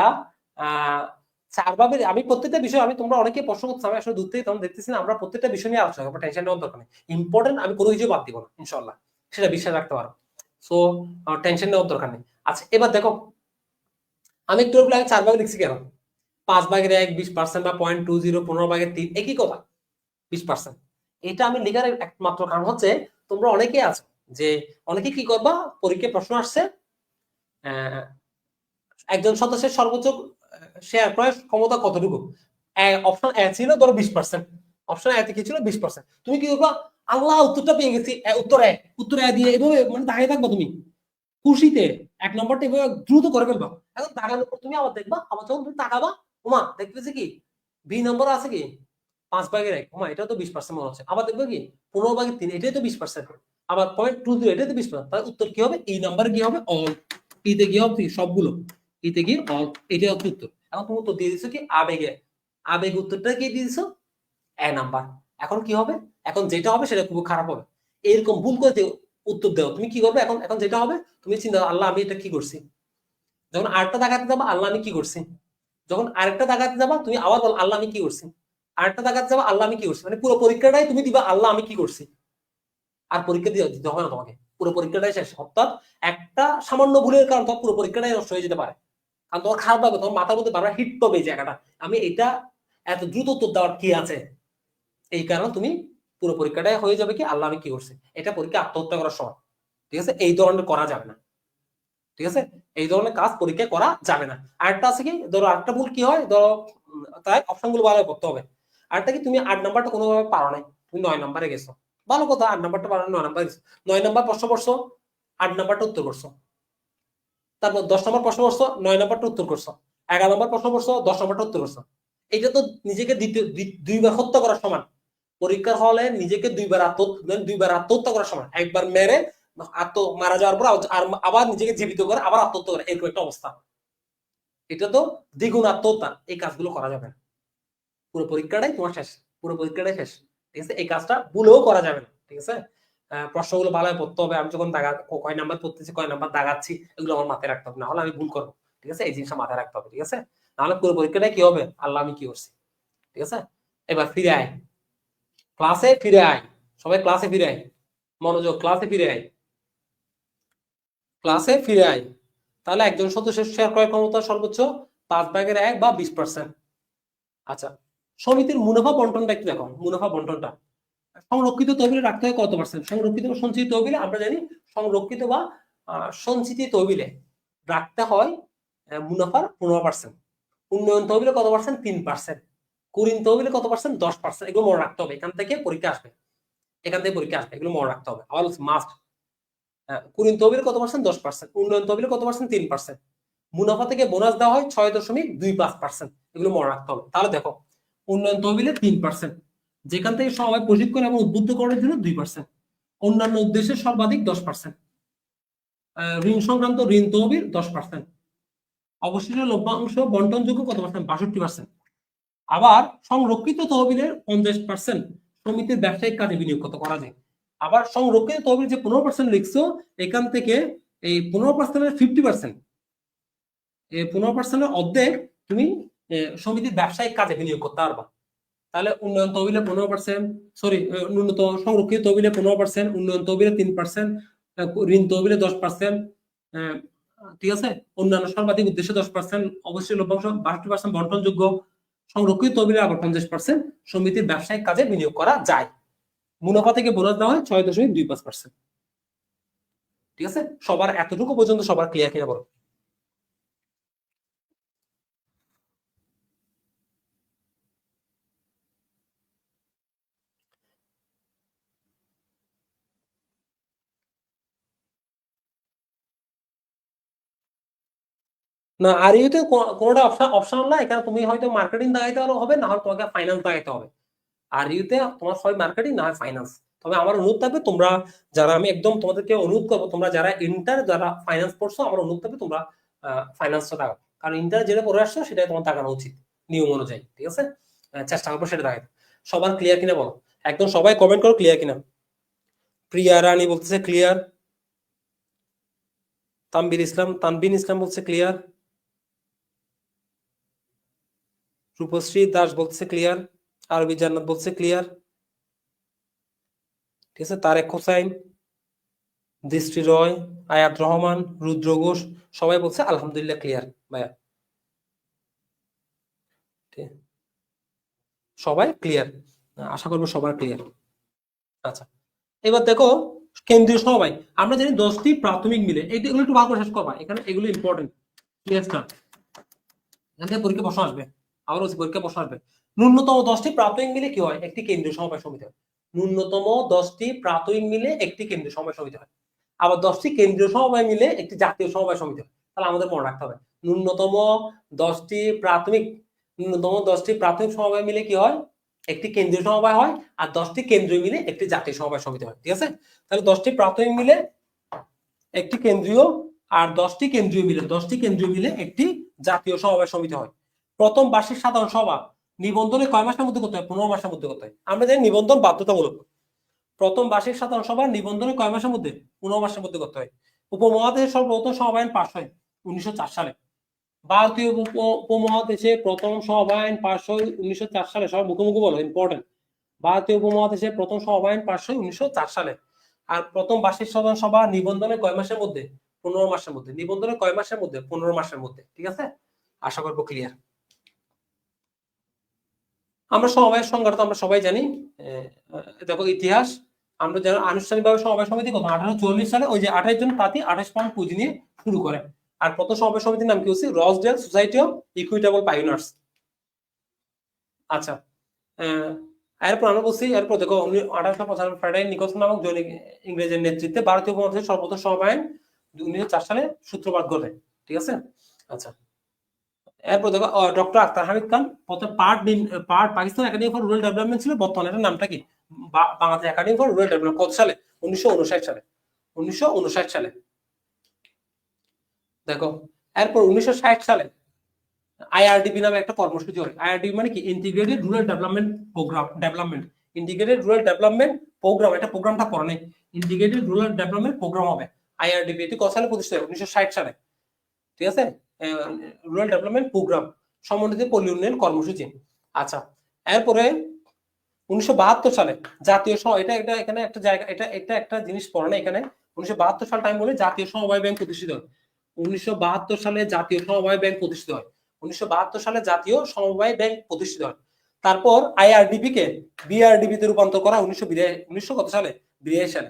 চারভাবে আমি প্রত্যেকটা বিষয়, আমি তোমরা অনেকে প্রশ্ন করছো, আমি আসলে দূর থেকে তখন দেখতেছি না, আমরা প্রত্যেকটা বিষয় নিয়ে আলোচনা করবো, টেনশন নেওয়ার দরকার নেই। ইম্পর্টেন্ট আমি কোনো কিছু বাদ দিব না ইনশাআল্লাহ, সেটা বিশ্বাস রাখতে পারো। সো টেনশন নেওয়ার দরকার নেই। আচ্ছা এবার দেখো আমি একটু আমি চারভাবে লিখছি কেন? 5/1, 20% বা 0.20, 15/3, একই কথা 20%। এটা আমি লেখার একমাত্র কারণ হচ্ছে তোমরা অনেকে আছো যে অনেকে কি করবা, পরীক্ষায় প্রশ্ন আসছে একজন সদস্যের সর্বোচ্চ শেয়ার ক্রয়ের ক্ষমতা কতটুকু? অপশন এ ছিল ধরো 20%, অপশন এ কি ছিল? 20%। তুমি কি করবা? আল্লাহ উত্তরটা পেয়ে গেছি, উত্তর এ দিয়ে এভাবে মানে দাঁড়িয়ে থাকবা তুমি খুশিতে, 1 নম্বরটা এভাবে দ্রুত করে ফেলবা। এখন তাকানোর পর তুমি আবার দেখবা, আবার যখন তুমি তাকাবা ওমা দেখতেছি কি বি নম্বর আছে কি 5/1, ওমা এটাও তো 20% মনে হচ্ছে। আবার দেখবো কি 15/3, এটাই তো 20%। আবার 0.20, এটাই তো 20%। তাহলে উত্তর কি হবে? এই নাম্বার কি হবে? অল। ইতে কি হবে? সবগুলো ইতে কি অল, এটাই হচ্ছে উত্তর। এখন তুমি উত্তর দিয়ে দিছো কি আবেগে, আবেগ উত্তরটা কি দিয়ে দিছো? এ নাম্বার। এখন কি হবে? এখন যেটা হবে সেটা খুব খারাপ হবে। এরকম ভুল করে উত্তর দাও, তুমি কি করবে? এখন এখন যেটা হবে তুমি চিন্তা, আল্লাহ আমি এটা কি করছি। যখন আরেকটা দাগাতে যাবা, আল্লাহ আমি কি করছি। যখন আরেকটা দাগাতে যাবা তুমি আবার বল আল্লাহ আমি কি করছি। আরেকটা দাগাতে যাবা, আল্লাহ আমি কি করছি। মানে পুরো পরীক্ষাটাই তুমি দিবা আল্লাহ আমি কি করছি, আর পরীক্ষা দিতে হবে না তোমাকে, পুরো পরীক্ষাটাই শেষ। অর্থাৎ একটা সামান্য ভুলের কারণে তোমার পুরো পরীক্ষাটাই নষ্ট হয়ে যেতে পারে। কারণ তোমার খারাপ লাগবে, তোমার মাথার মধ্যে বারবার হিট পাবে এই জায়গাটা, আমি এটা এত দ্রুত উত্তর দেওয়ার কি আছে। এই কারণে তুমি পুরো পরীক্ষাটাই হয়ে যাবে কি আল্লাহ আমি কি করছি। এটা পরীক্ষা আত্মহত্যা করার সময়, ঠিক আছে। এই ধরনের করা যাবে না, ঠিক আছে। এই ধরনের কাজ পরীক্ষায় করা যাবে না। আরেকটা আছে কি, ধরো আরেকটা ভুল কি হয়, ধরো তাই অপশন গুলো ভালো করতে হবে। আরেকটা কি, তুমি 8 নাম্বারটা কোনোভাবে পারো নাই, তুমি 9 নাম্বারে গেছো, ভালো কথা, 8 নাম্বারটা পারো, 9 নাম্বার গেছো, 9 নাম্বার প্রশ্ন পড়ছো, 8 নাম্বারটা উত্তর করছো, তারপর 10 নম্বর প্রশ্ন করছো, 9 নম্বরটা উত্তর করছো, 11 নম্বর প্রশ্ন করছো, 10 নম্বরটা উত্তর করছো। এটা তো নিজেকে দুইবার হত্যা করার সমান। পরীক্ষার হলে নিজেকে দুইবার আত্মহত্যা করার সমান। একবার মেরে মারা যাওয়ার পর আবার নিজেকে জীবিত করে আবার আত্মহত্যা করে, এরকম একটা অবস্থা। এটা তো দ্বিগুণ আত্মহত্যা। এই কাজগুলো করা যাবে না। পুরো পরীক্ষাটাই তোমার শেষ, পুরো পরীক্ষাটাই শেষ। ঠিক আছে, এই কাজটা ভুলেও করা যাবে না। ঠিক আছে, প্রশ্নগুলো ভালোভাবে পড়তে হবে। আমি যখন কয় নাম্বার পড়তেছি, কয় নাম্বার দাগাচ্ছি, এগুলো আমার মাথায় রাখতে হবে, না হলে আমি ভুল করবো। ঠিক আছে, এই জিনিসটা মাথায় রাখতে হবে। ঠিক আছে, নাহলে পুরো পরীক্ষাটাই কি হবে, আল্লাহ আমি কি করছি। ঠিক আছে, এবার ফিরে আয়, ক্লাসে ফিরে আয়, সবাই ক্লাসে ফিরে আয়, মনোযোগ, ক্লাসে ফিরে আয়, ক্লাসে ফিরে আয়। তাহলে একজন সদস্যের শেয়ার ক্রয় ক্ষমতা সর্বোচ্চ 5/1 বা 20%। আচ্ছা, সমিতির মুনাফা বন্টনটা একটু দেখো। মুনাফা বন্টনটা সংরক্ষিত তহবিলে রাখতে হয় কত পার্সেন্ট? সংরক্ষিত বা সঞ্চিত তহবিলে আমরা জানি, সংরক্ষিত বা সঞ্চিত তহবিলে রাখতে হয় মুনাফার 15%। উন্নয়ন তহবিলে কত পার্সেন্ট? 3%। কুঋণ তহবিলে কত পার্সেন্ট? 10%। এগুলো মনে রাখতে হবে, এখান থেকে পরীক্ষা আসবে, এখান থেকে পরীক্ষা আসবে, এগুলো মনে রাখতে হবে, অল মাস্ট। কুঋণ তহবিলে কত পার্সেন্ট? 10%। উন্নয়ন তহবিলে কত পার্সেন্ট? 3%। মুনাফা থেকে বোনাস দেওয়া হয় 6.25%। এগুলো মনে রাখতে হবে। তাহলে দেখো, উন্নয়ন তহবিলে 3%, যেখান থেকে সমবায় প্রশিক্ষণ এবং উদ্বুদ্ধকরণের জন্য 2%, অন্যান্য উদ্দেশ্যে সর্বাধিক 10%, ঋণ সংক্রান্ত ঋণ তহবিল 10%, অবশিষ্ট লভ্যাংশ বন্টনযোগ্য কত পার্সেন্ট? 62%। আবার সংরক্ষিত তহবিলের 50% সমিতির ব্যবসায়িক কাজে বিনিয়োগ করা যায়। আবার সংরক্ষিত তহবিল যে 15% লিখছো, এখান থেকে এই 15%-এর 50%, এই 15%-এর অর্ধেক তুমি সমিতির ব্যবসায়িক কাজে বিনিয়োগ করতে পারবা। তাহলে উন্নয়ন তহবিলে 15%, সরি, ন্যূনতম সংরক্ষিত তহবিলে 15%, উন্নয়ন তহবিলে 3%, ঋণ তহবিলে 10%, ঠিক আছে, অন্যান্য সর্বাধিক উদ্দেশ্যে 10%, অবশ্যই লভ্যাংশ 62% বন্টনযোগ্য, সংরক্ষিত তহবিলে আবার 50% সমিতির ব্যবসায়িক কাজে বিনিয়োগ করা যায়। মুনাফা থেকে বোনাস দেওয়া হয় 6.25%। ঠিক আছে, সবার এতটুকু পর্যন্ত সবার ক্লিয়ার কিনা বলো? না, আর ইউতে কোনোটা অপশন না। এখানে তুমি হয়তো মার্কেটিং দাগাইতে হবে, না হয় তোমাকে ফাইন্যান্স দাগাইতে হবে। আর ইউতে তোমার হয় মার্কেটিং, না হয় ফাইন্যান্স। তবে আমার অনুরোধ থাকবে, তোমরা যারা, আমি একদম তোমাদেরকে অনুরোধ করবো, তোমরা যারা ইন্টার, যারা ফাইন্যান্স পড়ছো, আমার অনুরোধ থাকবে তোমরা ফাইন্যান্সটা দাগাও। কারণ ইন্টার যেটা পড়ে আসছো সেটাই তোমার দাগানো উচিত নিয়ম অনুযায়ী। ঠিক আছে, চেষ্টা করবো সেটা দাগাইতে। সবার ক্লিয়ার কিনা বলো? একদম সবাই কমেন্ট করো ক্লিয়ার কিনা। প্রিয়া রানী বলতেছে ক্লিয়ার। তানবিন ইসলাম বলছে ক্লিয়ার। রূপশ্রী দাস বলছে ক্লিয়ার। আরবি জান্নাত বলছে ক্লিয়ার। ঠিক আছে, তারেক হোসাইন, দৃষ্টি রয়, আয়াত রহমান, রুদ্র ঘোষ সবাই বলছে আলহামদুলিল্লাহ ক্লিয়ার ভাইয়া। সবাই ক্লিয়ার, আশা করবো সবার ক্লিয়ার। আচ্ছা, এবার দেখো কেন্দ্রীয় সমবায়। আমরা জানি 10টি প্রাথমিক মিলে, এগুলো একটু ভালো করে শেষ করবা, এখানে এগুলো ইম্পর্টেন্ট। ক্লিয়ারটা এখান থেকে পরীক্ষা প্রশ্ন আসবে, আবার বলছি পরীক্ষা প্রশ্ন আসবে। ন্যূনতম 10টি প্রাথমিক মিলে কি হয়? একটি কেন্দ্রীয় সমবায় সমিতি হয়। ন্যূনতম 10টি প্রাথমিক মিলে একটি কেন্দ্রীয় সমবায় সমিতি হয়। আবার 10টি কেন্দ্রীয় সমবায় মিলে একটি জাতীয় সমবায় সমিতি হয়। তাহলে আমাদের মনে রাখতে হবে, ন্যূনতম 10টি প্রাথমিক ন্যূনতম 10টি প্রাথমিক সমবায় মিলে কি হয়? একটি কেন্দ্রীয় সমবায় হয়। আর 10টি কেন্দ্রীয় মিলে একটি জাতীয় সমবায় সমিতি হয়। ঠিক আছে, তাহলে 10টি প্রাথমিক মিলে একটি কেন্দ্রীয়, আর 10টি কেন্দ্রীয় মিলে একটি জাতীয় সমবায় সমিতি হয়। প্রথম বার্ষিক সাধারণ সভা নিবন্ধনে কয় মাসের মধ্যে করতে হয়? 15 মাসের মধ্যে করতে হয়। আমরা জানি নিবন্ধন বাধ্যতামূলক। প্রথম বার্ষিক সাধারণ সভা নিবন্ধনে কয় মাসের মধ্যে? 15 মাসের মধ্যে করতে হয়। উপমহাদেশে সর্বপ্রথম সমবায়ন পাস হয় 1904 সালে। ভারতীয় উপমহাদেশে প্রথম সমবায়ন পাস হয় 1904 সালে। সব মুখোমুখি বলো, ইম্পর্টেন্ট। ভারতীয় উপমহাদেশে প্রথম সমবায়ন পাস হয় 1904 সালে। আর প্রথম বার্ষিক সাধারণ সভা নিবন্ধনে কয় মাসের মধ্যে? 15 মাসের মধ্যে। নিবন্ধনে কয় মাসের মধ্যে? 15 মাসের মধ্যে। ঠিক আছে, আশা করবো ক্লিয়ার। আমরা সমবায়ের সংজ্ঞা তো আমরা সবাই জানি। দেখো ইতিহাস, আমরা যারা আনুষ্ঠানিকভাবে সমবায় সমিতি কত 1844 সালে, ওই যে 28 জন তাঁতি 28 পাউন্ড পুঁজি নিয়ে শুরু করে। আর প্রথম সমবায় সমিতির নাম কি হচ্ছে? রসডেল সোসাইটি অফ ইকুইটেবল পাইওনিয়ার্স। আচ্ছা, এরপর আমরা বলছি, এরপর দেখো 1895 ফ্রেডারিক নিকলসন নামক জনৈক ইংরেজের নেতৃত্বে ভারতীয় উপমহাদেশের সর্বপ্রথম সমবায়ন 1904 সালে সূত্রপাত ঘটে। ঠিক আছে। আচ্ছা, এরপর দেখো ডক্টর আখতার হামিদ খান প্রথম part Pakistan academy for rural development ছিল, বর্তমানে এটার নামটা কি? Bangladesh academy for rural development. কত সালে? 1959 সালে। 1959 সালে। দেখো এরপর 1960 সালে আইআরডিপি নামে একটা কর্মসূচি হয়। আইআরডিপি মানে কি? Integrated rural development programme. Integrated rural development programme, এটা প্রোগ্রামটা পড়া নেই। ইন্টিগ্রেটেড রুরাল ডেভেলপমেন্ট প্রোগ্রাম হবে আইআরডিপি। এটি কত সালে প্রতিষ্ঠিত হয়? 1960 সালে। ঠিক আছে, রুরাল ডেভেলপমেন্ট প্রোগ্রাম, সমন্বিত পল্লী উন্নয়ন কর্মসূচি। আচ্ছা, এরপরে 1972 সালে জাতীয় এটা এটা এখানে একটা জায়গা, এটা একটা জিনিস পড়ে না এখানে। 1972 সাল টাইম বলে জাতীয় সমবায় ব্যাংক প্রতিষ্ঠিত হয়। 1972 সালে জাতীয় সমবায় ব্যাংক প্রতিষ্ঠিত হয়। 1972 সালে জাতীয় সমবায় ব্যাংক প্রতিষ্ঠিত হয়। তারপর আইআরডিপি কে বিআরডিবি তে রূপান্তর করা 1982 কত সালে? 82 সালে।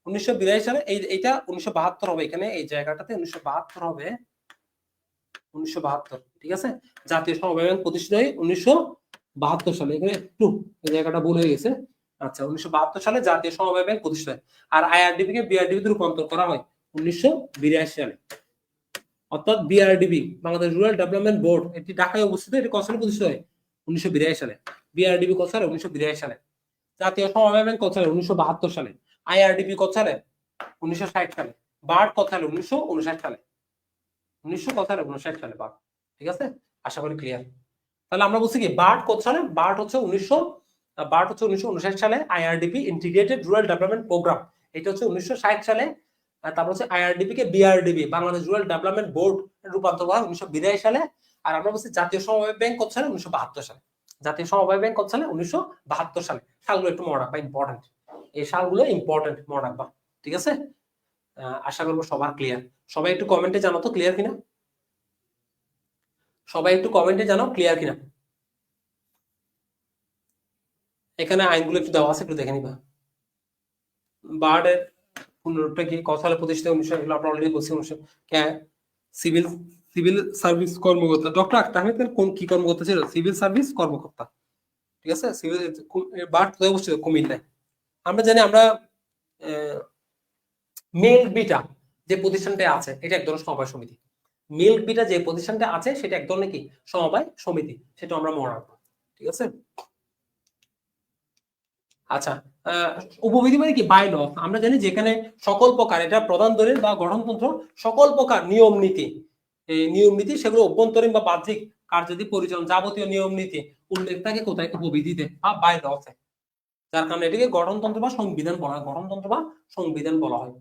1982 সালে এইটা 1972 হবে, এখানে এই জায়গাটাতে 1972 হবে। 1972, ঠিক আছে। জাতীয় সমবায় ব্যাংক প্রতিষ্ঠিত হয় 1972 সালে। এখানে একটু এই জায়গাটা ভুল হয়ে গেছে। আচ্ছা, 1972 সালে জাতীয় সমবায় ব্যাংক প্রতিষ্ঠিত হয়। আর আইআরডিবি কে বিআরডিবি তে রূপান্তর করা হয় 1982 সালে। অর্থাৎ BRDB, Bangladesh rural development board, এটি ঢাকায় অবস্থিত। এটি কত সালে প্রতিষ্ঠিত হয়? 1982 সালে। বিআরডিবি কত সালে? 1982 সালে। জাতীয় সমবায় ব্যাংক কত সালে? 1972 সালে। আইআরডিবি কত সালে? 1960 সালে। বার্ড কত সালে? 1959 সালে। 1959 সালে বার্ড। ঠিক আছে, আশা করি ক্লিয়ার। তাহলে আমরা বলছি কি বার্ড কত সালে? বার্ড হচ্ছে 1959 সালে। IRDP integrated rural development programme, এটা হচ্ছে 1960 সালে। তারপর হচ্ছে আইআরডিপি কে BRDB, Bangladesh rural development board, রূপান্তর করা 1982 সালে। আর আমরা বলছি জাতীয় সমবায় ব্যাংক কত সালে? 1972 সালে। জাতীয় সমবায় ব্যাংক কত সালে? 1972 সালে। সালগুলো একটু মনে রাখবা, ইম্পর্টেন্ট। এই সালগুলো ইম্পর্টেন্ট, মনে রাখবা। ঠিক আছে, আশা করবো সবার ক্লিয়ার। সবাই একটু কমেন্টে জানাও তো ক্লিয়ার কিনা। সবাই একটু কমেন্টে জানাও ক্লিয়ার কিনা। এখানে আইনগুলো একটু দেওয়া আছে, একটু দেখে নিবা। বার্ডের পুনরুক্তি কি? কত সালে প্রতিষ্ঠিত? 1900, এগুলো আমরা অলরেডি বলছি। 1900 সিভিল সিভিল সার্ভিস কর্মকর্তা। ডক্টর আখতার হামিদ খান কোন কি কর্মকর্তা ছিল? সিভিল সার্ভিস কর্মকর্তা। ঠিক আছে, সিভিল। বার্ড কোথায় অবস্থিত? কুমিল্লায়। আমরা জানি, আমরা মিল্ক বিটা যে প্রতিষ্ঠানটা আছে, এটা এক ধরনের সমবায় সমিতি। মিল্ক বিটা যে প্রতিষ্ঠানটা আছে, সেটা এক ধরনের কি? সমবায় সমিতি। সেটা আমরা মনে রাখবো। ঠিক আছে। আচ্ছা, উপবিধি মানে কি? By law. আমরা জানি যেখানে সকল প্রকার, এটা প্রধান দলিল বা গঠনতন্ত্র, সকল প্রকার নিয়ম নীতি সেগুলো অভ্যন্তরীণ বা বাহ্যিক কার্যাদি পরিচালনা, যাবতীয় নিয়ম নীতি উল্লেখ থাকে কোথায়? উপবিধিতে বা বাই লতে। যার কারণে এটাকে গঠনতন্ত্র বা সংবিধান বলা হয়। গঠনতন্ত্র বা সংবিধান বলা হয়।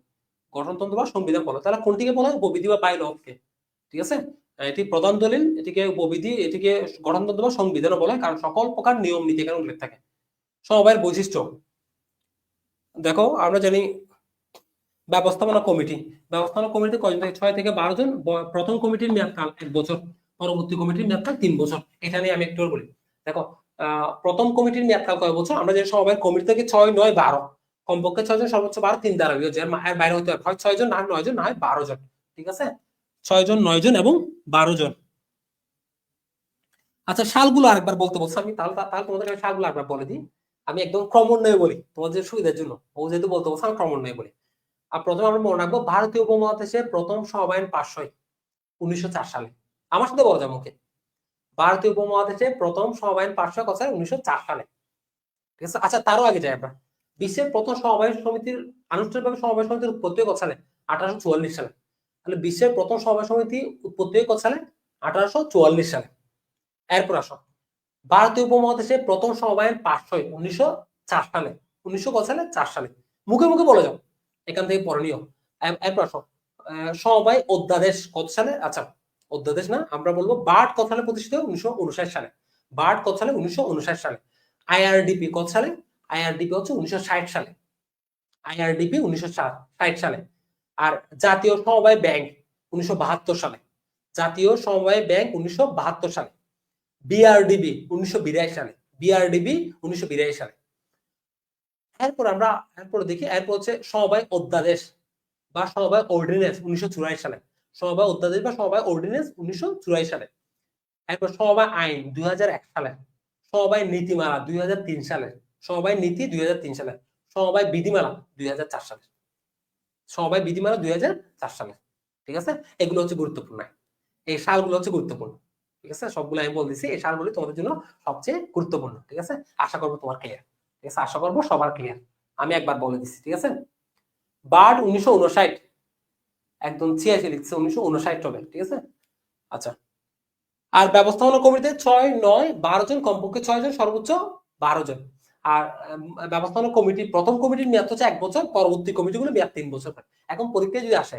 গঠনতন্ত্র বা সংবিধান বলা হয়। তাহলে কোনটিকে বলা হয়? উপবিধি বা বাই লকে। ঠিক আছে, এটি প্রধান দলিল, এটিকে উপবিধি, এটিকে গঠনতন্ত্র বা সংবিধানও বলা হয়, কারণ সকল প্রকার নিয়ম নীতি এখানে উল্লেখ থাকে। সমবায়ের বৈশিষ্ট্য দেখো, আমরা জানি ব্যবস্থাপনা কমিটি কয়জন থাকে? 6 থেকে 12 জন। প্রথম কমিটির মেয়াদকাল 1 বছর, পরবর্তী কমিটির মেয়াদকাল 3 বছর। এটা নিয়ে আমি একটু বলি। দেখো, প্রথম কমিটির মেয়াদকাল কয় বছর? আমরা যে সমবায় কমিটি থেকে 6, 9, 12, কমপক্ষে 6 জন, সর্বোচ্চ 12, 3 দ্বারা বিয়োজ্য। এর বাইরে হতে হয় 6 জন, না 9 জন, না 12 জন। ঠিক আছে, 6 জন, 9 জন এবং 12 জন। আচ্ছা, সালগুলো আরেকবার বলতে বলছি আমি। তাহলে তোমাদের সালগুলো আরেকবার বলে দিই। আমি একদম ক্রমান্বয়ে বলি তোমাদের সুবিধার জন্য। ও যেহেতু বলতে বলছে, আমি ক্রমান্বয়ে বলি। আর প্রথমে আমরা মনে রাখবো, ভারতীয় উপমহাদেশে প্রথম সমবায় পাস হয় 1904 সালে। আমার সাথে বলা যায় মুখে। ভারতীয় উপমহাদেশে প্রথম সমবায় পাস হয় কত সালে? 1904 সালে। ঠিক আছে। আচ্ছা, তারও আগে যাই আমরা। বিশ্বের প্রথম সমবায় সমিতির, আনুষ্ঠানিকভাবে সমবায় সমিতির উৎপত্তি কত সালে? 1844 সালে। তাহলে বিশ্বের প্রথম সমবায় সমিতি উৎপত্তি কত সালে? 1844 সালে। এরপর আসো, ভারতীয় উপমহাদেশে প্রথম সমবায় পাস হয় 1904 সালে। 1900 কত সালে? 4 সালে। মুখে মুখে বলে যাও, এখান থেকে পড়নীয়। এরপর আসো, সমবায় অধ্যাদেশ কত সালে? আচ্ছা, অধ্যাদেশ না, আমরা বলবো বার্ড কত সালে প্রতিষ্ঠিত? 1959 সালে। বার্ড কত সালে? 1959 সালে। আইআরডিপি কত সালে? আইআরডিপি হচ্ছে 1960 সালে। আইআরডিপি 1960 সালে। আর জাতীয় সমবায় ব্যাংক 1972 সালে। জাতীয় সমবায় ব্যাংক 1972 সালে। বিআরডিবি 1982 সালে। বিআরডিবি 1982 সালে। এরপর দেখি, এরপর হচ্ছে সমবায় অধ্যাদেশ বা সমবায় অর্ডিন্যান্স 1984 সালে। সমবায় অধ্যাদেশ বা সমবায় অর্ডিন্যান্স 1984 সালে। এরপর সমবায় আইন 2001 সালে। সমবায় নীতিমালা 2003 সালে। সমবায় নীতি 2003 সালে। সমবায় বিধিমালা 2004 সালে। সমবায় বিধিমালা 2004 সালে। ঠিক আছে, এগুলো হচ্ছে গুরুত্বপূর্ণ, এই সালগুলো হচ্ছে গুরুত্বপূর্ণ। ঠিক আছে, সবগুলো আমি বলে দিচ্ছি, এই সালগুলো তোমাদের জন্য সবচেয়ে গুরুত্বপূর্ণ। ঠিক আছে, আশা করবো তোমার ক্লিয়ার। ঠিক আছে, আশা করবো সবার ক্লিয়ার। আমি একবার বলে দিচ্ছি। ঠিক আছে, বার্ড 1959, একদম 86 লিখছে, 1959 হবে। ঠিক আছে, আচ্ছা। আর ব্যবস্থাপনা কমিটিতে 6, 9, 12 জন, কমপক্ষে 6 জন, সর্বোচ্চ 12 জন। আর ব্যবস্থাপনা কমিটি, প্রথম কমিটির মেয়াদ হচ্ছে 1 বছর, পরবর্তী কমিটিগুলো মেয়াদ 3 বছর। এখন পরীক্ষায় যদি আসে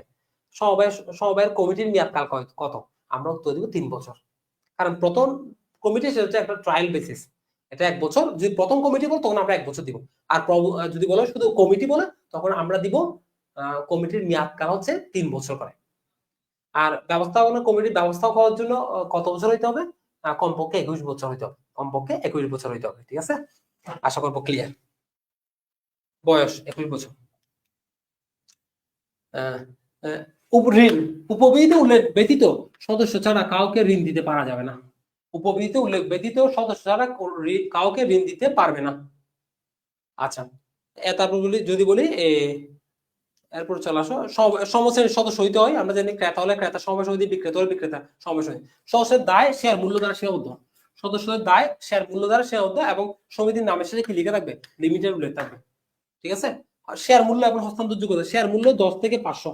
সমবায় সমবায়ের কমিটির মেয়াদ কাল কত, আমরা উত্তর দিব 3 বছর। কারণ প্রথম কমিটি সেটা হচ্ছে একটা ট্রায়াল বেসিস, এটা 1 বছর। যদি প্রথম কমিটি বল তখন আমরা 1 বছর দিব। আর যদি বলো শুধু কমিটি বলে তখন আমরা দিব কমিটির মেয়াদ কাল হচ্ছে 3 বছর করে। আর ব্যবস্থাপনা কমিটির ব্যবস্থা হওয়ার জন্য কত বছর হইতে হবে? কমপক্ষে 21 বছর হইতে হবে, কমপক্ষে 21 বছর হইতে হবে। ঠিক আছে, আশা করবো ক্লিয়ার। বয়স 21 বছর। ঋণ, উপবিধিতে উল্লেখ ব্যতীত সদস্য ছাড়া কাউকে ঋণ দিতে পারা যাবে না। উপবিধিতে উল্লেখ ব্যতীত সদস্য ছাড়া কাউকে ঋণ দিতে পারবে না। আচ্ছা, তারপর যদি বলি এরপর চলে আসো, সমশ্রেণীর সদস্য হইতে হয়। আমরা জানি ক্রেতা হলে ক্রেতা সমবায় সমিতি, বিক্রেতা হলে বিক্রেতা সমবায় সমিতি। সদস্যের দায় শেয়ার মূল্য দ্বারা সীমাবদ্ধ, সদস্যদের দায় শেয়ার মূল্য দ্বারা সীমাবদ্ধ এবং সমিতির নামের সাথে কি লিখে থাকবে? লিমিটেড উল্লেখ থাকবে। ঠিক আছে, আর শেয়ার মূল্য এবং হস্তান্তরযোগ্যতা, শেয়ার মূল্য 10 থেকে 500,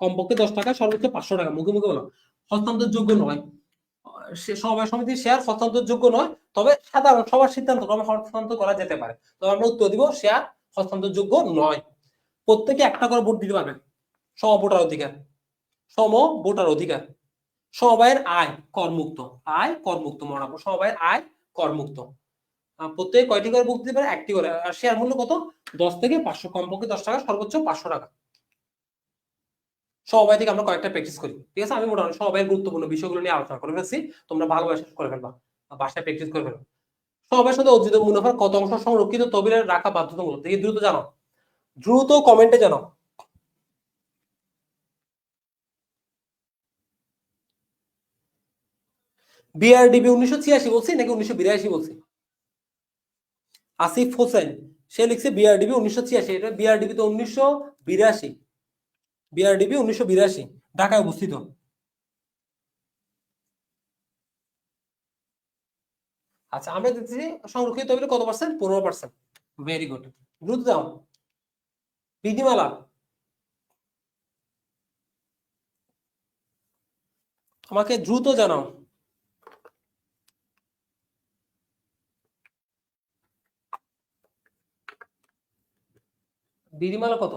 কমপক্ষে 10 টাকা, সর্বোচ্চ 500 টাকা। মুখে মুখে বলো, হস্তান্তরযোগ্য নয়। সমবায় সমিতির শেয়ার হস্তান্তরযোগ্য নয়, তবে সাধারণ সবার সিদ্ধান্ত ক্রমে হস্তান্তর করা যেতে পারে। তবে আমরা উত্তর দিব শেয়ার হস্তান্তরযোগ্য নয়। প্রত্যেকে একটা করে ভোট দিতে পারবেন, সম ভোটার অধিকার, সম ভোটার অধিকার। সমবায়ের আয় করমুক্ত, আয় করমুক্ত, মনে রাখবো সমবায়ের আয় করমুক্ত। প্রত্যেকে কয়টি করে ভোট দিতে পারে? একটি করে। আর শেয়ার মূল্য কত? 10 থেকে 500, কমপক্ষে 10 টাকা, সর্বোচ্চ 500 টাকা। সমবায় থেকে আমরা কয়েকটা প্র্যাকটিস করি। ঠিক আছে, আমি মোটামুটি সমবায়ের গুরুত্বপূর্ণ বিষয়গুলো নিয়ে আলোচনা করে ফেলছি। তোমরা ভালোভাবে করে ফেলবা, বাসায় প্র্যাকটিস করে ফেলবা। সমবায়ের সাথে অর্জিত মুনাফার কত অংশ সংরক্ষিত তহবিলে রাখা বাধ্যতামূলক? দেখি দ্রুত জানো, দ্রুত কমেন্টে জানো। বিআরডিবি 1986 বলছি নাকি 1982 বলছি? আসিফ হোসেন, সে লিখছে বিআরডিবি 1986, এটা বিআরডিবি তো 1982, বিআরডিবি 1982 ঢাকায় অবস্থিত। আচ্ছা, আমরা দেখছি সংরক্ষিত তহবিলে কত পার্সেন্ট? 15%। ভেরি গুড, দ্রুত যাও। বিধিমালা, আমাকে দ্রুত জানাও। বিধিমালা কত?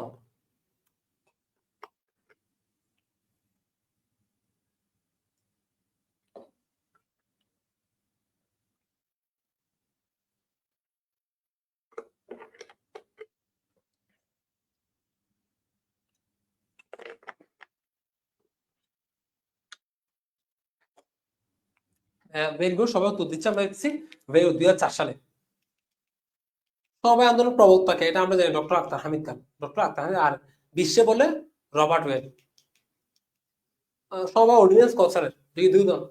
ভেরি গুড, সবাই উত্তর দিচ্ছে। আমরা দেখছি ভেরি গুড, 2004 সালে। সমবায় আন্দোলন প্রবক্তাকে, এটা আমরা জানি, ডক্টর আক্তার হামিদ খান, ডক্টর আক্তার হামিদ। আর বিশ্বে বলে রবার্ট ওয়েব। সমবায় অর্ডিন্যান্স কত সালের? দেখি দুই দাও,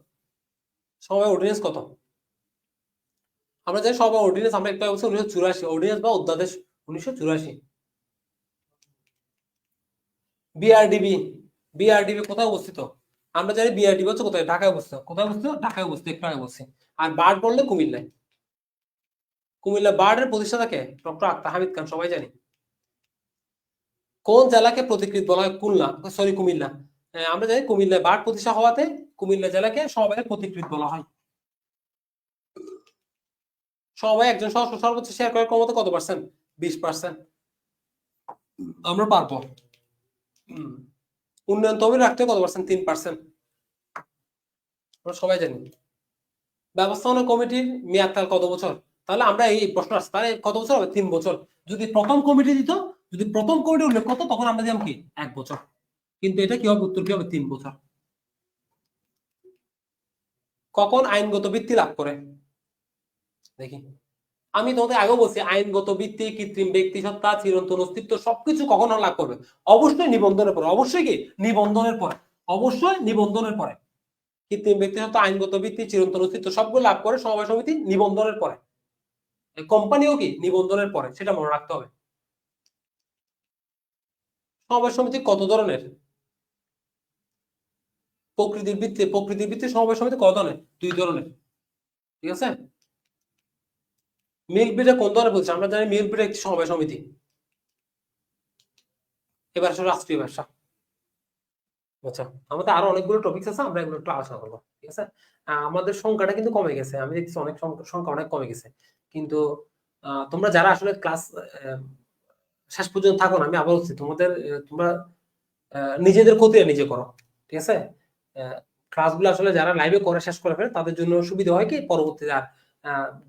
সমবায় অর্ডিন্যান্স কত? আমরা জানি সমবায় অর্ডিন্যান্স, আমরা একটা বলছি 1984, অর্ডিন্যান্স বা অধ্যাদেশ 1984। বিআরডিবি, বিআরডিবি কোথায় অবস্থিত? আমরা জানি বিআরডিবি হচ্ছে কোথায়? ঢাকায় অবস্থিত। কোথায় অবস্থিত? ঢাকায় অবস্থিত, একটু আগে বলছি। আর বার্ড বললে কুমিল্লায়। কুমিল্লা বার্ডের প্রতিষ্ঠাতাকে? ডক্টর আক্তার হামিদ খান, সবাই জানি। কোন জেলাকে প্রতিকৃত বলা হয়? খুলনা, সরি কুমিল্লা। আমরা জানি কুমিল্লায় বার্ড প্রতিষ্ঠা হওয়াতে কুমিল্লা জেলাকে সমবায়ের প্রতিকৃত বলা হয়। সমবায় একজন সর্বোচ্চ শেয়ার করার ক্ষমতা কত পার্সেন্ট? 20%। আমরা পারবো। উন্নয়ন তহবিল রাখতে কত পার্সেন্ট? 3%। আমরা সবাই জানি। ব্যবস্থাপনা কমিটির মেয়াদকাল কত বছর? তাহলে আমরা এই প্রশ্ন আসছে, তাহলে কত বছর হবে? 3 বছর। যদি প্রথম কমিটি দিত, যদি প্রথম কমিটি উল্লেখ করতো, তখন আমরা দিলাম কি 1 বছর। কিন্তু এটা কি হবে? উত্তর কি হবে? 3 বছর। কখন আইনগত ভিত্তি লাভ করে? দেখি, আমি তোমাদের আগেও বলছি, আইনগত ভিত্তি, কৃত্রিম ব্যক্তি সত্তা, চিরন্তন অস্তিত্ব, সবকিছু কখন লাভ করবে? অবশ্যই নিবন্ধনের পরে। অবশ্যই কি নিবন্ধনের পরে, অবশ্যই নিবন্ধনের পরে। কৃত্রিম ব্যক্তি সত্তা, আইনগত ভিত্তি, চিরন্তন অস্তিত্ব সবগুলো লাভ করে সমবায় সমিতি নিবন্ধনের পরে। কোম্পানিও কি নিবন্ধনের পরে, সেটা মনে রাখতে হবে। সমবায় সমিতি কত ধরনের? প্রকৃতির ভিত্তিতে সমবায় সমিতি কত ধরনের? 2 ধরনের, ঠিক আছে। মিল্ক বিটা কোন ধরনের বলছে? আমরা জানি মিল্ক বিটা একটি সমবায় সমিতি। এবার আসলে রাষ্ট্রীয় ব্যবসা। আচ্ছা, আমাদের আরো অনেকগুলো টপিকস আছে, আমরা এগুলো একটু আলোচনা করবো, ঠিক আছে। আমাদের সংখ্যাটা কিন্তু কমে গেছে, আমি দেখছি অনেক সংখ্যা অনেক কমে গেছে, কিন্তু তোমরা যারা আসলে ক্লাস শেষ পর্যন্ত থাকো না, আমি আবার বলছি তোমাদের, তোমরা নিজেদের ক্ষতি নিজে করো, ঠিক আছে। ক্লাসগুলো আসলে যারা লাইভে করে শেষ করে ফেলে তাদের জন্য সুবিধা হয় কি, পরবর্তীতে আর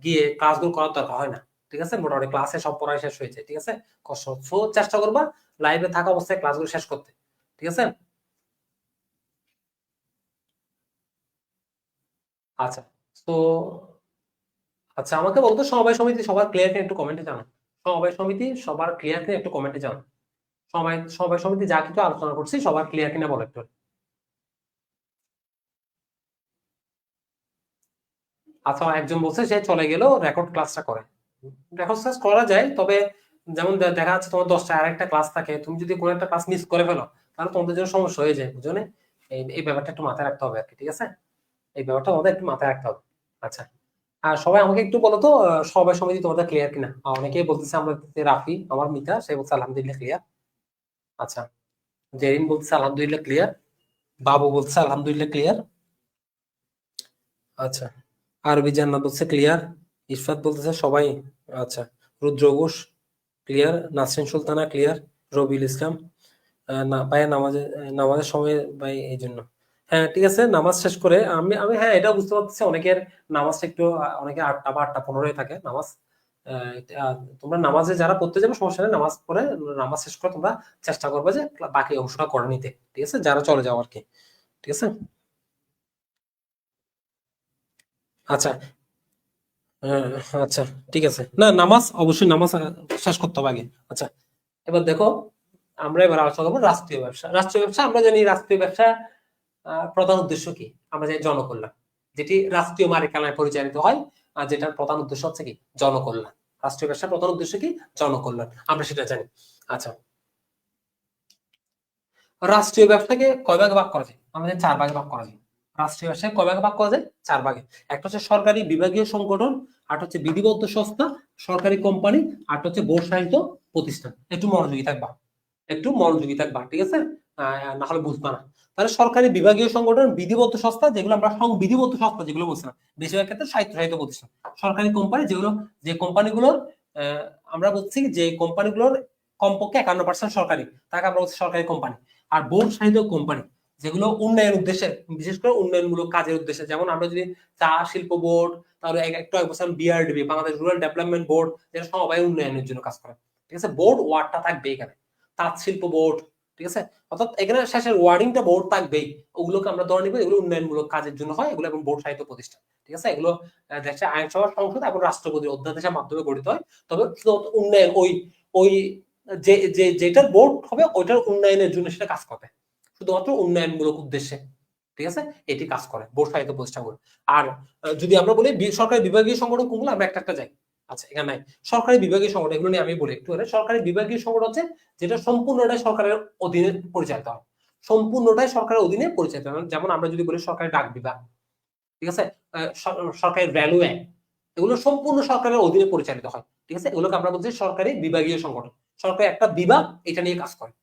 গিয়ে ক্লাসগুলো করার দরকার হয় না, ঠিক আছে। মোটামুটি ক্লাসে সব পড়াই শেষ হয়েছে, ঠিক আছে। চেষ্টা করবা লাইভে থাকা অবস্থায় ক্লাসগুলো শেষ করতে, ঠিক আছে। আচ্ছা, তো আচ্ছা, আমাকে বলতো সমবায় সমিতি সবার ক্লিয়ার কিনা একটু কমেন্টে জানাও। সমবায় সমিতি সবার ক্লিয়ার কিনা একটু কমেন্টে জানাও। সমবায় সমিতি যা কিছু আলোচনা করছি সবার ক্লিয়ার কিনা বলো একটু। আচ্ছা, একজন বলছে সে চলে গেল, রেকর্ড ক্লাসটা করে। রেকর্ড ক্লাস করা যায়, তবে যেমন দেখা যাচ্ছে তোমার 10টা আরেকটা ক্লাস থাকে, তুমি যদি কোনো একটা ক্লাস মিস করে ফেলো তাহলে তোমাদের জন্য সমস্যা হয়ে যায়, বুঝলে। এই ব্যাপারটা একটু মাথায় রাখতে হবে আর কি, ঠিক আছে। এই ব্যাপারটা আমাদের একটু মাথায় রাখতে হবে। আচ্ছা, আর সবাই আমাকে একটু বলো তো, সবাই সমিতি তোমাদের ক্লিয়ার কিনা। অনেকেই বলতেছে, আমরা রাফি, আমার মিতা, সে বলছে আলহামদুলিল্লাহ ক্লিয়ার। আচ্ছা, জেরিন বলছে আলহামদুলিল্লাহ ক্লিয়ার। বাবু বলছে আলহামদুলিল্লাহ ক্লিয়ার। আচ্ছা, আরবি জান্নাত বলছে ক্লিয়ার। ইরফাত বলতেছে সবাই। আচ্ছা, রুদ্র ঘোষ ক্লিয়ার। নাসরিন সুলতানা ক্লিয়ার। রবিউল ইসলাম না ভাইয়া, নামাজের সময় ভাই, এই জন্য। হ্যাঁ, ঠিক আছে, নামাজ শেষ করে আমি আমি হ্যাঁ, এটা বুঝতে পারছি, অনেকের নামাজটা একটু অনেকে 8টা বা 8টা 15 থাকে নামাজ। তোমরা নামাজে যারা পড়তে যাবে সমস্যা নেই, নামাজ পড়ে নামাজ শেষ করে তোমরা চেষ্টা করবে যে বাকি অংশটা করে নিতে, ঠিক আছে, যারা চলে যাও আর কি, ঠিক আছে। আচ্ছা, হ্যাঁ, আচ্ছা, ঠিক আছে, না নামাজ অবশ্যই, নামাজ শেষ করতে হবে আগে। আচ্ছা, এবার দেখো, আমরা এবার আলোচনা করবো রাষ্ট্রীয় ব্যবসা। রাষ্ট্রীয় ব্যবসা আমরা জানি, রাষ্ট্রীয় ব্যবসা প্রধান উদ্দেশ্য কি? আমরা জানি জনকল্যাণ, যেটি রাষ্ট্রীয় মালিকানায় পরিচালিত হয়, আর যেটার প্রধান উদ্দেশ্য হচ্ছে কি জনকল্যাণ। রাষ্ট্রীয় ব্যবসার প্রধান উদ্দেশ্য কি? জনকল্যাণ, আমরা সেটা জানি। আচ্ছা, রাষ্ট্রীয় ব্যবসাকে কয় ভাগে ভাগ করা যায়? আমাদের 4 ভাগে ভাগ করা যায়। রাষ্ট্রীয় ব্যবসাকে কয় ভাগে ভাগ করা যায়? 4 ভাগে। একটা হচ্ছে সরকারি বিভাগীয় সংগঠন, আর হচ্ছে বিধিবদ্ধ সংস্থা, সরকারি কোম্পানি, আর হচ্ছে বোর্ড শাসিত প্রতিষ্ঠান। একটু মনোযোগী থাকবা, একটু মনোযোগী থাকবা, ঠিক আছে। না হলে বুঝবা না। তাহলে সরকারি বিভাগীয় সংগঠন, বিধিবদ্ধ সংস্থা, যেগুলো আমরা সংবিধিবদ্ধ সংস্থা যেগুলো বলছিলাম, বেশিরভাগ ক্ষেত্রে স্বায়ত্তশাসিত প্রতিষ্ঠান। সরকারি কোম্পানি যেগুলো, যে কোম্পানিগুলোর আমরা বলছি যে কোম্পানিগুলোর কমপক্ষে 51% সরকারি, তাকে আমরা বলছি সরকারি কোম্পানি। আর বোর্ড শাসিত কোম্পানি যেগুলো উন্নয়ন উদ্দেশ্যে, বিশেষ করে উন্নয়নমূলক কাজের উদ্দেশ্যে, যেমন আমরা যদি চা শিল্প বোর্ড, তাহলে একটু আগে বলছিলাম BRDB, Bangladesh rural development board, যেটা সমবায় উন্নয়নের জন্য কাজ করে, ঠিক আছে। বোর্ড ওয়ার্ডটা থাকবে এখানে। তাঁত শিল্প বোর্ড, ঠিক আছে। অর্থাৎ এখানে শেষের ওয়ার্ডিংটা বোর্ড থাকবেই। ওগুলোকে আমরা ধরে নিব এগুলো উন্নয়নমূলক কাজের জন্য হয়, এগুলো এবং বোর্ড সাহিত্য প্রতিষ্ঠান, ঠিক আছে। এগুলো দেশের আইনসভা, সংসদ এবং রাষ্ট্রপতির অধ্যাদেশের মাধ্যমে গঠিত হয়। তবে উন্নয়ন ওই ওই যেটার বোর্ড হবে ওইটার উন্নয়নের জন্য সেটা কাজ করবে, শুধুমাত্র উন্নয়নমূলক উদ্দেশ্যে, ঠিক আছে। এটি কাজ করে বোর্ড সাহিত্য প্রতিষ্ঠানগুলো। আর যদি আমরা বলি সরকারি বিভাগীয় সংগঠন কোনগুলো, আমরা একটা একটা যাই। আচ্ছা, এখানে নাই সরকারি বিভাগীয় সংগঠন, এগুলো নিয়ে আমি বলি একটু। সরকারি বিভাগীয় সংগঠন হচ্ছে যেটা সম্পূর্ণটাই সরকারের অধীনে পরিচালিত হয়, সম্পূর্ণটাই সরকারের অধীনে পরিচালিত হয়। যেমন আমরা যদি বলি সরকারি ডাক বিভাগ, ঠিক আছে, সরকারি রেলওয়ে, এগুলো সম্পূর্ণ সরকারের অধীনে পরিচালিত হয়, ঠিক আছে। এগুলোকে আমরা বলছি সরকারি বিভাগীয় সংগঠন। সরকার একটা বিভাগ এটা নিয়ে কাজ করে।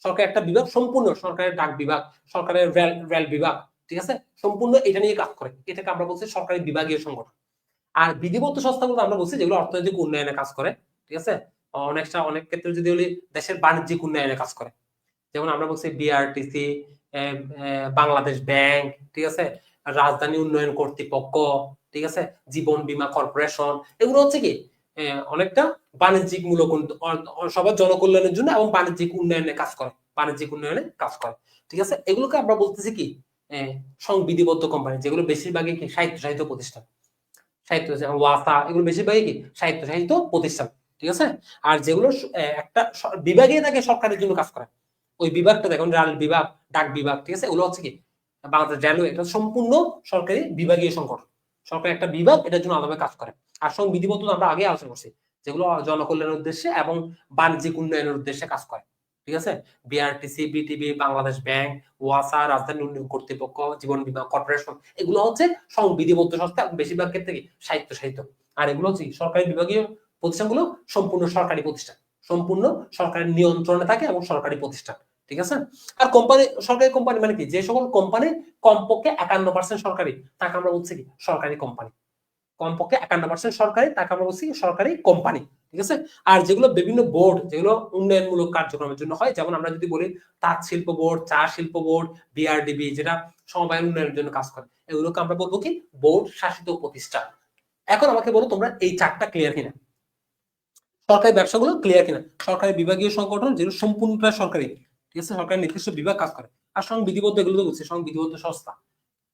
সরকার একটা বিভাগ সম্পূর্ণ, সরকারের ডাক বিভাগ, সরকারের রেল বিভাগ, ঠিক আছে, সম্পূর্ণ এটা নিয়ে কাজ করে, এটাকে আমরা বলছি সরকারি বিভাগীয় সংগঠন। আর বিধিবদ্ধ সংস্থাগুলো আমরা বলছি যেগুলো অর্থনৈতিক উন্নয়নে কাজ করে, ঠিক আছে। অনেক ক্ষেত্রে যদি বলি দেশের বাণিজ্যিক উন্নয়নে কাজ করে, যেমন আমরা বলছি বিআরটিসি, বাংলাদেশ ব্যাংক, ঠিক আছে, রাজধানী উন্নয়ন কর্তৃপক্ষ, ঠিক আছে, জীবন বীমা কর্পোরেশন, এগুলো হচ্ছে কি অনেকটা বাণিজ্যিক মূলক, সবার জনকল্যাণের জন্য এবং বাণিজ্যিক উন্নয়নে কাজ করে, বাণিজ্যিক উন্নয়নে কাজ করে, ঠিক আছে। এগুলোকে আমরা বলতেছি কি সংবিধিবদ্ধ কোম্পানি, যেগুলো বেশিরভাগই কি স্বায়ত্তশাসিত প্রতিষ্ঠান। সাহিত্য, ওয়াসা, এগুলো বেশিরভাগই কি স্বায়ত্তশাসিত প্রতিষ্ঠান, ঠিক আছে। আর যেগুলো একটা বিভাগে থাকে সরকারের জন্য কাজ করে, ওই বিভাগটা দেখুন রেল বিভাগ, ডাক বিভাগ, ঠিক আছে, এগুলো হচ্ছে কি বাংলাদেশ রেলওয়ে, এটা সম্পূর্ণ সরকারি বিভাগীয় সংগঠন। সরকার একটা বিভাগ এটার জন্য আলাদা কাজ করে। আর সংবিধিবদ্ধ আমরা আগে আলোচনা করছি, যেগুলো জনকল্যাণের উদ্দেশ্যে এবং বাণিজ্যিক উন্নয়নের উদ্দেশ্যে কাজ করে, ঠিক আছে? বিআরটিসি, বিটিবি, বাংলাদেশ ব্যাংক, ওয়াসা, রাজধানী উন্নয়ন কর্তৃপক্ষ, জীবন বীমা কর্পোরেশন, এগুলো হচ্ছে সংবিধিবদ্ধ সংস্থা, বেশিরভাগ ক্ষেত্রে কি সাহিত্য। আর এগুলো হচ্ছে সরকারি বিভাগীয় প্রতিষ্ঠানগুলো সম্পূর্ণ সরকারি প্রতিষ্ঠান, সম্পূর্ণ সরকারের নিয়ন্ত্রণে থাকে এবং সরকারি প্রতিষ্ঠান। ঠিক আছে? আর কোম্পানি, সরকারি কোম্পানি মানে কি, যে সকল কোম্পানি কমপক্ষে 51% সরকারি, তাকে আমরা বলছি কি সরকারি কোম্পানি। কমপক্ষে 51% সরকারি, তাকে আমরা বলছি সরকারি কোম্পানি। ঠিক আছে? আর যেগুলো বিভিন্ন বোর্ড, যেগুলো উন্নয়নমূলক কার্যক্রমের জন্য হয়, যেমন আমরা যদি বলি তাঁত শিল্প বোর্ড, চা শিল্প বোর্ড, বিআরডিবি, যেটা সমবায় উন্নয়নের জন্য কাজ করে, এগুলোকে আমরা বলবো কি বোর্ড শাসিত প্রতিষ্ঠান। এখন আমাকে বলো তোমরা এই চারটা ক্লিয়ার কিনা, সরকারি ব্যবসাগুলো ক্লিয়ার কিনা, সরকারি বিভাগীয় সংগঠন যেগুলো সম্পূর্ণটা সরকারি, ঠিক আছে, সরকারি নির্দিষ্ট বিভাগ কাজ করে। আর সংবিধিবদ্ধ, এগুলো তো বলছি সংবিধিবদ্ধ সংস্থা,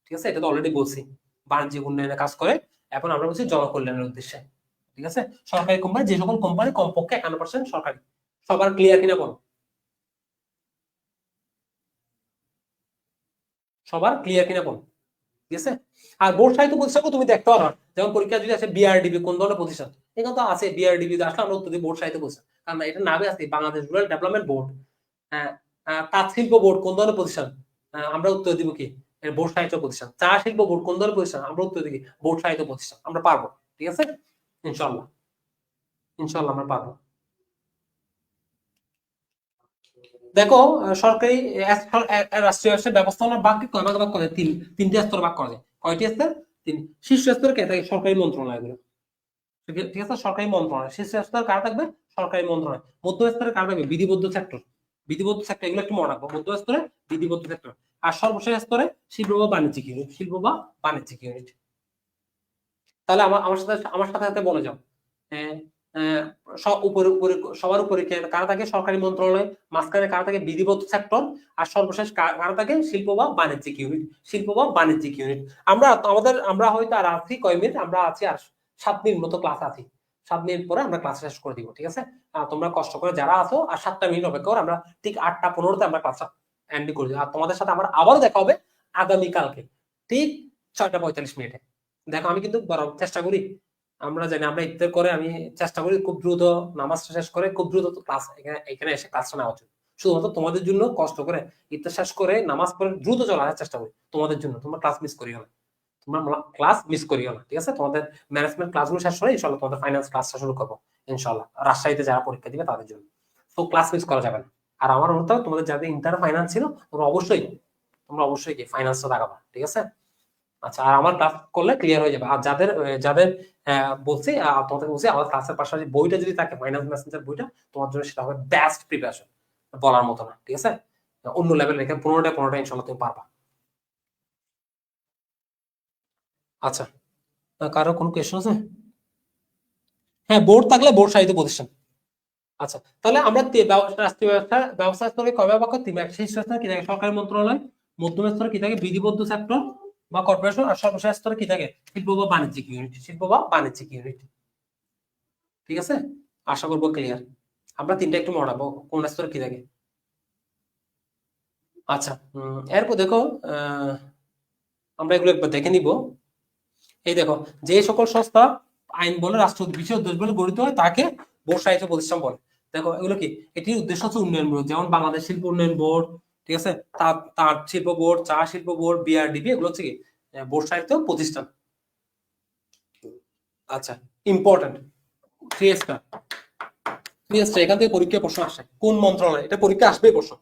ঠিক আছে, এটা তো অলরেডি বলছি, বাণিজ্যিক উন্নয়নে কাজ করে। এখন আমরা বলছি জনকল্যাণের উদ্দেশ্যে। ঠিক আছে? সরকারি কোম্পানি, যে সকল কোম্পানি কমপক্ষে 51% সরকারি। সবার ক্লিয়ার কিনা বলো, সবার ক্লিয়ার কিনা বলো। ঠিক আছে? আর বোর্ড সাহিত্য প্রতিষ্ঠান তুমি দেখতে পারো, যেমন পরীক্ষা যদি আছে বিআরডিবি কোন ধরনের প্রতিষ্ঠান, এখানে তো আছে বিআরডিবি, আসলে আমরা উত্তর দিই বোর্ড সাহিত্য প্রতিষ্ঠান, কারণ এটা নামে আছে বাংলাদেশ রুরাল ডেভেলপমেন্ট বোর্ড। হ্যাঁ, তাঁত শিল্প বোর্ড কোন ধরনের প্রতিষ্ঠান, আমরা উত্তর দিব কি বোর্ড সাহিত্য প্রতিষ্ঠান। চা শিল্প বোর্ড কোন ধরনের প্রতিষ্ঠান, আমরা উত্তর দিই বোর্ড সাহিত্য প্রতিষ্ঠান। আমরা পারবো, ঠিক আছে, ইনশাল্লাহ, ইনশাল্লাহ আমরা পারবো। দেখো, সরকারি রাষ্ট্রীয় ব্যবস্থাপনার ভাগকে কয় ভাগে ভাগ করা যায়? তিনটি স্তর ভাগ করা যায়। কয়টি স্তর? তিন। শীর্ষ স্তরে কে থাকে? সরকারি মন্ত্রণালয়গুলো, ঠিক আছে, সরকারি মন্ত্রণালয়। শীর্ষ স্তরে কারা থাকবে? সরকারি মন্ত্রণালয়। মধ্য স্তরে কারা থাকবে? বিধিবদ্ধ সেক্টর, বিধিবদ্ধ সেক্টর, এগুলো একটু মনে রাখবো। মধ্য স্তরে বিধিবদ্ধ সেক্টর। আর সর্বশেষ স্তরে শিল্প বা বাণিজ্যিক ইউনিট, শিল্প বা বাণিজ্যিক ইউনিট। তাহলে আমার সাথে সাথে বলে যাও, সবার উপরে কারা থাকে? সরকারি মন্ত্রণালয়। মাঝখানে কারা থাকে? বিধিবদ্ধ সেক্টর। আর সর্বশেষ কারা থাকে? শিল্প বা বাণিজ্যিক ইউনিট, শিল্প বা বাণিজ্যিক ইউনিট। আমরা হয়তো আর আছি কয় মিনিট, আমরা আছি আর 7 মিনিট মতো ক্লাস আছি। 7 মিনিট পরে আমরা ক্লাস শেষ করে দিব, ঠিক আছে? তোমরা কষ্ট করে যারা আছো আর 7টা মিনিট অপেক্ষা করো, আমরা ঠিক 8টা 15-তে আমরা ক্লাসটা এন্ড করে দিই। আর তোমাদের সাথে আমার আবারও দেখা হবে আগামীকালকে ঠিক 6টা 45 মিনিটে। দেখো, আমি কিন্তু চেষ্টা করি, আমরা জানি আমরা ইফতার করে আমি চেষ্টা করি খুব দ্রুত নামাজ শেষ করে খুব দ্রুত ক্লাস এখানে এসে ক্লাসটা নেওয়া উচিত। শুধুমাত্র তোমাদের জন্য কষ্ট করে ইফতার শেষ করে নামাজ পড়ে দ্রুত চলে আসার চেষ্টা করি তোমাদের জন্য। তোমরা ক্লাস মিস করিও না, তোমরা ক্লাস মিস করিও না, ঠিক আছে? তোমাদের ম্যানেজমেন্ট ক্লাসগুলো শেষ করে ইনশাআল্লাহ তোমাদের ফাইনান্স ক্লাসটা শুরু করবো ইনশাআল্লাহ, রাজশাহীতে যারা পরীক্ষা দিবে তাদের জন্য। তো ক্লাস মিস করা যাবে না। আর আমার অনুরোধ, তোমাদের যাদের ইন্টার ফাইনান্স ছিল তোমরা অবশ্যই কি ফাইনান্সটা দেখাবা, ঠিক আছে? আচ্ছা, আর আমার ক্লাস করলে ক্লিয়ার হয়ে যাবে। আর যাদের যাদের বলছি, তোমাদের বলছি আমার ক্লাসের পাশাপাশি বইটা যদি থাকে, ফাইন্যান্স মেসেঞ্জার বইটা, তোমার জন্য সেটা হবে বেস্ট প্রিপারেশন, বলার মতো না, ঠিক আছে? অন্য লেভেল রেখে 15টা ইনশাল্লাহ তুমি পারবা। আচ্ছা, কারো কোনো কোয়েশ্চন আছে? হ্যাঁ, বোর্ড থাকলে বোর্ড সাহিত্য প্রতিষ্ঠান। আচ্ছা, তাহলে আমরা রাষ্ট্রীয় ব্যবস্থা স্তরে কবে ভাগ করতে? শীর্ষ স্তরে কি থাকে? সরকারি মন্ত্রণালয়। মধ্যম স্তরে কি থাকে? বিধিবদ্ধ সেক্টর বা কর্পোরেশন। আর সর্বশেষ স্তরে কি থাকে? শিল্প বা বাণিজ্যিক ইউনিট, শিল্প বা বাণিজ্যিক ইউনিট। ঠিক আছে, আশা করবো ক্লিয়ার। আমরা তিনটা একটু মনে রাখবো কোন স্তরে কি থাকে। আচ্ছা, এরপর দেখো, আমরা এগুলো একবার দেখে নিব। এই দেখো, যে সকল সংস্থা আইন বলে রাষ্ট্র বিশেষ উদ্দেশ্য বলে গঠিত হয় তাকে বোর্ড সাহিত্য প্রতিষ্ঠান বলে। দেখো, এগুলো কি? এটির উদ্দেশ্য হচ্ছে উন্নয়নমূলক, যেমন বাংলাদেশ শিল্প উন্নয়ন বোর্ড, ঠিক আছে, তাঁত শিল্প বোর্ড, চা শিল্প বোর্ড, বিআরডিবি, এগুলো হচ্ছে কি বোর্ড সাহিত্য প্রতিষ্ঠান। আচ্ছা, ইম্পর্টেন্ট 3 স্টার, এখান থেকে পরীক্ষায় প্রশ্ন আসে। কোন মন্ত্রণালয়? এটা পরীক্ষা আসবে প্রশ্ন,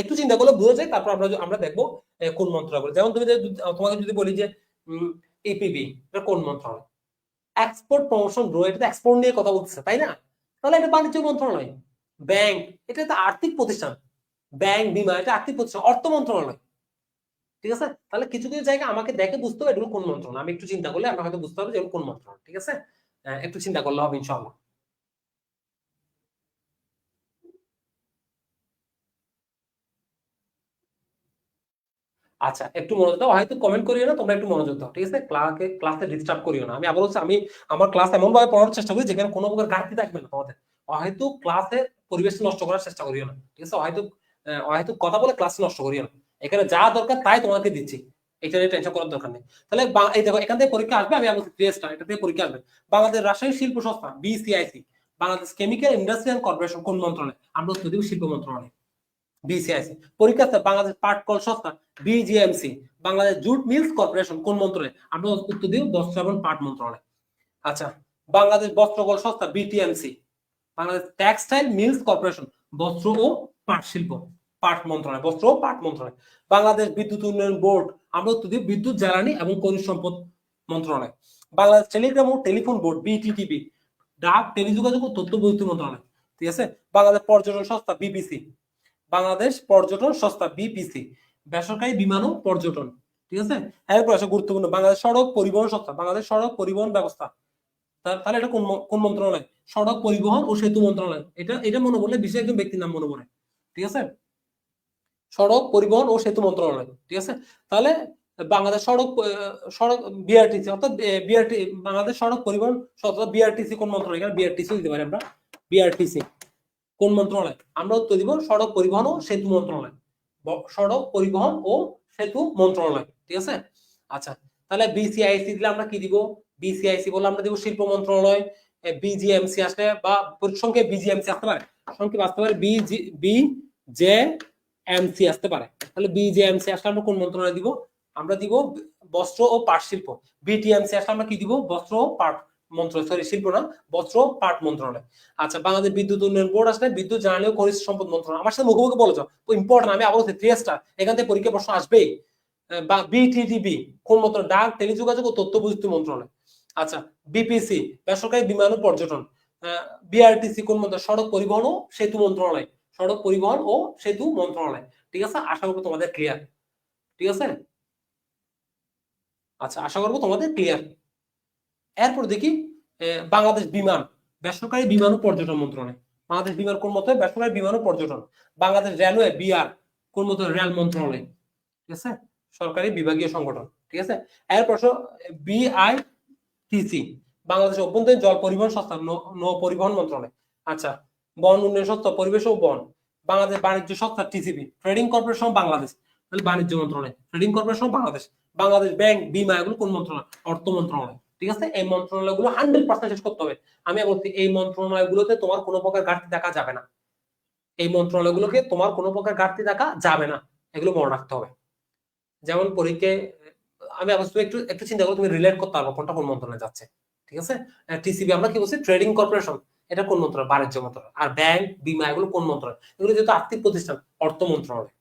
একটু চিন্তা করলে বোঝা যায়। তারপর আমরা দেখবো কোন মন্ত্রণালয়। যেমন তোমাকে যদি বলি যে এপিবি, এটা কোন মন্ত্রণালয়? এক্সপোর্ট প্রমোশন ব্যুরো, এটা তো এক্সপোর্ট নিয়ে কথা বলতেছে, তাই না? তাহলে এটা বাণিজ্য মন্ত্রণালয়। ব্যাংক, এটা তো আর্থিক প্রতিষ্ঠান। ব্যাংক, বীমা, এটা আর্থিক প্রতিষ্ঠান, অর্থ মন্ত্রণালয়। ঠিক আছে? তাহলে কিছু কিছু জায়গা আমাকে দেখে বুঝতে হবে এগুলো কোন মন্ত্রণালয়। আমি একটু চিন্তা করলে আমরা হয়তো বুঝতে পারবো যে কোন মন্ত্রণালয়, ঠিক আছে? একটু চিন্তা করলে হবে ইনশাআল্লাহ। আচ্ছা, একটু মনোযোগ দাও, হয়তো কমেন্ট করিও না, তোমরা একটু মনোযোগ দাও, ঠিক আছে? ক্লাসে ডিস্টার্ব করিও না। আমি আবার হচ্ছে, আমি আমার ক্লাস এমন ভাবে পড়ানোর চেষ্টা করি যেখানে কোনো প্রকার ঘাটতি থাকবে না তোমাদের। হয়তো ক্লাসে পরিবেশ নষ্ট করার চেষ্টা করিও না, ঠিক আছে? হয়তো কথা বলে ক্লাস নষ্ট করিও না। এখানে যা দরকার তাই তোমাকে দিচ্ছি, এটা নিয়ে টেনশন করার দরকার নেই। তাহলে এই দেখো, এখান থেকে পরীক্ষা আসবে, আমি বলছি এটা থেকে পরীক্ষা আসবে। বাংলাদেশ রাসায়নিক শিল্প সংস্থা, BCIC. Bangladesh chemical industry and corporation কোন মন্ত্রণালয়? আমরা উত্তর দিব শিল্প মন্ত্রণালয়। বিসিআইসি। পরীক্ষাতে বাংলাদেশ পাট কল সংস্থা BGMC, Bangladesh jute mills corporation কোন মন্ত্রণালয়? আমরা উত্তর দিব বস্ত্র এবং পাট মন্ত্রণালয়। আচ্ছা, বাংলাদেশ বস্ত্রকল সংস্থা BTMC, Bangladesh textile mills corporation বস্ত্র ও পাট শিল্প, পাট মন্ত্রণালয়, বস্ত্র ও পাট মন্ত্রণালয়। বাংলাদেশ বিদ্যুৎ উন্নয়ন বোর্ড, আমরা উত্তর দিব বিদ্যুৎ জ্বালানি এবং খনিজ সম্পদ মন্ত্রণালয়। বাংলাদেশ টেলিগ্রাম ও টেলিফোন বোর্ড বিটিটিবি, ডাক টেলিযোগাযোগ ও তথ্য প্রযুক্তি মন্ত্রণালয়। ঠিক আছে। বাংলাদেশ পর্যটন সংস্থা বিপিসি, বাংলাদেশ পর্যটন সংস্থা বিপিসি, বেসরকারি বিমান ও পর্যটন। ঠিক আছে। এরপর আসে গুরুত্বপূর্ণ বাংলাদেশ সড়ক পরিবহন সংস্থা, বাংলাদেশ সড়ক পরিবহন ব্যবস্থা। তাহলে এটা কোন মন্ত্রণালয়? সড়ক পরিবহন ও সেতু মন্ত্রণালয়। এটা মনে বললে বিশেষ একজন ব্যক্তির নাম মনে পড়ে। ঠিক আছে, সড়ক পরিবহন ও সেতু মন্ত্রণালয়। ঠিক আছে, তাহলে বাংলাদেশ সড়ক বিআরটিসি অর্থাৎ বিআরটি, বাংলাদেশ সড়ক পরিবহন অর্থাৎ বিআরটিসি কোন মন্ত্রণালয়? এখানে বিআরটিসি দিতে পারি আমরা। বিআরটিসি কোন মন্ত্রণালয়? আমরা উত্তর দিব সড়ক পরিবহন ও সেতু মন্ত্রণালয়, সড়ক পরিবহন ও সেতু মন্ত্রণালয়। ঠিক আছে। আচ্ছা, তাহলে বিসিআইসি দিলে আমরা কি দিব? বিসিআইসি বলে আমরা দিব শিল্প মন্ত্রণালয়। বিজিএমসি আসলে বা সংক্ষেপে বিজিএমসি আসতে পারে, সংক্ষেপে আসতে পারে বিজেএমসি আসতে পারে। তাহলে বিজেএমসি আসলে আমরা কোন মন্ত্রণালয় দিব? আমরা দিব বস্ত্র ও পাট শিল্প। বিটিএমসি আসলে আমরা কি দিব? বস্ত্র ও পাট মন্ত্রণালয়, সরি শিল্প না, বস্ত্র পাট মন্ত্রণালয়। আচ্ছা, বাংলাদেশ বিদ্যুৎ উন্নয়ন বোর্ড আসলে বিদ্যুৎ জ্বালানি ও খনিজ সম্পদ মন্ত্রণালয়। আমার সাথে মুখোমুখি বলেছ, ইম্পর্টেন্ট, আমি আবার 3 স্টার, এখান থেকে পরীক্ষা প্রশ্ন আসবেই। বা বিটিটিবি কোন মন্ত্রণালয়? ডাক টেলিযোগাযোগ ও তথ্য প্রযুক্তি মন্ত্রণালয়। আচ্ছা, বিপিসি বেসরকারি বিমান ও পর্যটন। বিআরটিসি কোন মন্ত্রণালয়? সড়ক পরিবহন ও সেতু মন্ত্রণালয়, সড়ক পরিবহন ও সেতু মন্ত্রণালয়। ঠিক আছে, আশা করবো তোমাদের ক্লিয়ার। ঠিক আছে, আচ্ছা আশা করবো তোমাদের ক্লিয়ার। এরপর দেখি বাংলাদেশ বিমান বেসরকারি বিমান ও পর্যটন মন্ত্রণালয়। বাংলাদেশ বিমান কোন মন্ত্রণালয়? বেসরকারি বিমান ও পর্যটন। বাংলাদেশ রেলওয়ে বিআর কোন মন্ত্রণালয়? রেল মন্ত্রণালয়। ঠিক আছে, সরকারি বিভাগীয় সংগঠন। ঠিক আছে। এরপর বিআইটিসি বাংলাদেশ অভ্যন্তরীণ জল পরিবহন সংস্থা, নৌ পরিবহন মন্ত্রণালয়। আচ্ছা, বন উন্নয়ন সংস্থা পরিবেশ ও বন। বাংলাদেশ বাণিজ্য সংস্থা টিসিবি, ট্রেডিং কর্পোরেশন বাংলাদেশ, তাহলে বাণিজ্য মন্ত্রণালয়, trading corporation Bangladesh. Bangladesh bank বিমা এগুলো কোন মন্ত্রণালয়? অর্থ মন্ত্রণালয়। ঠিক আছে, এই মন্ত্রণালয়গুলো 100% শেষ করতে হবে। আমি বলছি এই মন্ত্রণালয়গুলোতে তোমার কোনো প্রকার ঘাটতি দেখা যাবে না, এই মন্ত্রণালয়গুলোকে তোমার কোনো প্রকার ঘাটতি দেখা যাবে না, এগুলো মনে রাখতে হবে। যেমন পরীক্ষায় আমি আবার একটু একটু চিন্তা করো, তুমি রিলেট করতে পারবো কোনটা কোন মন্ত্রণালয়ে যাচ্ছে। ঠিক আছে, টিসিবি আমরা কি বলছি? ট্রেডিং কর্পোরেশন, এটা কোন মন্ত্রণালয়? বাণিজ্য মন্ত্রণালয়। আর ব্যাংক বিমা এগুলো কোন মন্ত্রণালয়? এগুলো যেহেতু আর্থিক প্রতিষ্ঠান, অর্থ মন্ত্রণালয়।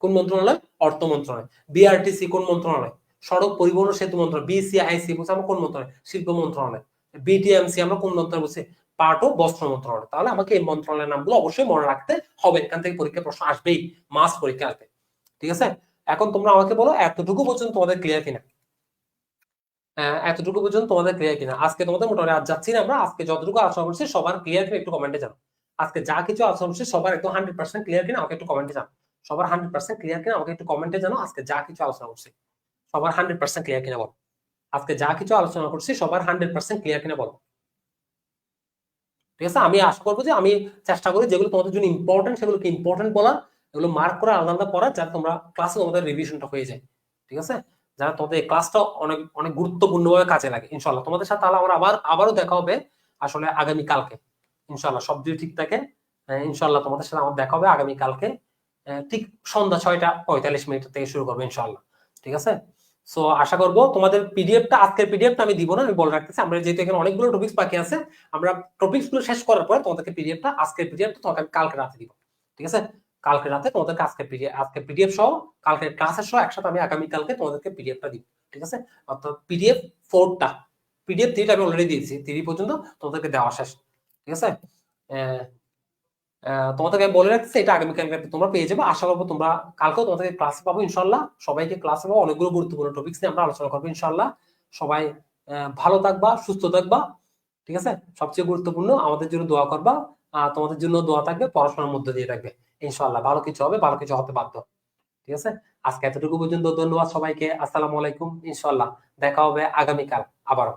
কোন মন্ত্রণালয়? অর্থ মন্ত্রণালয়। বিআরটিসি কোন মন্ত্রণালয়? সড়ক পরিবহন ও সেতু মন্ত্রণালয়। বিসিআইসি বলছে আমরা কোন মন্ত্রণালয়? শিল্প মন্ত্রণালয়। বিটিএমসি আমরা কোন মন্ত্রণালয় বলছি? পাট ও বস্ত্র মন্ত্রণালয়। তাহলে আমাকে এই মন্ত্রণালয়ের নামগুলো অবশ্যই মনে রাখতে হবে, এখান থেকে পরীক্ষা প্রশ্ন আসবেই, মাস পরীক্ষা আসবে। ঠিক আছে, এখন তোমরা আমাকে বলো এতটুকু পর্যন্ত তোমাদের ক্লিয়ার কিনা? এতটুকু পর্যন্ত তোমাদের ক্লিয়ার কিনা? আজকে তোমাদের মোটামুটি আজ যাচ্ছি না আমরা, আজকে যতটুকু আলোচনা করছি সবার ক্লিয়ার কিনা একটু কমেন্টে জানাও। আজকে যা কিছু আলোচনা করছি সবার একদম 100% ক্লিয়ার কিনা আমাকে একটু কমেন্টে জানাও। সবার 100% ক্লিয়ার কিনা আমাকে একটু কমেন্টে জানাও। আজকে যা কিছু আলোচনা করছি সবার 100% ক্লিয়ার কিনা বলো। আজকে যা কিছু আলোচনা করছি সবার 100% ক্লিয়ার কিনা বলো। ঠিক আছে, আমি আশা করবো যে আমি চেষ্টা করি যেগুলো তোমাদের জন্য ইম্পর্টেন্ট সেগুলোকে ইম্পর্টেন্ট বলার, এগুলো মার্ক করে আলাদা আলাদা পড়ার, যাতে তোমরা ক্লাসে তোমাদের রিভিশনটা হয়ে যায়। ঠিক আছে, যারা তোমাদের এই ক্লাসটা অনেক অনেক গুরুত্বপূর্ণভাবে কাজে লাগে। ইনশাল্লাহ তোমাদের সাথে তাহলে আমার আবারও দেখা হবে আসলে আগামী কালকে, ইনশাল্লাহ সব যদি ঠিক থাকে। ইনশাল্লাহ তোমাদের সাথে আমার দেখা হবে আগামী কালকে ঠিক সন্ধ্যা 6:45 থেকে শুরু করবো ইনশাল্লাহ। ঠিক আছে, সো আশা করবো তোমাদের পিডিএফটা, আজকের পিডিএফটা আমি দিব না, আমি বলে রাখতেছি। আমরা যেহেতু এখানে অনেকগুলো টপিক্স বাকি আছে, আমরা টপিক্স গুলো শেষ করার পর তোমাদেরকে পিডিএফটা, আজকের পিডিএফটা তোমাকে কালকে রাতে দিব। ঠিক আছে, কালকে রাতে তোমাদেরকে আজকে পিডিএফ সহ, কালকে ক্লাসের সহ একসাথে আমি আগামী কালকে তোমাদেরকে পিডিএফটা দিব। ঠিক আছে, অর্থাৎ পিডিএফ 4টা, পিডিএফ 3টা আমি অলরেডি দিয়েছি, 3 পর্যন্ত তোমাদেরকে দেওয়া শেষ। ঠিক আছে, তোমাদেরকে বলে রাখছি এটা আগামীকালকে তোমরা পেয়ে যাবে। আশা করবো তোমরা কালকেও তোমাদেরকে ক্লাসে পাবো ইনশাল্লাহ। সবাইকে ক্লাসে পাবো, অনেকগুলো গুরুত্বপূর্ণ টপিক্স নিয়ে আমরা আলোচনা করবো ইনশাল্লাহ। সবাই ভালো থাকবা, সুস্থ থাকবা। ঠিক আছে, সবচেয়ে গুরুত্বপূর্ণ আমাদের জন্য দোয়া করবা। তোমাদের জন্য দোয়া থাকবে, পড়াশোনার মধ্যে দিয়ে থাকবে ইনশাল্লাহ। ভালো কিছু হবে, ভালো কিছু হতে বাধ্য। ঠিক আছে, আজকে এতটুকু পর্যন্ত। ধন্যবাদ সবাইকে। আসসালামু আলাইকুম। ইনশাল্লাহ দেখা হবে আগামীকাল আবারও।